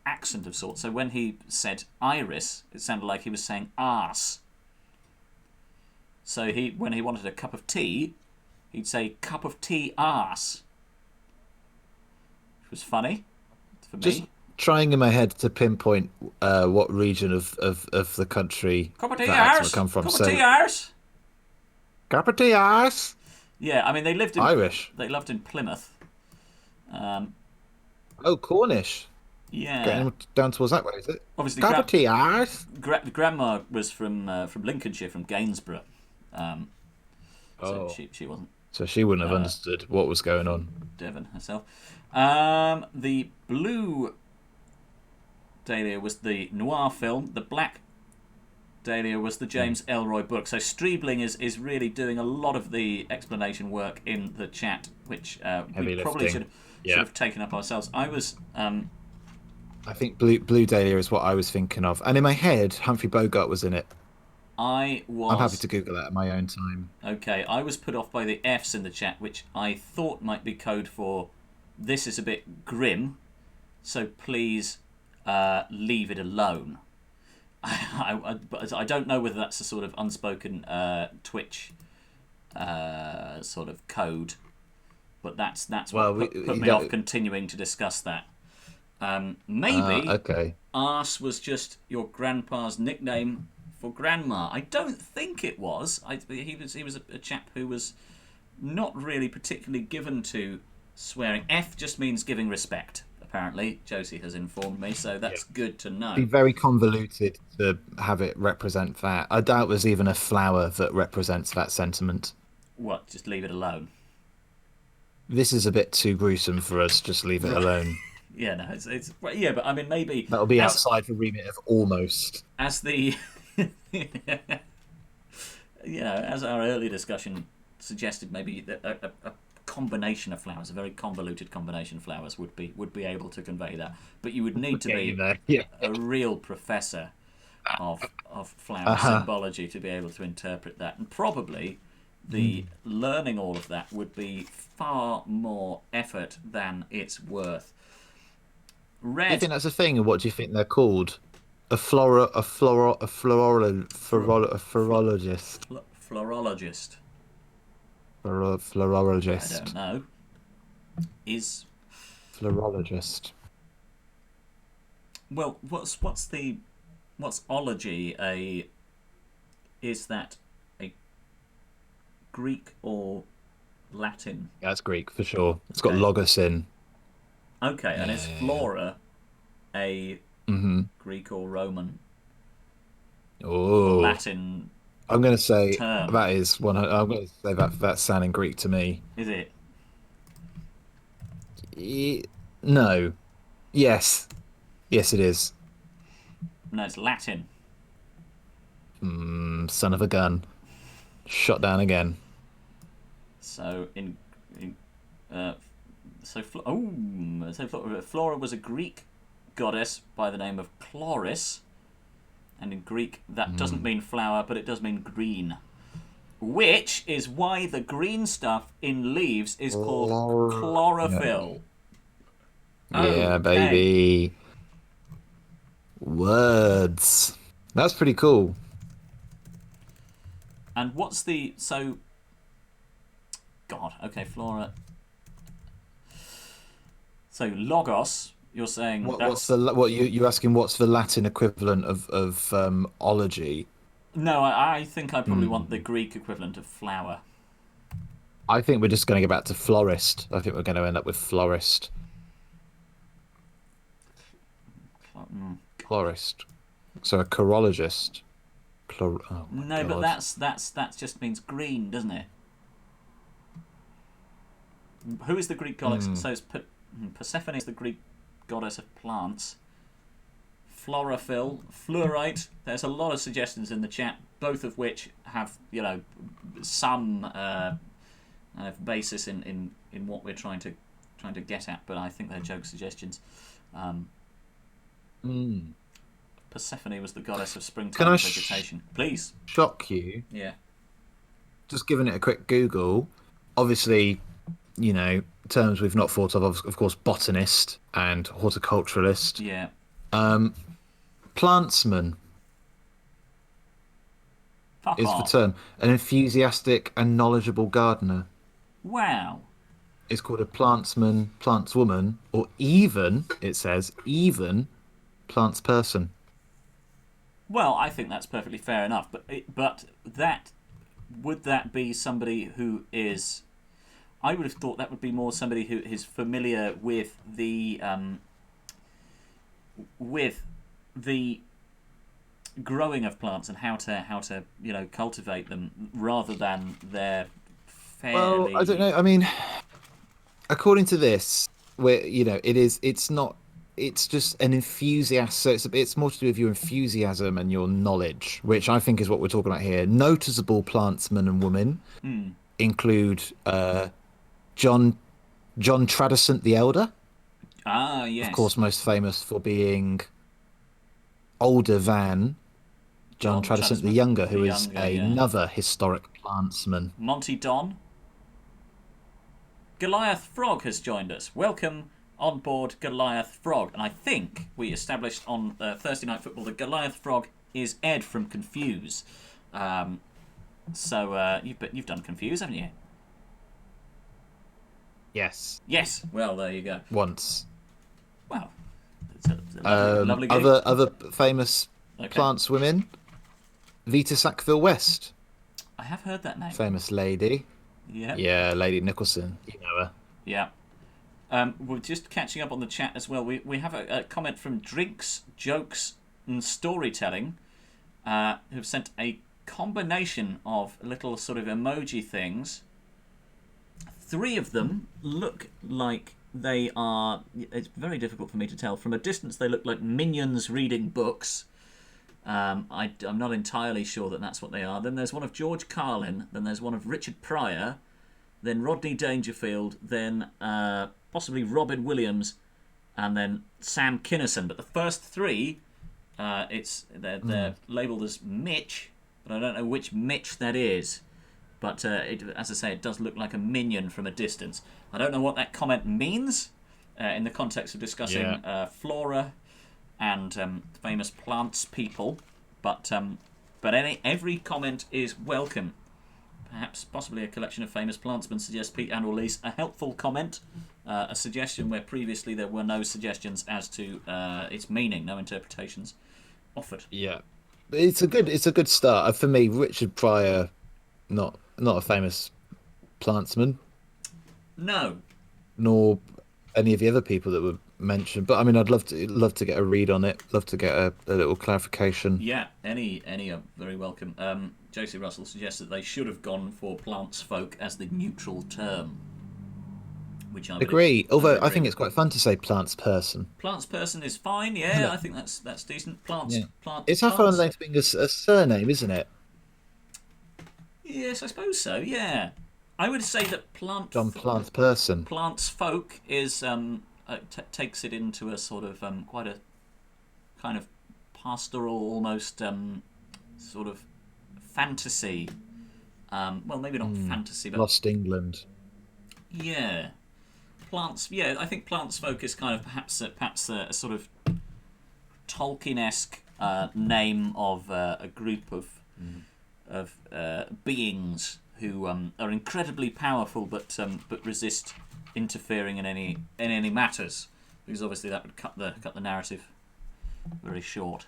accent of sorts. So when he said iris, it sounded like he was saying arse. So when he wanted a cup of tea, he'd say cup of tea arse. Which was funny for me. Just trying in my head to pinpoint what region of the country Cup of tea that accent arse. would come from. Cup of tea arse. Cup of tea arse. Yeah, I mean they lived in Irish. They lived in Plymouth. Oh, Cornish. Yeah. Getting down towards that way, is it? Obviously, Cup of tea arse. Grandma was from Lincolnshire, from Gainsborough. So she wasn't So she wouldn't have understood what was going on. Devon herself. The blue Dahlia was the noir film. The black Dahlia was the James Elroy book. So Streebling is really doing a lot of the explanation work in the chat, which we probably should have taken up ourselves. I was... I think Blue Dahlia is what I was thinking of. And in my head, Humphrey Bogart was in it. I'm happy to Google that at my own time. Okay, I was put off by the Fs in the chat, which I thought might be code for this is a bit grim, so please leave it alone. I don't know whether that's a sort of unspoken Twitch sort of code, but that's what put me off continuing to discuss that. Maybe okay. arse was just your grandpa's nickname for grandma. I don't think it was. He was a chap who was not really particularly given to swearing. F just means giving respect, apparently. Josie has informed me, so that's good to know. It'd be very convoluted to have it represent that. I doubt there's even a flower that represents that sentiment. What? Just leave it alone. This is a bit too gruesome for us. Just leave it alone. Yeah, no, it's yeah, but I mean maybe that'll be outside the remit of almost. As the as our earlier discussion suggested, maybe a combination of flowers, a very convoluted combination of flowers would be able to convey that. But you would need to be a real professor of flower symbology to be able to interpret that, and probably the learning all of that would be far more effort than it's worth. Red. Do you think that's a thing, and what do you think they're called? A florologist. Florologist. Florologist. I don't know. Is florologist. Well, what's ology? Is that a Greek or Latin? Yeah, that's Greek for sure. It's got logos in. Okay, and is flora a Greek or Roman? Oh, Latin. I'm going to say term. that is one. I'm going to say that's sounding Greek to me. Is it? No. Yes. Yes, it is. No, it's Latin. Son of a gun. Shot down again. So Flora was a Greek goddess by the name of Chloris, and in Greek that doesn't mean flower, but it does mean green. which is why the green stuff in leaves is called Yeah, chlorophyll. yeah, Okay. baby. Words. That's pretty cool. And what's the so? God. Okay, flora. So logos. You're saying What's that's the what you asking? What's the Latin equivalent of ology? no. I think I probably want the Hmm. Greek equivalent of flower. I think we're just going to go back to florist. I think we're going to end up with florist. Florist. So a chorologist. Oh my No, but god. that just means green, doesn't it? Who is the Greek goddess? Hmm. So it's Persephone is the Greek goddess of plants. Chlorophyll, fluorite. There's a lot of suggestions in the chat, both of which have some basis in what we're trying to get at. But I think they're joke suggestions. Um, Hmm. Persephone was the goddess of Can springtime I and vegetation. Please, shock you? yeah. Just giving it a quick Google. Obviously, terms we've not thought of course, botanist and horticulturalist. Yeah. Um, Plantsman Fuck is the off. term. An enthusiastic and knowledgeable gardener Wow. is called a plantsman, plantswoman, or even, it says, even plantsperson. Well, I think that's perfectly fair enough. But that would that be somebody who is? I would have thought that would be more somebody who is familiar with the growing of plants and how to cultivate them rather than their Well, I don't fairly. know. I mean, according to this, where it's not, it's just an enthusiast. So it's more to do with your enthusiasm and your knowledge, which I think is what we're talking about here. Noticeable plantsmen and women Hmm. include John John Tradescant the Elder, Ah, of yes, course, most famous for being older than John John Tradescant the Tradesman Younger, the who is Younger, yeah. another historic plantsman. Monty Don. Goliath Frog has joined us. Welcome on board Goliath Frog. And I think we established on Thursday Night Football that Goliath Frog is Ed from Confuse. Um, so you've done Confuse, haven't you? Yes, Yes. Well, there you go. once. Well, it's a lovely gig. Other famous Okay. plants women. Vita Sackville West, I have heard that name. famous lady. Yeah. Yeah, Lady Nicholson. You know her. Yeah. We're just catching up on the chat as well. We have a comment from Drinks, Jokes, and Storytelling, who've sent a combination of little sort of emoji things. 3 of them look like they are. It's very difficult for me to tell. From a distance, they look like minions reading books. I'm not entirely sure that that's what they are. Then there's one of George Carlin. Then there's one of Richard Pryor. Then Rodney Dangerfield. Then possibly Robin Williams, and then Sam Kinison. But the first 3, they're labelled as Mitch, but I don't know which Mitch that is. But as I say, it does look like a minion from a distance. I don't know what that comment means in the context of discussing Yeah. flora and famous plants people. But every comment is welcome. Perhaps, possibly a collection of famous plantsmen, suggests Pete and Elise. A helpful comment, a suggestion where previously there were no suggestions as to its meaning, no interpretations offered. Yeah. It's a good start. For me, Richard Pryor, not a famous plantsman, No, nor any of the other people that were mentioned. But I mean, I'd love to get a read on it. Love to get a little clarification. yeah, any are very welcome. Josie Russell suggests that they should have gone for plants folk as the neutral term, which I Agree. would Although I agree think with. it's quite fun to say plants person. Plants person is fine, Isn't yeah, I it? think that's decent. Plants Yeah. plant It's half on plants. length being a surname, isn't it? Yes, I suppose so. Yeah, I would say that John Plants person. plants folk is takes it into a sort of quite a kind of pastoral, almost sort of fantasy Well, maybe not fantasy, but Lost England. yeah, plants. Yeah, I think plants focus kind of perhaps a sort of Tolkien-esque name of a group of beings who are incredibly powerful, but resist interfering in any matters, because obviously that would cut the narrative very short.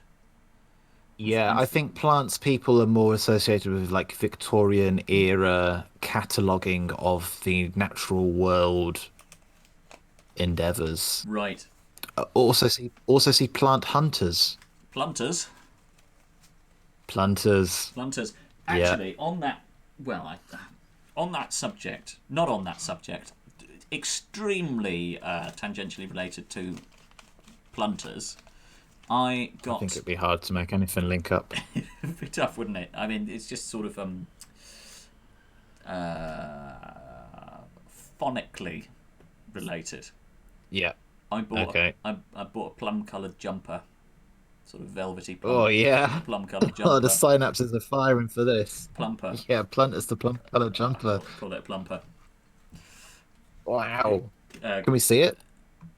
Yeah, I think plants people are more associated with like Victorian era cataloguing of the natural world endeavors. Right. Also see plant hunters. Planters. Planters. Planters. Yeah. Actually, on that, well, on that subject, not on that subject, extremely tangentially related to planters. I think it'd be hard to make anything link up. It'd be tough, wouldn't it? I mean, it's just sort of phonically related. Yeah. I bought Okay. I bought a plum-coloured jumper, sort of velvety Oh yeah. plum-coloured Oh, the jumper. synapses are firing for this. Plumper. Yeah, planters the plum color jumper. Call it a plumper. Wow. Uh, Can we see it?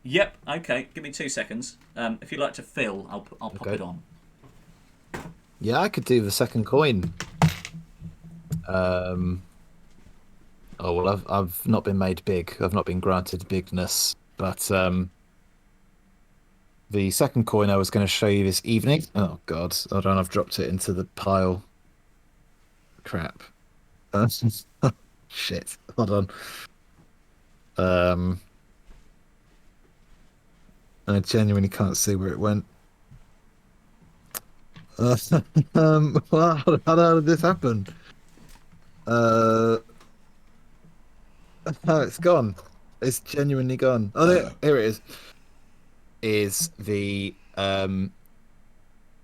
Yep. Okay. Give me 2 seconds. If you'd like to fill, I'll pop Okay. it on. Yeah, I could do the second coin. Oh well, I've not been made big. I've not been granted bigness, but the second coin I was going to show you this evening. Oh God, hold on, I've dropped it into the pile. Crap. Shit. Hold on. I genuinely can't see where it went. Well, how did this happen? Oh, it's gone. It's genuinely gone. Oh, here it is. Is the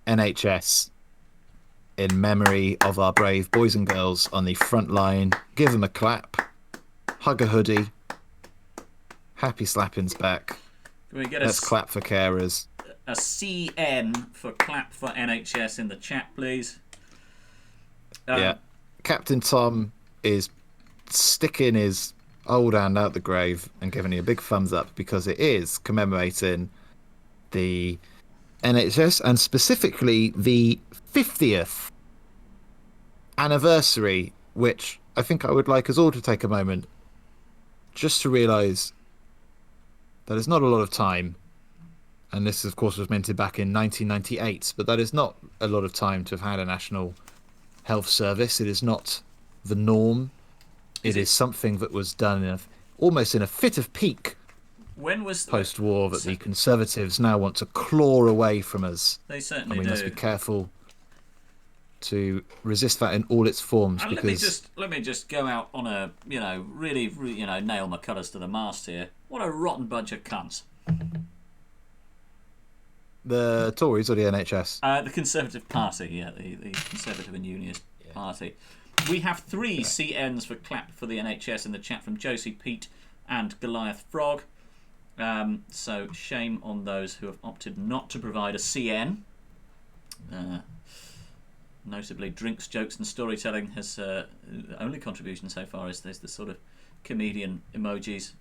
NHS in memory of our brave boys and girls on the front line. Give them a clap. Hug a hoodie. Happy slappings back. Can we get Let's clap for carers. a CN for clap for NHS in the chat, please? Yeah. Captain Tom is sticking his old hand out the grave and giving you a big thumbs up because it is commemorating the NHS and specifically the 50th anniversary, which I think I would like us all to take a moment just to realise that is not a lot of time. And this, of course, was minted back in 1998, but that is not a lot of time to have had a national health service. It is not the norm. It is something that was done almost in a fit of pique. When was post-war that the Conservatives now want to claw away from us? They certainly and we do. must be careful to resist that in all its forms. And because let me just go out on a really nail my colours to the mast here. What a rotten bunch of cunts. The Tories or the NHS? The Conservative Party, yeah, the Conservative and Unionist Party. We have 3 CNs for clap for the NHS in the chat from Josie Pete and Goliath Frog. So shame on those who have opted not to provide a CN. Notably, drinks, jokes, and storytelling has the only contribution so far is there's the sort of comedian emojis.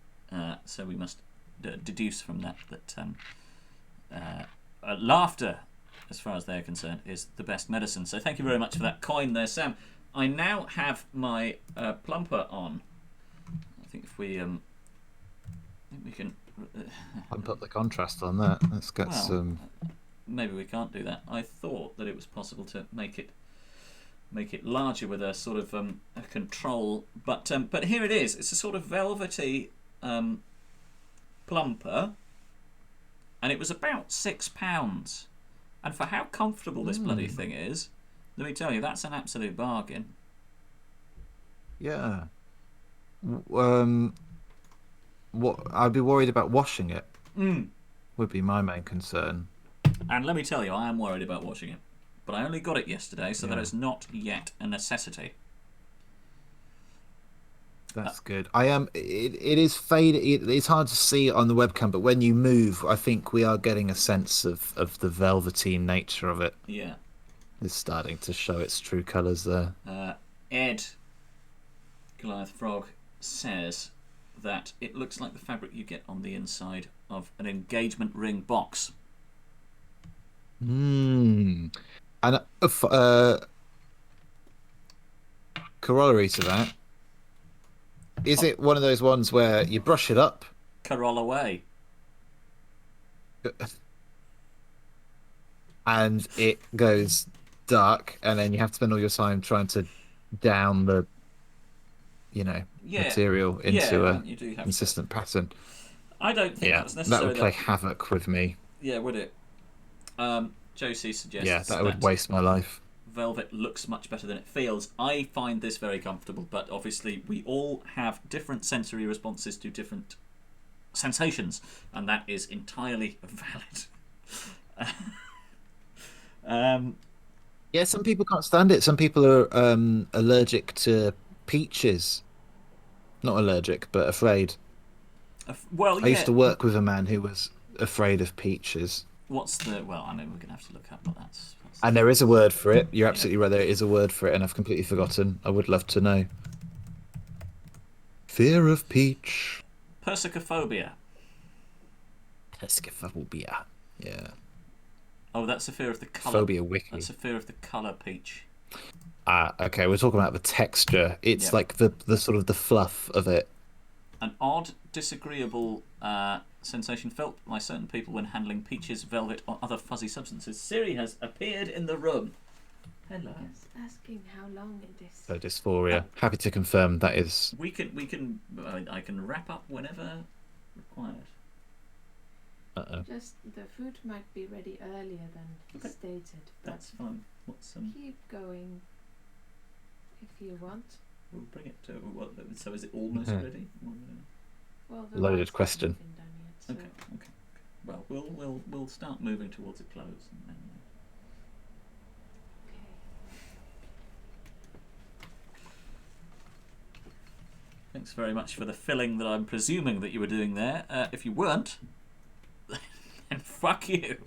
So we must deduce from that laughter, as far as they're concerned, is the best medicine. So thank you very much for that coin there, Sam. I now have my plumper on. I think if we can Pump up the contrast on that. Let's get some. Maybe we can't do that. I thought that it was possible to make it larger with a sort of a control, but here it is. It's a sort of velvety plumper, and it was about £6. And for how comfortable this bloody thing is, let me tell you, that's an absolute bargain. Yeah. What I'd be worried about washing it. Would be my main concern. And let me tell you, I am worried about washing it. But I only got it yesterday, so that is not yet a necessity. That's good. I am. It is faded. It's hard to see on the webcam, but when you move, I think we are getting a sense of the velveteen nature of it. Yeah. It's starting to show its true colours there. Ed Goliath Frog says that it looks like the fabric you get on the inside of an engagement ring box. And corollary to that, is it one of those ones where you brush it up? Carol away. And it goes dark, and then you have to spend all your time trying to down the, material into a you do have consistent pattern. I don't think that's that necessarily would play havoc with me. Yeah, would it? Josie suggests that would waste my life. Velvet looks much better than it feels. I find this very comfortable, but obviously we all have different sensory responses to different sensations, and that is entirely valid. Yeah, some people can't stand it. Some people are allergic to peaches. Not allergic, but afraid. Well, yeah. I used to work with a man who was afraid of peaches. What's the... Well, I know we're going to have to look up what that's... And there is a word for it. You're absolutely right. There is a word for it, and I've completely forgotten. I would love to know. Fear of peach. Persicophobia. Persicophobia. Yeah. Oh, that's a fear of the colour. Phobia wiki. That's a fear of the colour peach. Okay. We're talking about the texture. It's like the sort of the fluff of it. An odd, disagreeable sensation felt by certain people when handling peaches, velvet, or other fuzzy substances. Siri has appeared in the room. Hello. Yes, asking how long it is. So dysphoria. Happy to confirm that is. I can wrap up whenever required. Just the food might be ready earlier than stated. But that's fine. Keep going if you want. We'll bring it to. So is it almost ready? Well, the loaded question. Done yet, so. Okay. Well, we'll start moving towards a close. And then, Thanks very much for the filling that I'm presuming that you were doing there. If you weren't, then fuck you.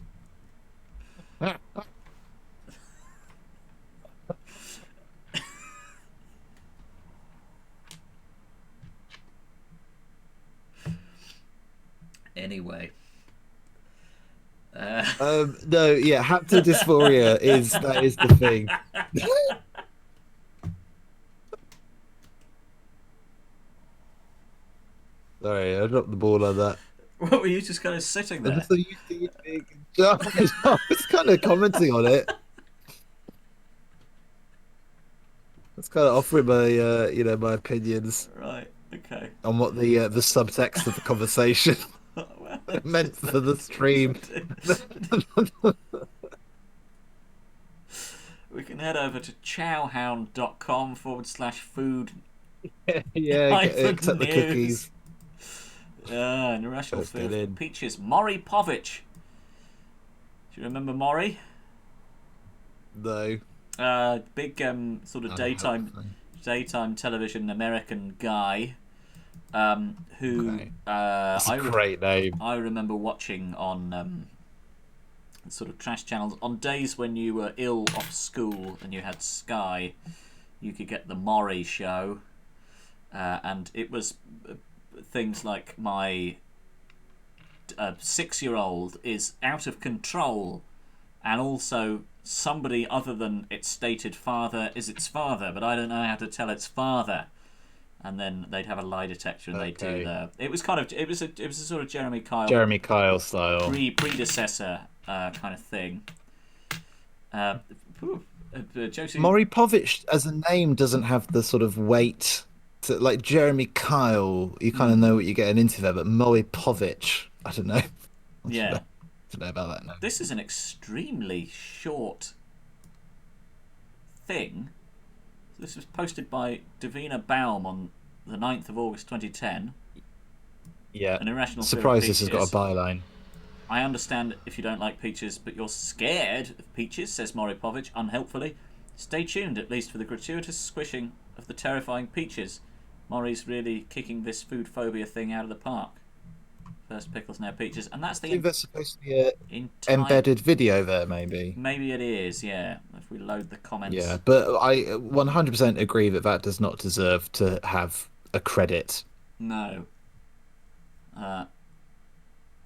Anyway. No, yeah, haptodysphoria is the thing. Sorry, I dropped the ball on that. What were you just kind of sitting there? I was kind of commenting on it. That's kind of offering my my opinions. Right. Okay. On what the subtext of the conversation meant for the stream. We can head over to chowhound.com/food. Yeah, accept the cookies. Irrational food. Peaches. Maury Povich. Do you remember Maury? No. Big sort of daytime television American guy. Who That's a great name. I remember watching on sort of trash channels on days when you were ill off school and you had Sky. You could get the Maury show, and it was things like my 6-year-old is out of control, and also somebody other than its stated father is its father, but I don't know how to tell its father. And then they'd have a lie detector, and they'd do the. It was a sort of Jeremy Kyle style predecessor kind of thing. Josie. Maury Povich as a name doesn't have the sort of weight. So, like Jeremy Kyle, you kind of know what you're getting into there, but Maury Povich, I don't know. I don't know about that now. This is an extremely short thing. This was posted by Davina Baum on the 9th of August 2010. Yeah. An irrational surprised this has got a byline. I understand if you don't like peaches, but you're scared of peaches, says Maury Povich unhelpfully. Stay tuned, at least, for the gratuitous squishing of the terrifying peaches. Maury's really kicking this food phobia thing out of the park. First pickles, now peaches. And that's the... I think that's supposed to be an embedded video there, maybe. Maybe it is, yeah. we load the comments. Yeah, but I 100% agree that does not deserve to have a credit. No.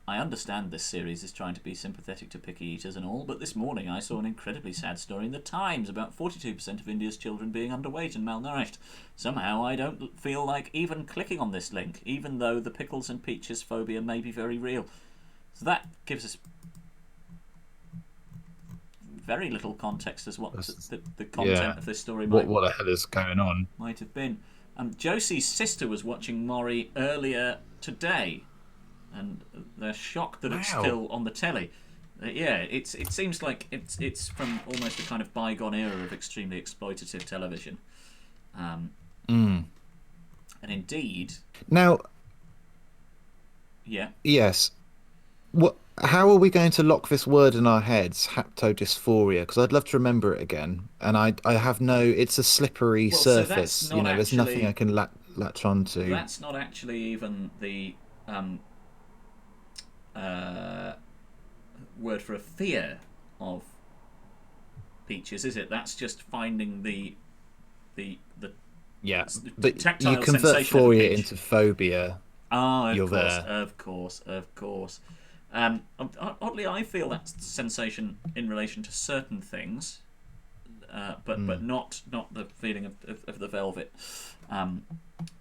I understand this series is trying to be sympathetic to picky eaters and all, but this morning I saw an incredibly sad story in the Times about 42% of India's children being underweight and malnourished. Somehow I don't feel like even clicking on this link, even though the pickles and peaches phobia may be very real. So that gives us very little context as what the content of this story what the hell is going on. might have been. Josie's sister was watching Maury earlier today, and they're shocked that it's still on the telly. It seems like it's from almost a kind of bygone era of extremely exploitative television. And indeed... Now... Yeah? Yes. How are we going to lock this word in our heads, haptodysphoria? Because I'd love to remember it again. And I have no... It's a slippery surface. So there's nothing I can latch on to. That's not actually even the... word for a fear of peaches, is it? That's just finding the but tactile you convert sensation phoria of into phobia. Of course. Oddly, I feel that sensation in relation to certain things, but not the feeling of the velvet.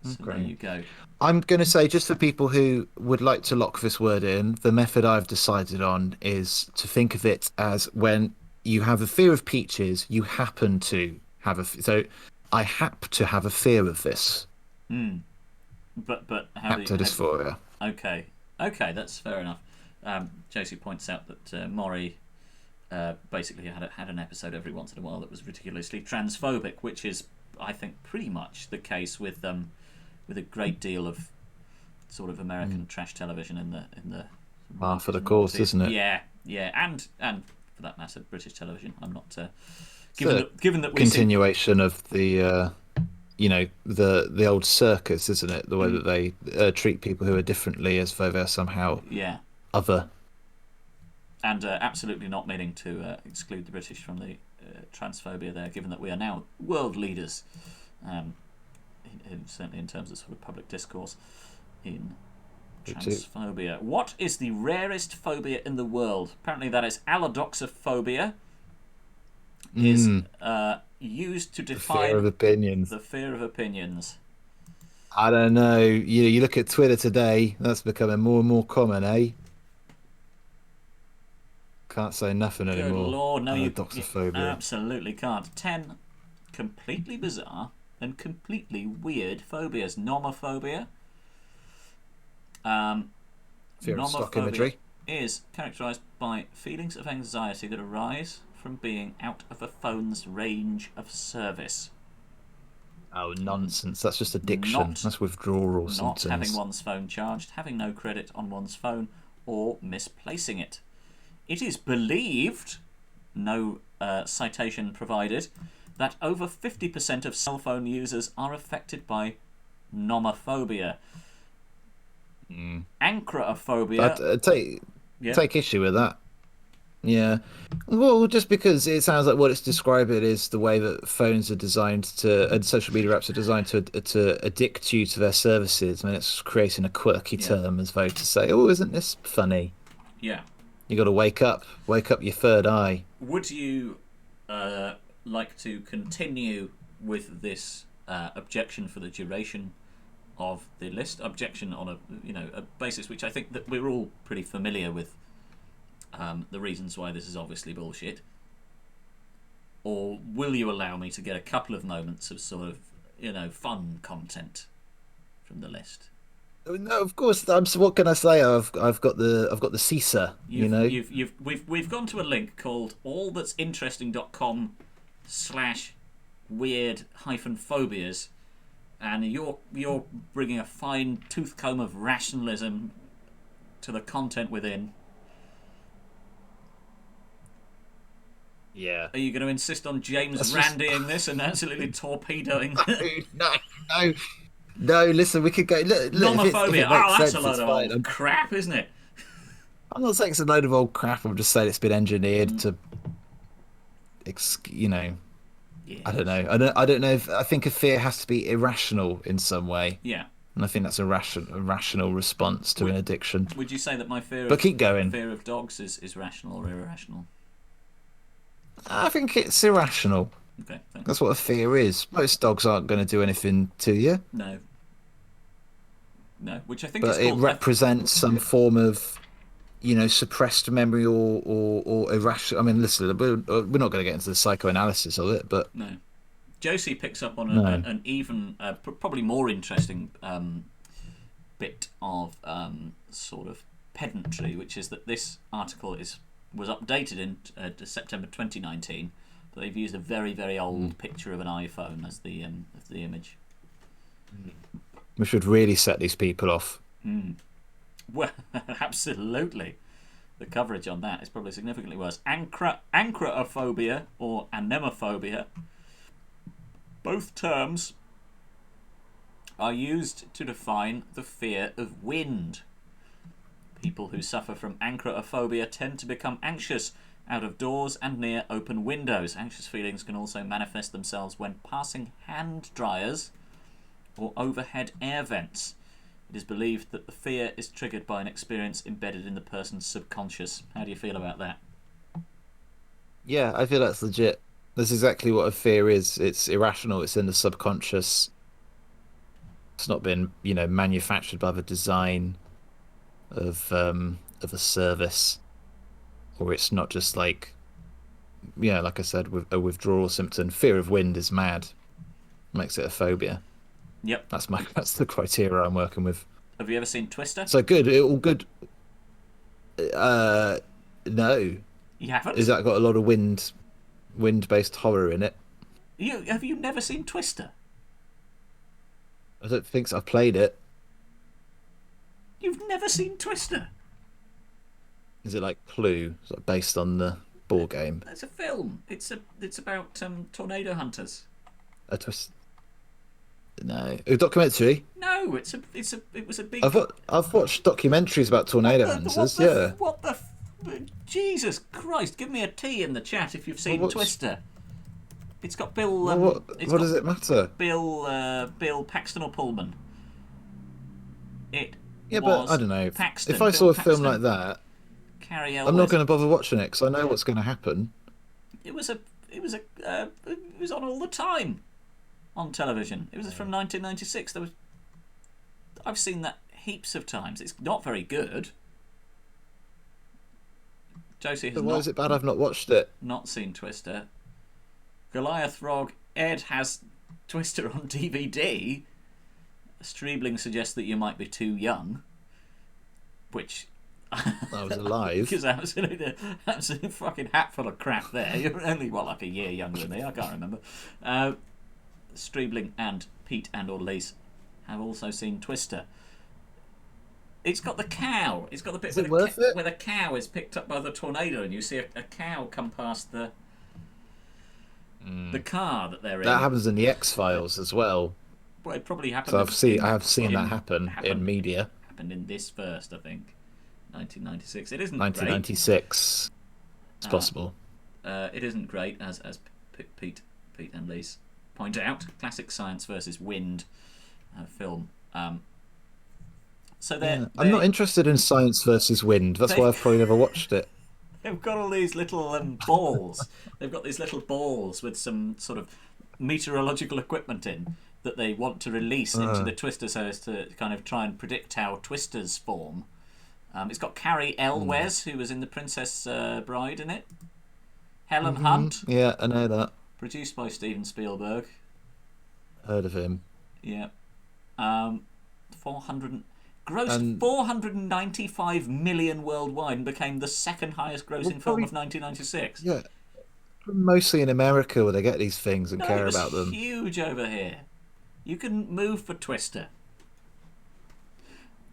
So there you go. I'm going to say, just for people who would like to lock this word in, the method I've decided on is to think of it as when you have a fear of peaches, you happen to have so I hap to have a fear of this. But how haptodysphoria. Okay, that's fair enough. Josie points out that Maury basically had an episode every once in a while that was ridiculously transphobic, which is, I think, pretty much the case with a great deal of sort of American trash television in the for the course, isn't it? Yeah, and for that matter, British television. I'm not given that we continuation of the the old circus, isn't it? The way that they treat people who are differently as though they're somehow other. And absolutely not meaning to exclude the British from the transphobia there, given that we are now world leaders, certainly in terms of sort of public discourse in transphobia. What is the rarest phobia in the world? Apparently that is allodoxophobia, is used to define the fear of opinions. I don't know. You look at Twitter today, that's becoming more and more common, eh? Can't say nothing anymore. Good Lord, no, you absolutely can't. 10 completely bizarre and completely weird phobias. Nomophobia. Fear of stock imagery is characterised by feelings of anxiety that arise from being out of a phone's range of service. Oh, nonsense. That's just addiction. That's withdrawal symptoms. Not having one's phone charged, having no credit on one's phone, or misplacing it. It is believed, no citation provided, that over 50% of cell phone users are affected by nomophobia. Anchorophobia. Take issue with that. Yeah. Well, just because it sounds like what it's describing is the way that phones are designed to, and social media apps are designed to addict you to their services. I mean, it's creating a quirky term as though to say, oh, isn't this funny? Yeah. You got to wake up your third eye. Would you like to continue with this objection for the duration of the list? Objection on a basis which I think that we're all pretty familiar with. The reasons why this is obviously bullshit. Or will you allow me to get a couple of moments of sort of fun content from the list? No, of course. What can I say? I've got the Caesar. We've gone to a link called allthat'sinteresting.com/weird-phobias, and you're bringing a fine tooth comb of rationalism to the content within. Yeah. Are you going to insist on James Randying this and absolutely torpedoing? No, listen, we could go. Nomophobia. That's a load of old crap, isn't it? I'm not saying it's a load of old crap. I'm just saying it's been engineered to you know, Yeah. I don't know. I don't know if I think a fear has to be irrational in some way, Yeah. and I think that's a rational response to an addiction. Would you say that my But keep going. fear of dogs is rational or irrational? I think it's irrational. Okay, thanks. That's what a fear is. Most dogs aren't going to do anything to you, No. No, which I think is but it called... represents some form of, suppressed memory or irrational. I mean, listen, we're not going to get into the psychoanalysis of it, but No. Josie picks up on no. an even, probably more interesting bit of sort of pedantry, which is that this article was updated in September 2019, but they've used a very, very old picture of an iPhone as the image. We should really set these people off. Well, absolutely. The coverage on that is probably significantly worse. Anchorophobia or anemophobia, both terms are used to define the fear of wind. People who suffer from anchorophobia tend to become anxious out of doors and near open windows. Anxious feelings can also manifest themselves when passing hand dryers or overhead air vents. It is believed that the fear is triggered by an experience embedded in the person's subconscious. How do you feel about that? Yeah, I feel that's legit. That's exactly what a fear is. It's irrational. It's in the subconscious. It's not been, manufactured by the design of a service, or it's not just like, like I said, with a withdrawal symptom. Fear of wind is mad. Makes it a phobia. Yep. That's the criteria I'm working with. Have you ever seen Twister? So good, all good. No. You haven't? Is that got a lot of wind-based horror in it? Have you never seen Twister? I don't think so. I've played it. You've never seen Twister? Is it like Clue? Is it based on the board game? It's a film. It's about tornado hunters. A twist. No, a documentary. No, it was a big. I've watched documentaries about tornado hunters. Yeah. What the? Jesus Christ! Give me a T in the chat if you've seen Twister. It's got Bill. What does it matter? Bill Paxton or Pullman. Yeah, but I don't know. Paxton, if I saw a film like that, Carrie I'm not going to bother watching it because I know what's going to happen. It was on all the time on television. It was from 1996. I've seen that heaps of times. It's not very good. Josie has Why is it bad? I've not watched it. Not seen Twister. Goliath Frog. Ed has Twister on DVD. Streebling suggests that you might be too young, which I was alive. Because absolute fucking hat full of crap there. You're only like a year younger than me. I can't remember. Streebling and Pete and or Lise have also seen Twister. It's got the cow. It's got the bit where the cow is picked up by the tornado, and you see a cow come past the car that they're in. That happens in the X-Files as well. Well, it probably happened. So I have seen that happen in media. Happened in this first, I think, 1996. It isn't 1996. Great. It's possible. It isn't great, as Pete and Lise point out. Classic science versus wind film. So I'm not interested in science versus wind. That's why I've probably never watched it. They've got all these little balls. They've got these little balls with some sort of meteorological equipment in that they want to release into the Twister so as to kind of try and predict how Twisters form. It's got Carrie Elwes, who was in The Princess Bride, in it. Helen Hunt. Yeah, I know that. Produced by Steven Spielberg. Heard of him. Yeah. 495 million worldwide and became the second highest grossing film of 1996. Yeah. Mostly in America where they get these things and care about them. Huge over here. You can move for Twister.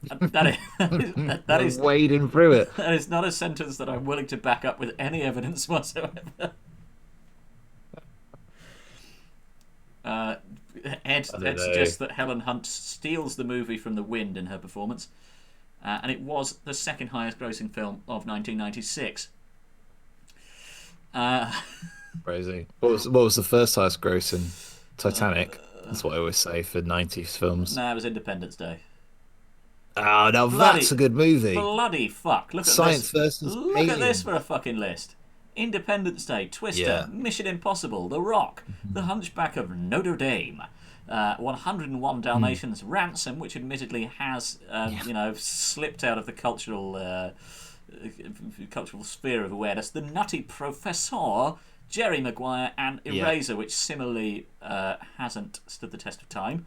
That is wading through it. That is not a sentence that I'm willing to back up with any evidence whatsoever. Ed suggests that Helen Hunt steals the movie from The Wind in her performance, and it was the second highest grossing film of 1996. Crazy. What was the first highest gross in Titanic? That's what I always say for 90s films. No, it was Independence Day. Oh, now that's Bloody, a good movie. bloody fuck! Look at this. Science versus Look at this for aliens. a fucking list. Independence Day, Twister, Yeah. Mission Impossible, The Rock, The Hunchback of Notre Dame, 101 Mm. Dalmatians, Ransom, which admittedly has, slipped out of the cultural sphere of awareness. The Nutty Professor, Jerry Maguire, and Yeah. Eraser, which similarly hasn't stood the test of time.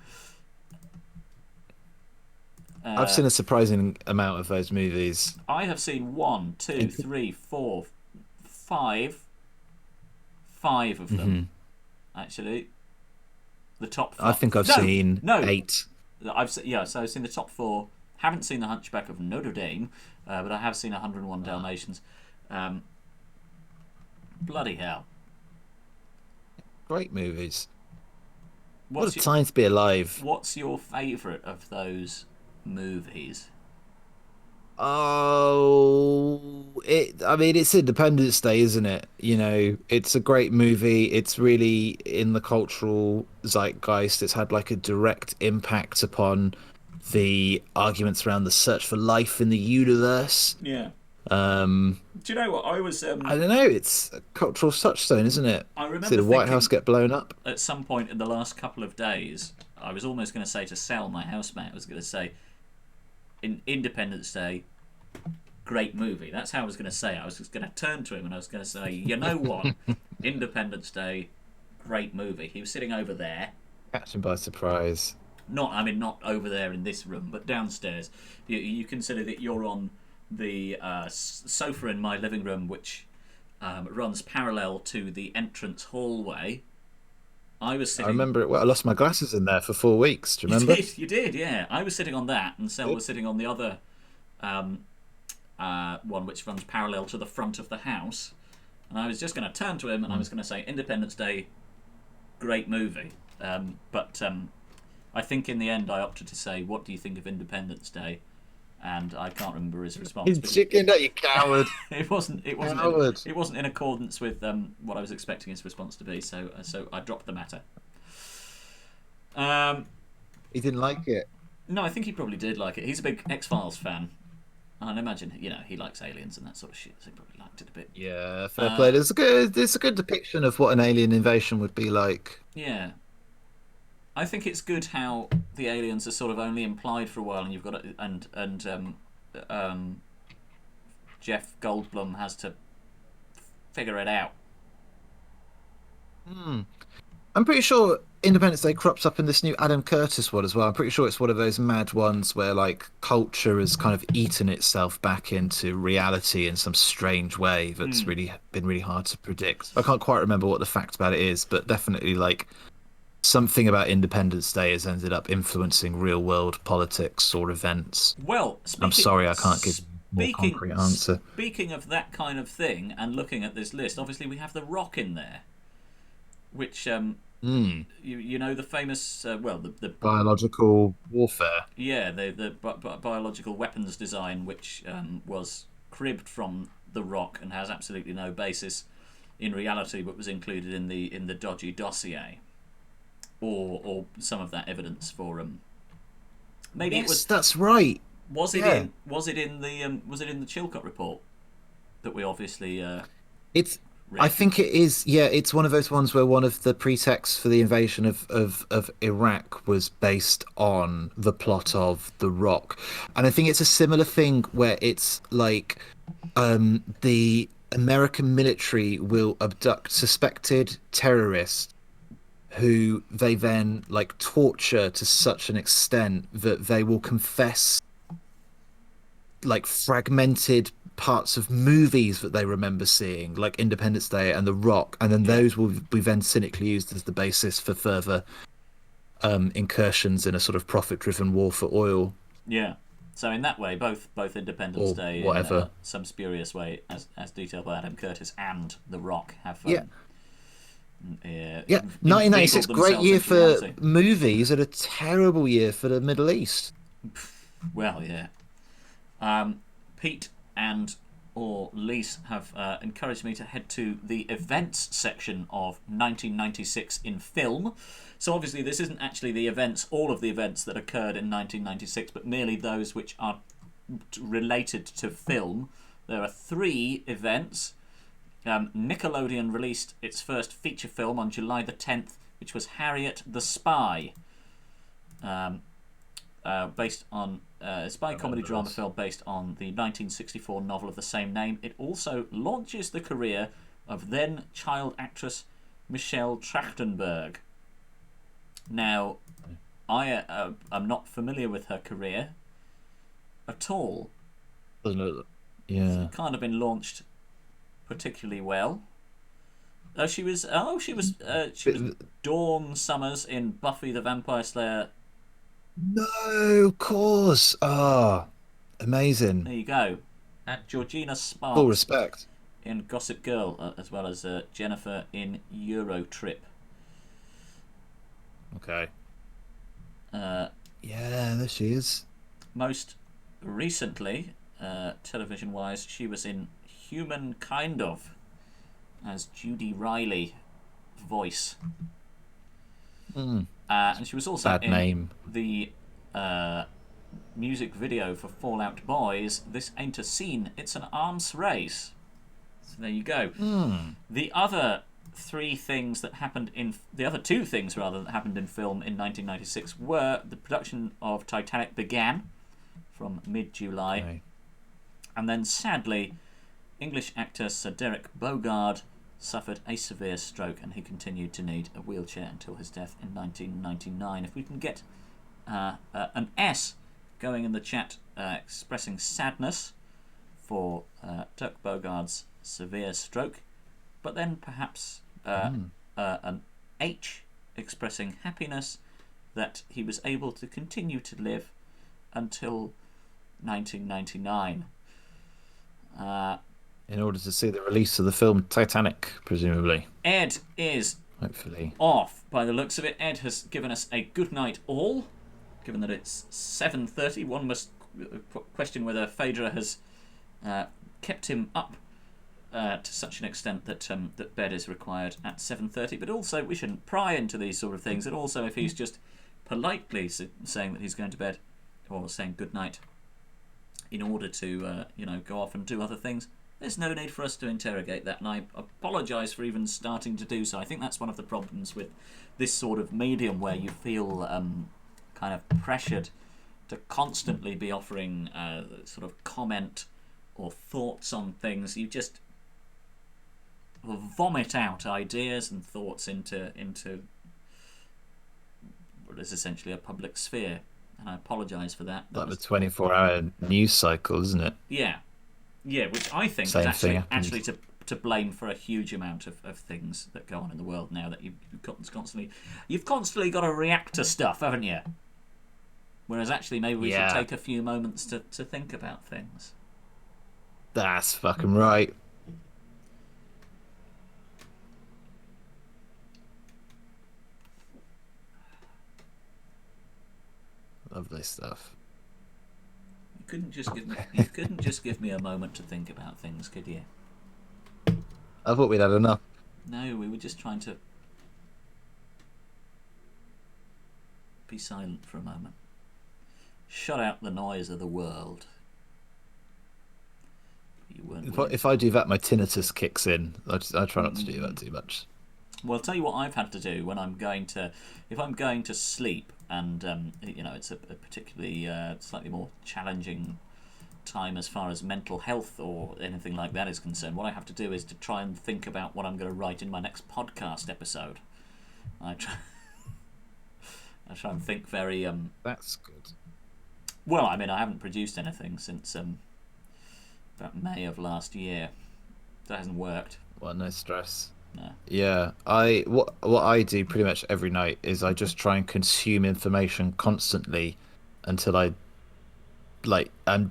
I've seen a surprising amount of those movies. I have seen one, two, three, four, five of them Mhm. actually. The top. I think I've no, seen no. 8. So I've seen the top 4. Haven't seen the Hunchback of Notre Dame, but I have seen 101 Dalmatians. Bloody hell! Great movies. What What's a your, time to be alive. what's your favourite of those movies? I mean, it's Independence Day, isn't it? You know, it's a great movie. It's really in the cultural zeitgeist. It's had like a direct impact upon the arguments around the search for life in the universe. Yeah. Um, Do you know what I was? I don't know. It's a cultural touchstone, isn't it? I See remember the White House thinking get blown up. at some point in the last couple of days, I was almost going to say to sell my housemate. I was going to say, in Independence Day, great movie. That's how I was going to say it. I was just going to turn to him and I was going to say, you know what? Independence Day, great movie. He was sitting over there. Catch him by surprise. Not over there in this room, but downstairs. You consider that you're on the sofa in my living room, which runs parallel to the entrance hallway. I was I sitting. remember it well. I lost my glasses in there for 4 weeks. Do you remember? You did, yeah. I was sitting on that, and Sel was sitting on the other one, which runs parallel to the front of the house. And I was just going to turn to him, and I was going to say, "Independence Day, great movie." But I think in the end, I opted to say, "What do you think of Independence Day?" And I can't remember his response. You chickened out, you coward. It wasn't. Coward. It wasn't in accordance with what I was expecting his response to be. So I dropped the matter. He didn't like it. No, I think he probably did like it. He's a big X-Files fan. And I imagine, he likes aliens and that sort of shit, so he probably liked it a bit. Yeah, fair play. It's a good depiction of what an alien invasion would be like. Yeah. I think it's good how the aliens are sort of only implied for a while, and you've got Jeff Goldblum has to figure it out. I'm pretty sure Independence Day crops up in this new Adam Curtis one as well. I'm pretty sure it's one of those mad ones where like culture has kind of eaten itself back into reality in some strange way that's really been really hard to predict. I can't quite remember what the fact about it is, but definitely like something about Independence Day has ended up influencing real world politics or events. Well, I'm sorry, I can't give a more concrete answer. Speaking of that kind of thing, and looking at this list, obviously we have The Rock in there, which you know the famous the Biological warfare. yeah the biological weapons design, which was cribbed from The Rock and has absolutely no basis in reality, but was included in the dodgy dossier, or some of that evidence for maybe Yes, it was. that's right. Was it Yeah. was it in the Chilcot report that we obviously It's. read? I think it is. Yeah, it's one of those ones where one of the pretexts for the invasion of Iraq was based on the plot of The Rock, and I think it's a similar thing where it's like the American military will abduct suspected terrorists who they then like torture to such an extent that they will confess like fragmented parts of movies that they remember seeing, like Independence Day and The Rock, and then those will be then cynically used as the basis for further incursions in a sort of profit-driven war for oil. Yeah. So in that way, both Independence Or Day whatever. in some spurious way, as detailed by Adam Curtis, and The Rock have Yeah. yeah, Yeah, inveigled 1996, great themselves year into for reality. movies, and a terrible year for the Middle East. Well, yeah. Pete and or Lise have encouraged me to head to the events section of 1996 in film. So obviously this isn't actually the events, all of the events that occurred in 1996, but merely those which are related to film. There are 3 events. Nickelodeon released its first feature film on July the 10th, which was Harriet the Spy, based on a spy comedy drama film based on the 1964 novel of the same name. It also launches the career of then child actress Michelle Trachtenberg. Now, I am not familiar with her career at all. Doesn't it? Yeah. It's kind of been launched particularly well. She was Dawn Summers in Buffy the Vampire Slayer. No, of course. Ah, amazing. There you go. And Georgina Full Sparks respect. in Gossip Girl, as well as Jennifer in Eurotrip. Okay. Yeah, there she is. Most recently, television-wise, she was in Human Kind Of as Judy Riley voice. And she was also Bad in name. the music video for Fall Out Boy's This Ain't a Scene, It's an Arms Race. So there you go. The other 2 things that happened in film in 1996 were the production of Titanic began from mid-July. Okay. And then, sadly, English actor Sir Derek Bogard suffered a severe stroke, and he continued to need a wheelchair until his death in 1999. If we can get an S going in the chat expressing sadness for Dirk Bogard's severe stroke, but then perhaps an H expressing happiness that he was able to continue to live until 1999. In order to see the release of the film Titanic, presumably. Ed is Hopefully. off by the looks of it. Ed has given us a good night all, given that it's 7:30. One must question whether Phaedra has kept him up to such an extent that that bed is required at 7:30. But also, we shouldn't pry into these sort of things. And also, if he's just politely saying that he's going to bed or saying good night in order to go off and do other things, there's no need for us to interrogate that, and I apologise for even starting to do so. I think that's one of the problems with this sort of medium, where you feel kind of pressured to constantly be offering sort of comment or thoughts on things. You just vomit out ideas and thoughts into what is essentially a public sphere, and I apologise for that. Like the 24-hour news cycle, isn't it? Yeah, which I think Same is thing actually to blame for a huge amount of things that go on in the world now, that you've constantly got to react to stuff, haven't you? Whereas actually maybe we should take a few moments to think about things. That's fucking right. Lovely stuff. You couldn't just give me a moment to think about things, could you? I thought we'd had enough. No, we were just trying to be silent for a moment. Shut out the noise of the world. You weren't. If I do that, my tinnitus kicks in. I try not to do that too much. Well, I'll tell you what I've had to do when if I'm going to sleep, and it's a particularly slightly more challenging time as far as mental health or anything like that is concerned. What I have to do is to try and think about what I'm going to write in my next podcast episode. I try and think very. That's good. Well, I mean, I haven't produced anything since about May of last year. That hasn't worked. Well, no stress. No. Yeah, what I do pretty much every night is I just try and consume information constantly until I'm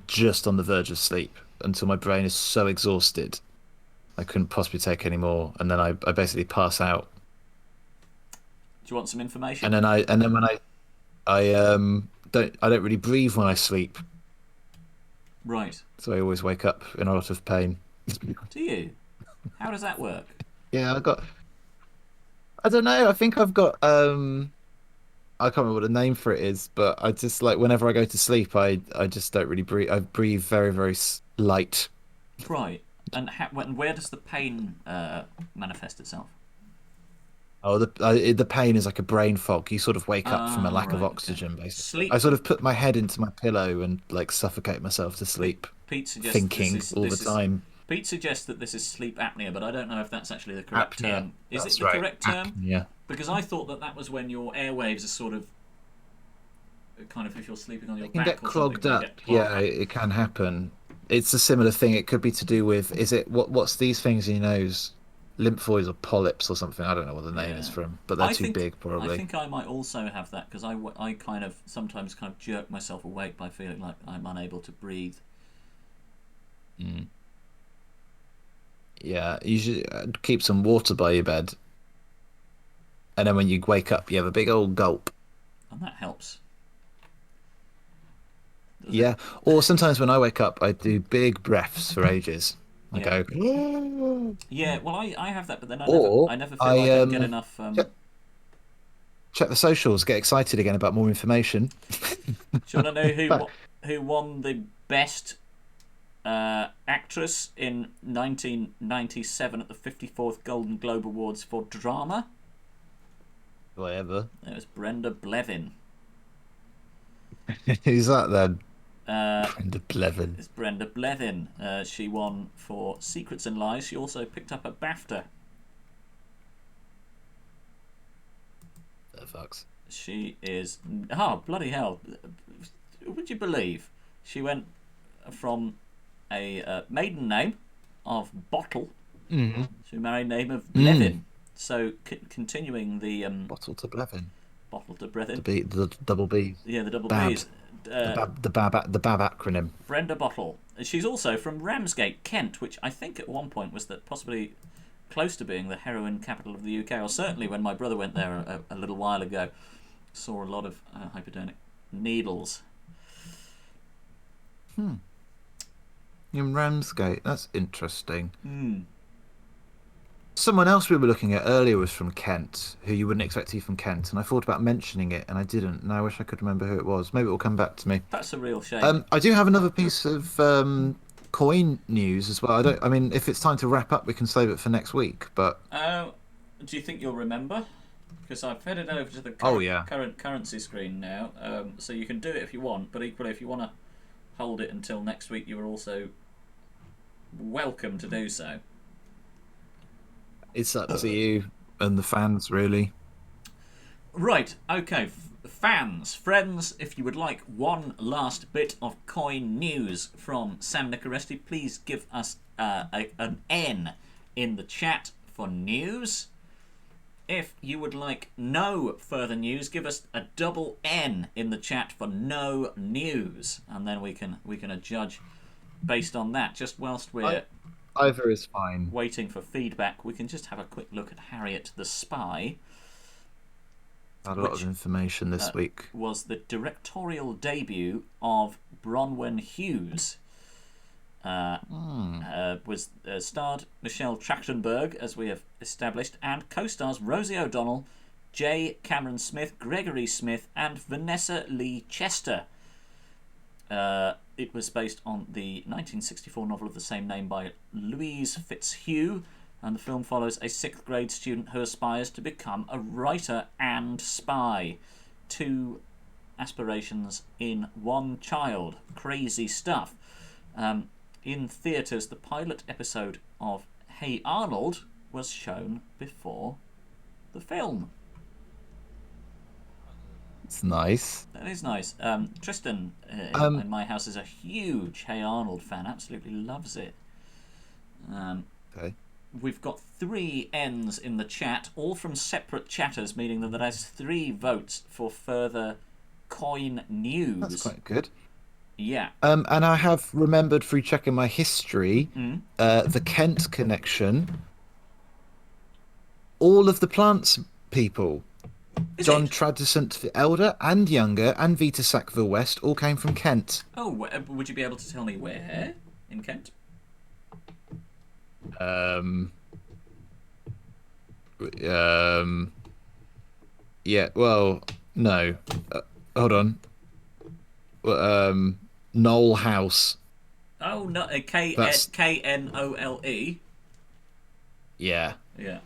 just on the verge of sleep, until my brain is so exhausted I couldn't possibly take any more, and then I basically pass out. Do you want some information? And then when I don't really breathe when I sleep. Right. So I always wake up in a lot of pain. Do you? How does that work? Yeah, I don't know. I think I've got I can't remember what the name for it is, but I just like whenever I go to sleep, I just don't really breathe. I breathe very very light. Right. And where does the pain manifest itself? Oh, the pain is like a brain fog. You sort of wake up from a Ah, lack of right. Okay. oxygen, basically. I Sleep. sort of put my head into my pillow and like suffocate myself to Pete, sleep, Pete suggests thinking all the time. Pete suggests that this is sleep apnea, but I don't know if that's actually the correct Apnea. term. Is it That's the right. correct term? Apnea. Because I thought that was when your airwaves are sort of kind of if you're sleeping on your It can back get or something, clogged they up. get clogged. Yeah, it can happen. It's a similar thing. It could be to do with, is it what's these things in your nose? Lymphoids or polyps or something. I don't know what the name is Yeah. from, but they're I too think big I probably. think I might also have that because I kind of sometimes kind of jerk myself awake by feeling like I'm unable to breathe. Mm. Yeah, you should keep some water by your bed, and then when you wake up, you have a big old gulp. And that helps, does it? Yeah, or sometimes when I wake up, I do big breaths for ages. I Yeah. go, Yeah, well, I have that, but then or I never feel I like I get enough. check, check the socials, get excited again about more information. Do you want to know who won the best actress in 1997 at the 54th Golden Globe Awards for drama? Whatever. It was Brenda Blevin. Who's that then? Uh, Brenda Blevin. it's Brenda Blevin. She won for Secrets and Lies. She also picked up a BAFTA. The fucks. She is. Oh, bloody hell. Would you believe? She went from a maiden name of Bottle Mm-hmm. to a married name of Mm. Blevin. So, continuing the Bottle to Blevin. Bottle to Brevin. The double B. Yeah, the double Bab. B's. The Bab acronym. Brenda Bottle. She's also from Ramsgate, Kent, which I think at one point was that possibly close to being the heroin capital of the UK, or certainly when my brother went there a little while ago, saw a lot of hypodermic needles. In Ramsgate. That's interesting. Hmm. Someone else we were looking at earlier was from Kent, who you wouldn't expect to be from Kent, and I thought about mentioning it, and I didn't. And I wish I could remember who it was. Maybe it will come back to me. That's a real shame. I do have another piece of coin news as well. I don't. I mean, if it's time to wrap up, we can save it for next week. But Do you think you'll remember? Because I've headed over to the Oh, yeah. current currency screen now, so you can do it if you want. But equally, if you want to hold it until next week, you are also welcome to do so. it's up to you and the fans, really. Right, okay, fans, friends, if you would like one last bit of coin news from Sam Nicoresti, please give us an N in the chat for news. If you would like no further news, give us a double N in the chat for no news, and then we can judge based on that. Just whilst we're Either is fine. waiting for feedback, we can just have a quick look at Harriet the Spy. Had a lot Which, of information this week. Was the directorial debut of Bronwyn Hughes. Was starred Michelle Trachtenberg, as we have established, and co-stars Rosie O'Donnell, J. Cameron Smith, Gregory Smith, and Vanessa Lee Chester. It was based on the 1964 novel of the same name by Louise Fitzhugh, and the film follows a 6th grade student who aspires to become a writer and spy. 2 aspirations in one child. Crazy stuff. In theatres, the pilot episode of Hey Arnold was shown before the film. It's nice. That is nice. Tristan in my house is a huge Hey Arnold fan. Absolutely loves it. Okay. We've got 3 N's in the chat, all from separate chatters, meaning that there's 3 votes for further coin news. That's quite good. Yeah. And I have remembered through checking my history, the Kent connection. All of the plants people Is John it? Tradescant the Elder and Younger and Vita Sackville West all came from Kent. Oh, would you be able to tell me where in Kent? Um, um, yeah. Well, no. Hold on. Knoll House. Oh, no, That's Knole. yeah. Yeah.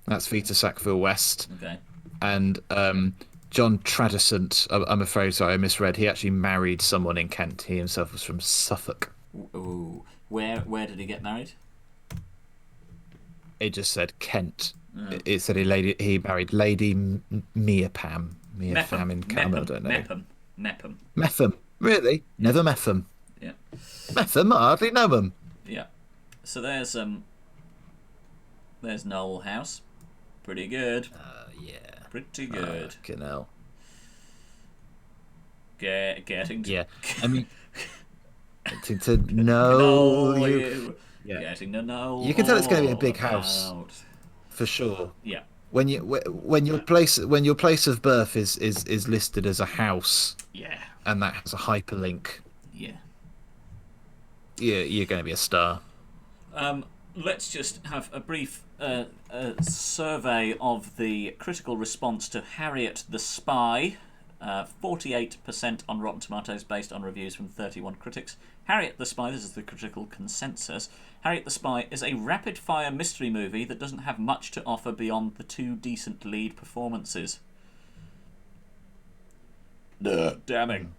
That's Vita Sackville West. Okay. And John Tradescant. I'm afraid, sorry, I misread. He actually married someone in Kent. He himself was from Suffolk. Ooh. Where did he get married? It just said Kent. Oh. It said he married Lady Mia Pam. Mia Mepham. Pam in Cam. I don't know. Mepham. Metham. Really? Never Metham. Yeah. Metham? I hardly know them. Yeah. So there's Knoll House. Pretty good. Yeah. Pretty good. Fucking hell. Getting to Yeah. I mean, to know know you. you. Yeah. Getting to know. You can tell it's going to be a big all house about. for sure. Yeah. When your place of birth is listed as a house Yeah. and that has a hyperlink, Yeah. you're going to be a star. Let's just have a brief survey of the critical response to Harriet the Spy. 48% on Rotten Tomatoes based on reviews from 31 critics. Harriet the Spy, this is the critical consensus. Harriet the Spy is a rapid-fire mystery movie that doesn't have much to offer beyond the two decent lead performances. Damning.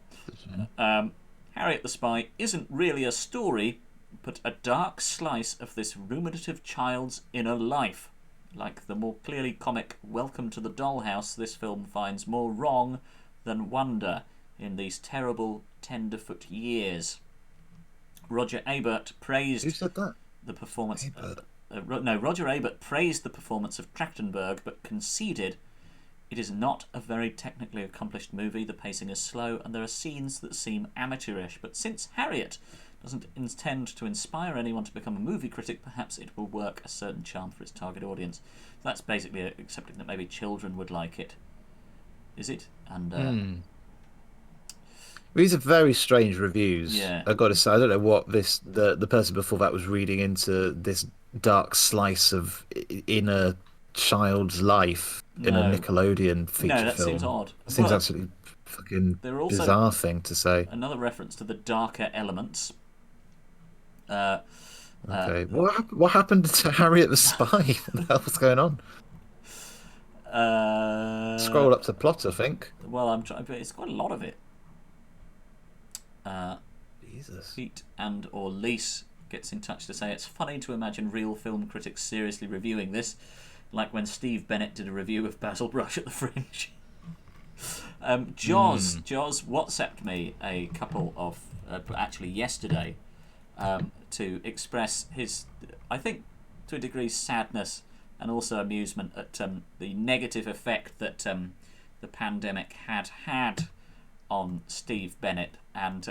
Harriet the Spy isn't really a story, but a dark slice of this ruminative child's inner life. Like the more clearly comic Welcome to the Dollhouse, this film finds more wrong than wonder in these terrible tenderfoot years. Roger Ebert praised Who said that? the performance. Ebert. Roger Ebert praised the performance of Trachtenberg, but conceded it is not a very technically accomplished movie. The pacing is slow, and there are scenes that seem amateurish. But since Harriet doesn't intend to inspire anyone to become a movie critic, perhaps it will work a certain charm for its target audience. So that's basically accepting that maybe children would like it. Is it? And These are very strange reviews. Yeah. I've got to say, I don't know what the person before that was reading into this dark slice of inner child's life in a No. Nickelodeon feature no, that film. seems odd. It seems But absolutely fucking there are also bizarre thing to say. another reference to the darker elements. Okay, what happened to Harriet the Spy? What the hell was going on? Scroll up to plot, I think. Well, I'm trying, but it's quite a lot of it. Jesus. Pete and or Lise gets in touch to say it's funny to imagine real film critics seriously reviewing this, like when Steve Bennett did a review of Basil Brush at the Fringe. Joz WhatsApped me a couple of actually yesterday to express his, I think, to a degree, sadness and also amusement at the negative effect that the pandemic had on Steve Bennett, and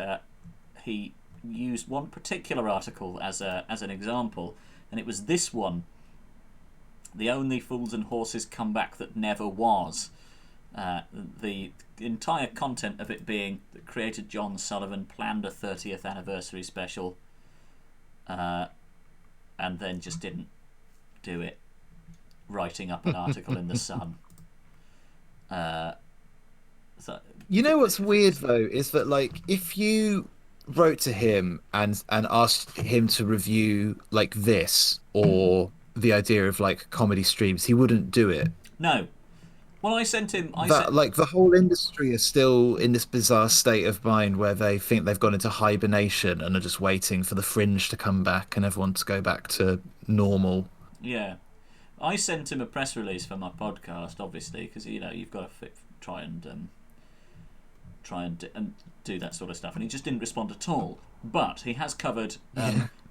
he used one particular article as an example, and it was this one: "The only fools and horses comeback that never was." The entire content of it being that creator John Sullivan planned a 30th anniversary special, and then just didn't do it, writing up an article in the Sun. So, You know what's weird though is that, like, if you wrote to him and asked him to review like this or the idea of like comedy streams, he wouldn't do it. no. Well, I sent him. Like the whole industry is still in this bizarre state of mind where they think they've gone into hibernation and are just waiting for the Fringe to come back and everyone to go back to normal. Yeah, I sent him a press release for my podcast, obviously, because you've got to try and do that sort of stuff, and he just didn't respond at all. But he has covered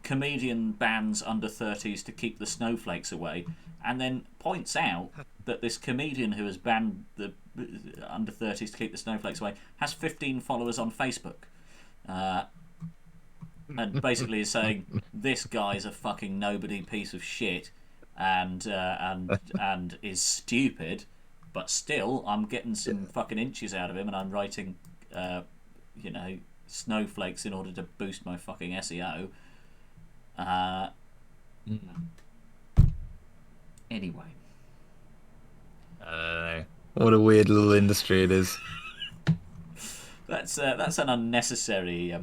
comedian bans under 30s to keep the snowflakes away, and then points out that this comedian who has banned the under 30s to keep the snowflakes away has 15 followers on Facebook, and basically is saying this guy's a fucking nobody piece of shit and is stupid, but still, I'm getting some fucking inches out of him, and I'm writing, snowflakes in order to boost my fucking SEO. Anyway. What a weird little industry it is. That's an unnecessary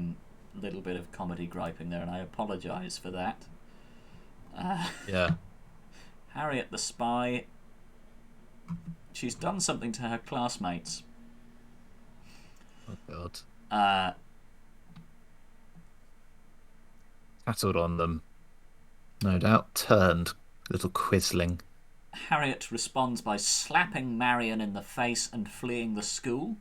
little bit of comedy griping there, and I apologise for that. Yeah. Harriet the spy. She's done something to her classmates. Oh God. Tattled on them. No doubt turned. Little quisling. Harriet responds by slapping Marion in the face and fleeing the school.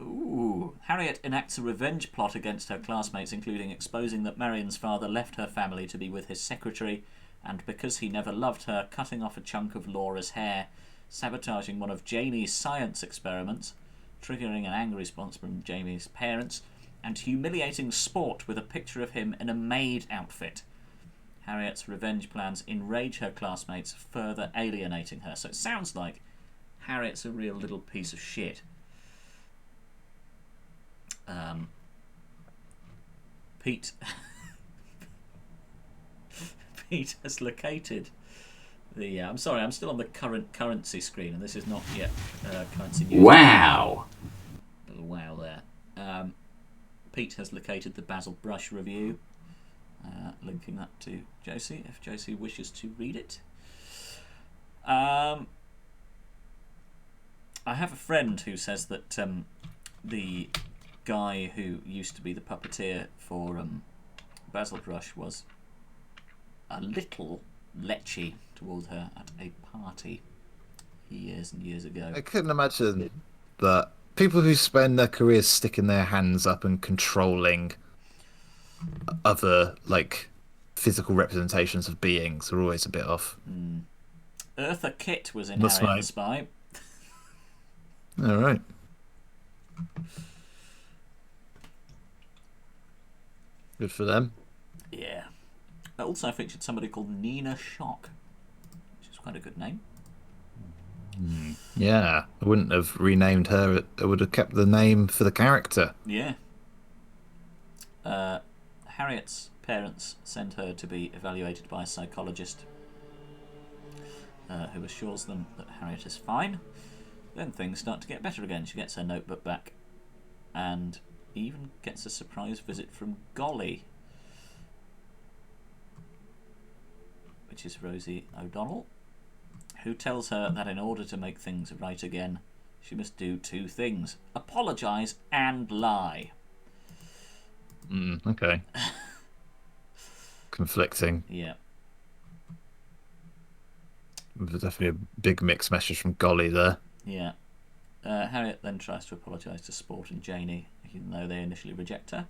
Ooh. Harriet enacts a revenge plot against her classmates, including exposing that Marion's father left her family to be with his secretary, and because he never loved her, cutting off a chunk of Laura's hair, sabotaging one of Jamie's science experiments, triggering an angry response from Jamie's parents, and humiliating Sport with a picture of him in a maid outfit. Harriet's revenge plans enrage her classmates, further alienating her. So it sounds like Harriet's a real little piece of shit. Pete Pete has located the I'm sorry, I'm still on the current currency screen, and this is not yet currency news. Wow. A little wow there. Pete has located the Basil Brush review, linking that to Josie if Josie wishes to read it. I have a friend who says that the guy who used to be the puppeteer for Basil Brush was a little lechy towards her at a party years and years ago. I couldn't imagine that people who spend their careers sticking their hands up and controlling other, like, physical representations of beings are always a bit off. Eartha Kitt was in That's Harriet the right. Spy. All right. Good for them. Yeah. It also featured somebody called Nina Shock, which is quite a good name. Yeah, I wouldn't have renamed her. I would have kept the name for the character. Yeah. Harriet's parents send her to be evaluated by a psychologist who assures them that Harriet is fine. Then things start to get better again. She gets her notebook back and even gets a surprise visit from Golly, which is Rosie O'Donnell, who tells her that in order to make things right again, she must do two things: apologise and lie. Okay. Conflicting. Yeah. There's definitely a big mixed message from Golly there. Yeah. Harriet then tries to apologise to Sport and Janie, even though they initially reject her.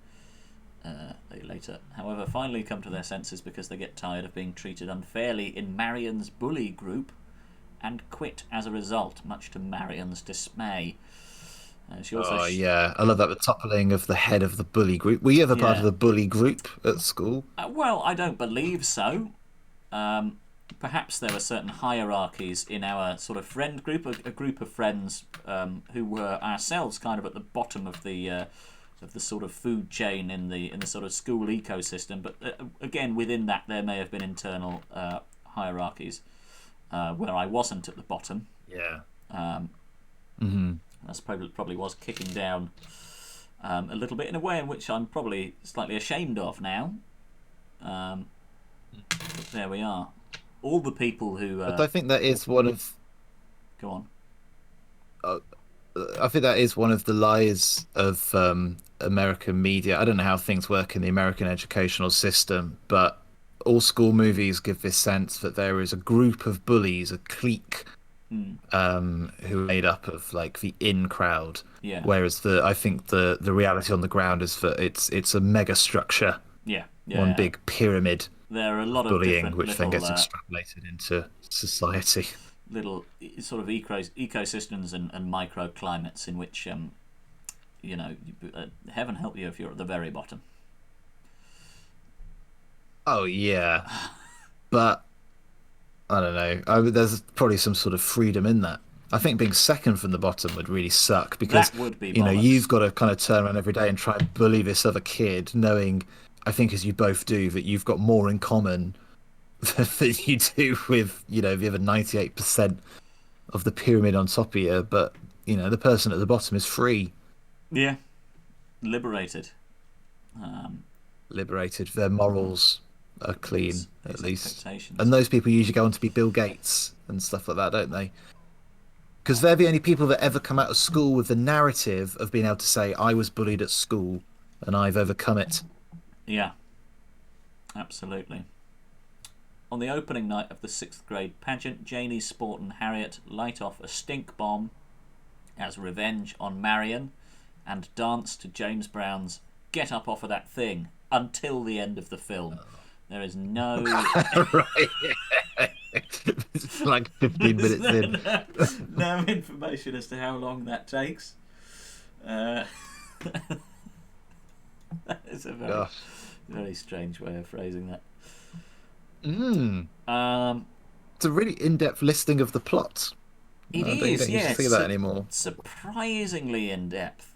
They later, however, finally come to their senses because they get tired of being treated unfairly in Marion's bully group and quit as a result, much to Marion's dismay. She also yeah, I love that, the toppling of the head of the bully group. Were you ever part of the bully group at school? Well, I don't believe so. Perhaps there were certain hierarchies in our sort of friend group, a group of friends who were ourselves kind of at the bottom of the sort of food chain in the sort of school ecosystem. But again, within that, there may have been internal hierarchies where I wasn't at the bottom. Yeah. That's probably was kicking down a little bit in a way in which I'm probably slightly ashamed of now. But there we are. All the people who... But I think that is one of... Go on. I think that is one of the lies of American media. I don't know how things work in the American educational system, but all school movies give this sense that there is a group of bullies, a clique, who are made up of like the in crowd. Yeah. Whereas I think the reality on the ground is that it's a mega structure. Yeah. One big pyramid. There are a lot of bullying, different which then little, gets extrapolated into society. Little sort of ecosystems and microclimates in which, heaven help you if you're at the very bottom. Oh yeah, but I don't know. There's probably some sort of freedom in that. I think being second from the bottom would really suck because, That would be you've bollocks. got to kind of turn around every day and try and bully this other kid, knowing, I think, as you both do, that you've got more in common than you do with, the other 98% of the pyramid on top of you. But, the person at the bottom is free, Yeah, liberated. Um, liberated. Their morals are clean, at his least. expectations. And those people usually go on to be Bill Gates and stuff like that, don't they? Because they're the only people that ever come out of school with the narrative of being able to say, I was bullied at school and I've overcome it. Yeah, absolutely. On the opening night of the 6th grade pageant, Janie, Sport and Harriet light off a stink bomb as revenge on Marion and dance to James Brown's Get Up Off of That Thing until the end of the film. There is no... Right. It's like 15 minutes in. no information as to how long that takes. That is a very, very strange way of phrasing that. It's a really in-depth listing of the plot. It I is, don't yeah. used to see that anymore. Surprisingly in depth.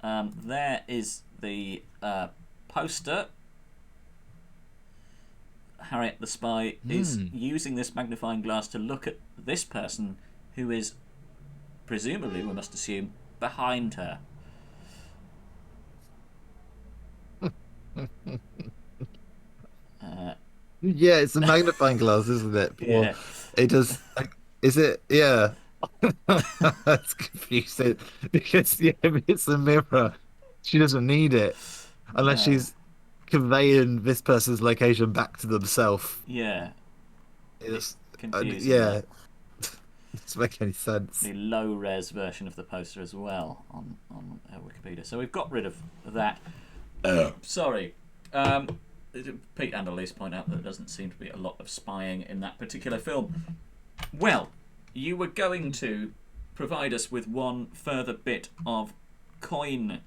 There is the poster. Harriet the spy is using this magnifying glass to look at this person who is, presumably, we must assume, behind her. Yeah, it's a magnifying glass, isn't it? Yeah. It does. Is it? Yeah. That's confusing because it's a mirror. She doesn't need it unless she's conveying this person's location back to themselves. Yeah. It's confusing. Yeah. Doesn't make any sense. The low res version of the poster as well on Wikipedia. So we've got rid of that. Sorry. Pete and Elise point out that there doesn't seem to be a lot of spying in that particular film. Well, you were going to provide us with one further bit of coin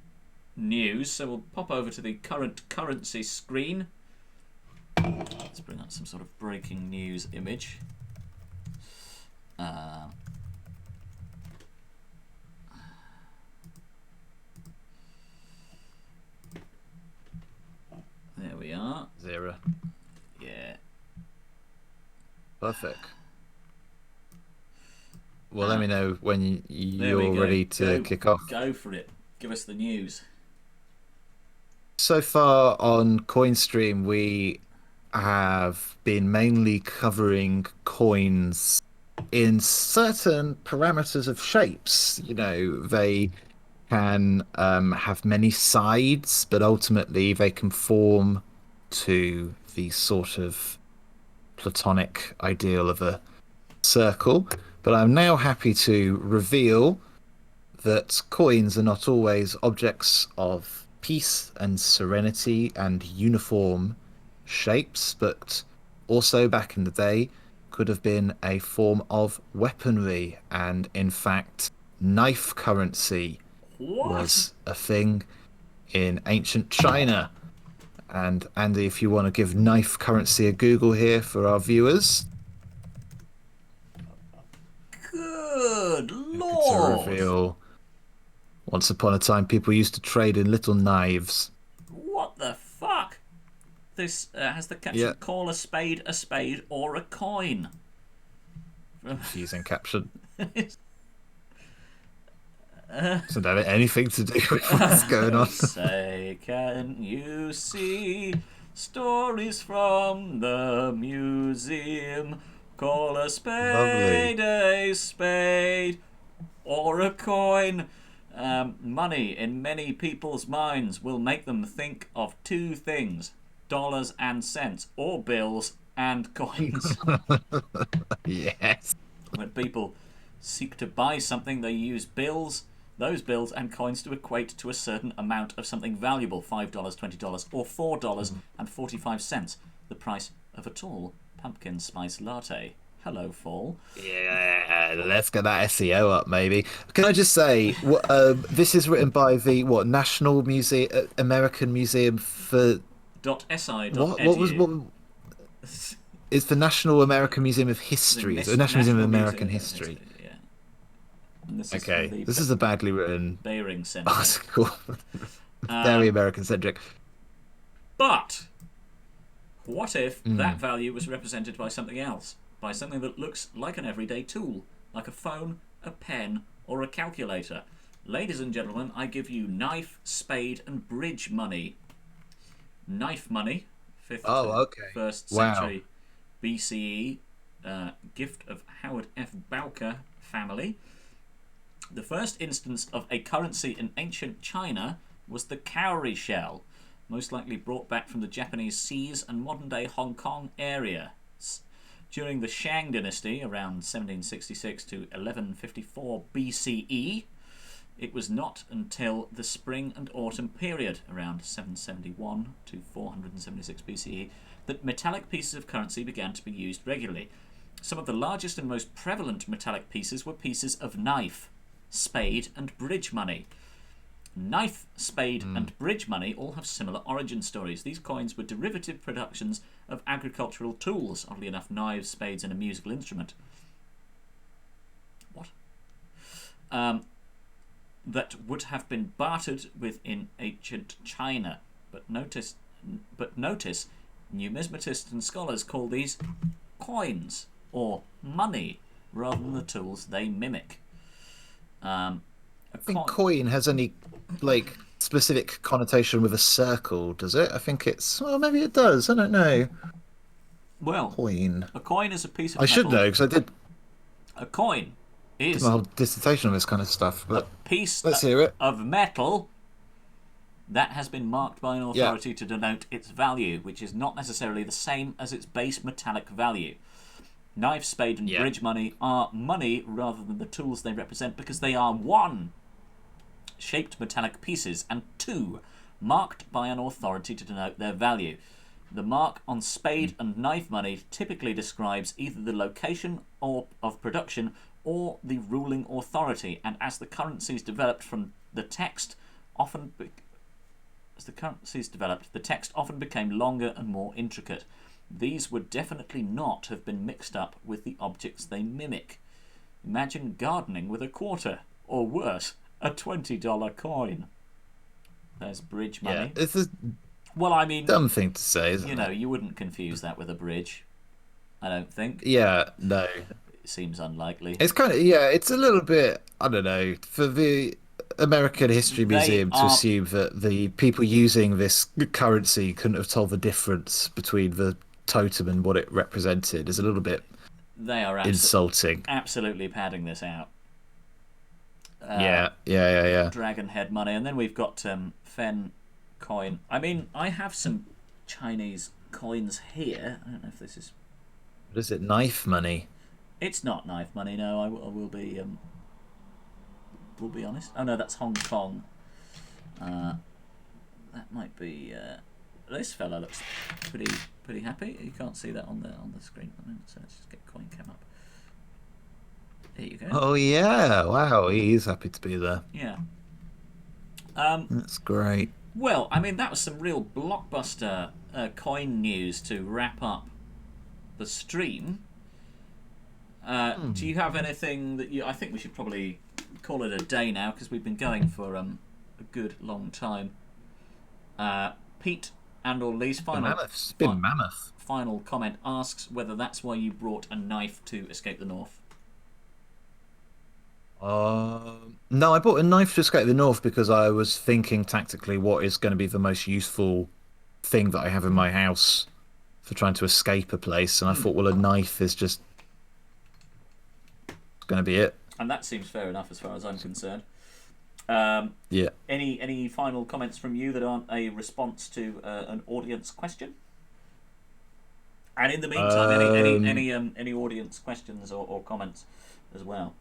news, so we'll pop over to the current currency screen. Let's bring up some sort of breaking news image. There we are. Zero. Yeah. Perfect. Well, let me know when There we you're go. ready to kick off. Go for it. Give us the news. So far on CoinStream, we have been mainly covering coins in certain parameters of shapes. They can have many sides, but ultimately they can form to the sort of platonic ideal of a circle. But I'm now happy to reveal that coins are not always objects of peace and serenity and uniform shapes, but also back in the day could have been a form of weaponry. And in fact, knife currency was a thing in ancient China. And Andy, if you want to give knife currency a Google here for our viewers. Good To lord! reveal, once upon a time, people used to trade in little knives. What the fuck? This has the caption, call a spade or a coin. Confusing caption. Doesn't have anything to do with what's going on. Say, can you see stories from the museum? Call a spade a spade or a coin. Money in many people's minds will make them think of two things: dollars and cents, or bills and coins. Yes. When people seek to buy something, they use bills, those bills and coins to equate to a certain amount of something valuable: $5, $20, or $4.45, the price of a tall pumpkin spice latte. Hello, Fall. Yeah, let's get that SEO up, maybe. Can I just say, this is written by the National Museum, American Museum for .si.edu. what was It's the National American Museum of History. It's the National Museum of American Museum of History. Yeah. And this is from Okay, the this is a badly written Bering Centre. article. Very Um, American centric. but what if that Mm. value was represented by something else? By something that looks like an everyday tool, like a phone, a pen, or a calculator. Ladies and gentlemen, I give you knife, spade, and bridge money. Knife money, 5th Oh, to okay. 1st Wow. century BCE, gift of Howard F. Bowker family. The first instance of a currency in ancient China was the cowrie shell, most likely brought back from the Japanese seas and modern-day Hong Kong area. During the Shang dynasty, around 1766 to 1154 BCE, it was not until the spring and autumn period, around 771 to 476 BCE, that metallic pieces of currency began to be used regularly. Some of the largest and most prevalent metallic pieces were pieces of knife, spade, and bridge money. Knife, spade, and bridge money all have similar origin stories. These coins were derivative productions of agricultural tools, oddly enough, knives, spades, and a musical instrument. What? That would have been bartered with in ancient China. But notice, numismatists and scholars call these coins or money rather than the tools they mimic. I think coin has any like specific connotation with a circle, does it? I think it's well, maybe it does. I don't know. Well, Coin. a coin is a piece of I metal. should know because I did A coin is my whole dissertation on this kind of stuff. a But piece let's hear it. of metal that has been marked by an authority to denote its value, which is not necessarily the same as its base metallic value. Knife, spade, and bridge money are money rather than the tools they represent because they are 1. Shaped metallic pieces, and 2. Marked by an authority to denote their value. The mark on spade and knife money typically describes either the location of production or the ruling authority, and as the currencies developed from the text often the text often became longer and more intricate. These would definitely not have been mixed up with the objects they mimic. Imagine gardening with a quarter, or worse, a $20 coin. There's bridge money. Yeah, it's a Well, I mean, dumb thing to say, isn't you it? know, you wouldn't confuse that with a bridge. I don't think. Yeah, no. It seems unlikely. It's kind of it's a little bit I don't know for the American History They Museum to are- assume that the people using this currency couldn't have told the difference between the totem and what it represented is a little bit They are insulting. absolutely padding this out. Yeah. Dragon head money, and then we've got Fen coin. I mean, I have some Chinese coins here. I don't know if this is. What is it? Knife money. It's not knife money. No, I will be. Will be honest. Oh no, that's Hong Kong. That might be. This fella looks pretty happy. You can't see that on the screen at the moment, so let's just get coin cam up. There you go. Oh yeah! Wow, he's happy to be there. Yeah. That's great. Well, I mean, that was some real blockbuster coin news to wrap up the stream. Do you have anything that you... I think we should probably call it a day now because we've been going for a good long time. Pete and or Lee's It's been mammoth. final comment asks whether that's why you brought a knife to Escape the North. No, I bought a knife to escape the north because I was thinking tactically what is going to be the most useful thing that I have in my house for trying to escape a place, and I thought, well, a knife is just going to be it. And that seems fair enough as far as I'm concerned. Yeah. Any final comments from you that aren't a response to an audience question? And in the meantime, any audience questions or comments as well?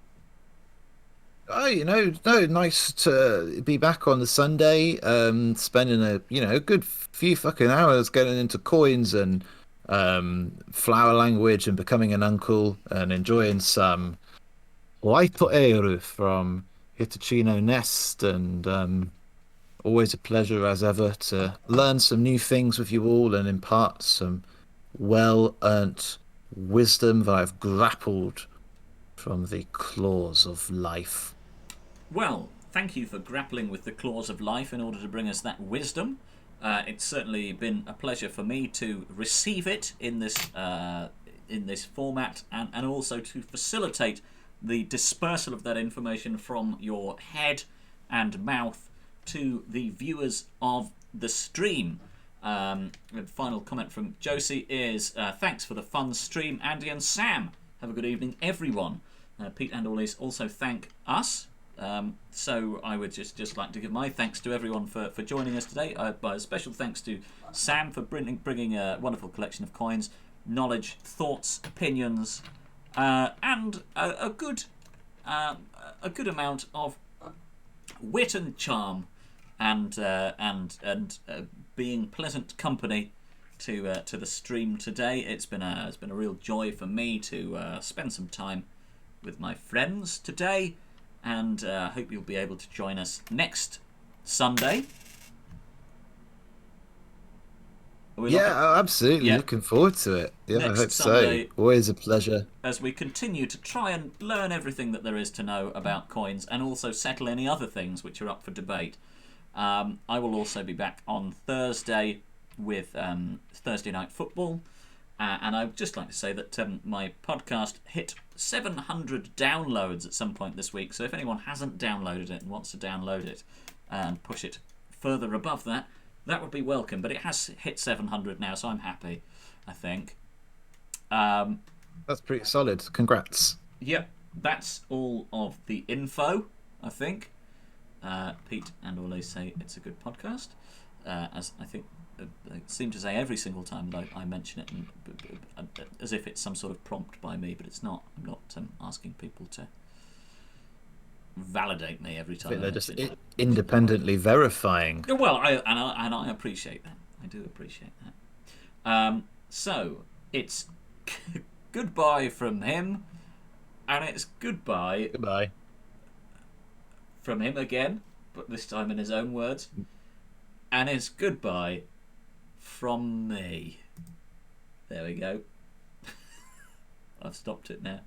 Oh, no, nice to be back on the Sunday, spending a good few fucking hours getting into coins and flower language and becoming an uncle and enjoying some Waitoeru from Hitachino Nest, and always a pleasure as ever to learn some new things with you all and impart some well-earned wisdom that I've grappled from the claws of life. Well, thank you for grappling with the claws of life in order to bring us that wisdom. It's certainly been a pleasure for me to receive it in this format, and also to facilitate the dispersal of that information from your head and mouth to the viewers of the stream. Final comment from Josie is, thanks for the fun stream, Andy and Sam. Have a good evening, everyone. Pete and Orleys also thank us. So I would just like to give my thanks to everyone for joining us today. A special thanks to Sam for bringing a wonderful collection of coins, knowledge, thoughts, opinions, and a good amount of wit and charm, and being pleasant company to the stream today. It's been a real joy for me to spend some time with my friends today, and hope you'll be able to join us next Sunday. Absolutely. Yeah. Looking forward to it. Yeah, Next I hope Sunday, so. Always a pleasure. as we continue to try and learn everything that there is to know about coins, and also settle any other things which are up for debate. I will also be back on Thursday with Thursday Night Football. And I'd just like to say that my podcast hit 700 downloads at some point this week. So if anyone hasn't downloaded it and wants to download it and push it further above that, that would be welcome. But it has hit 700 now, so I'm happy, I think. That's pretty solid. Congrats. Yep, that's all of the info, I think. Pete and Orley say it's a good podcast, as I think I seem to say every single time that I mention it, and as if it's some sort of prompt by me, but it's not. I'm not asking people to validate me every time. They're just independently verifying. Well, I appreciate that. I do appreciate that. So it's goodbye from him, and it's goodbye from him again, but this time in his own words, and it's goodbye from me. There we go. I've stopped it now.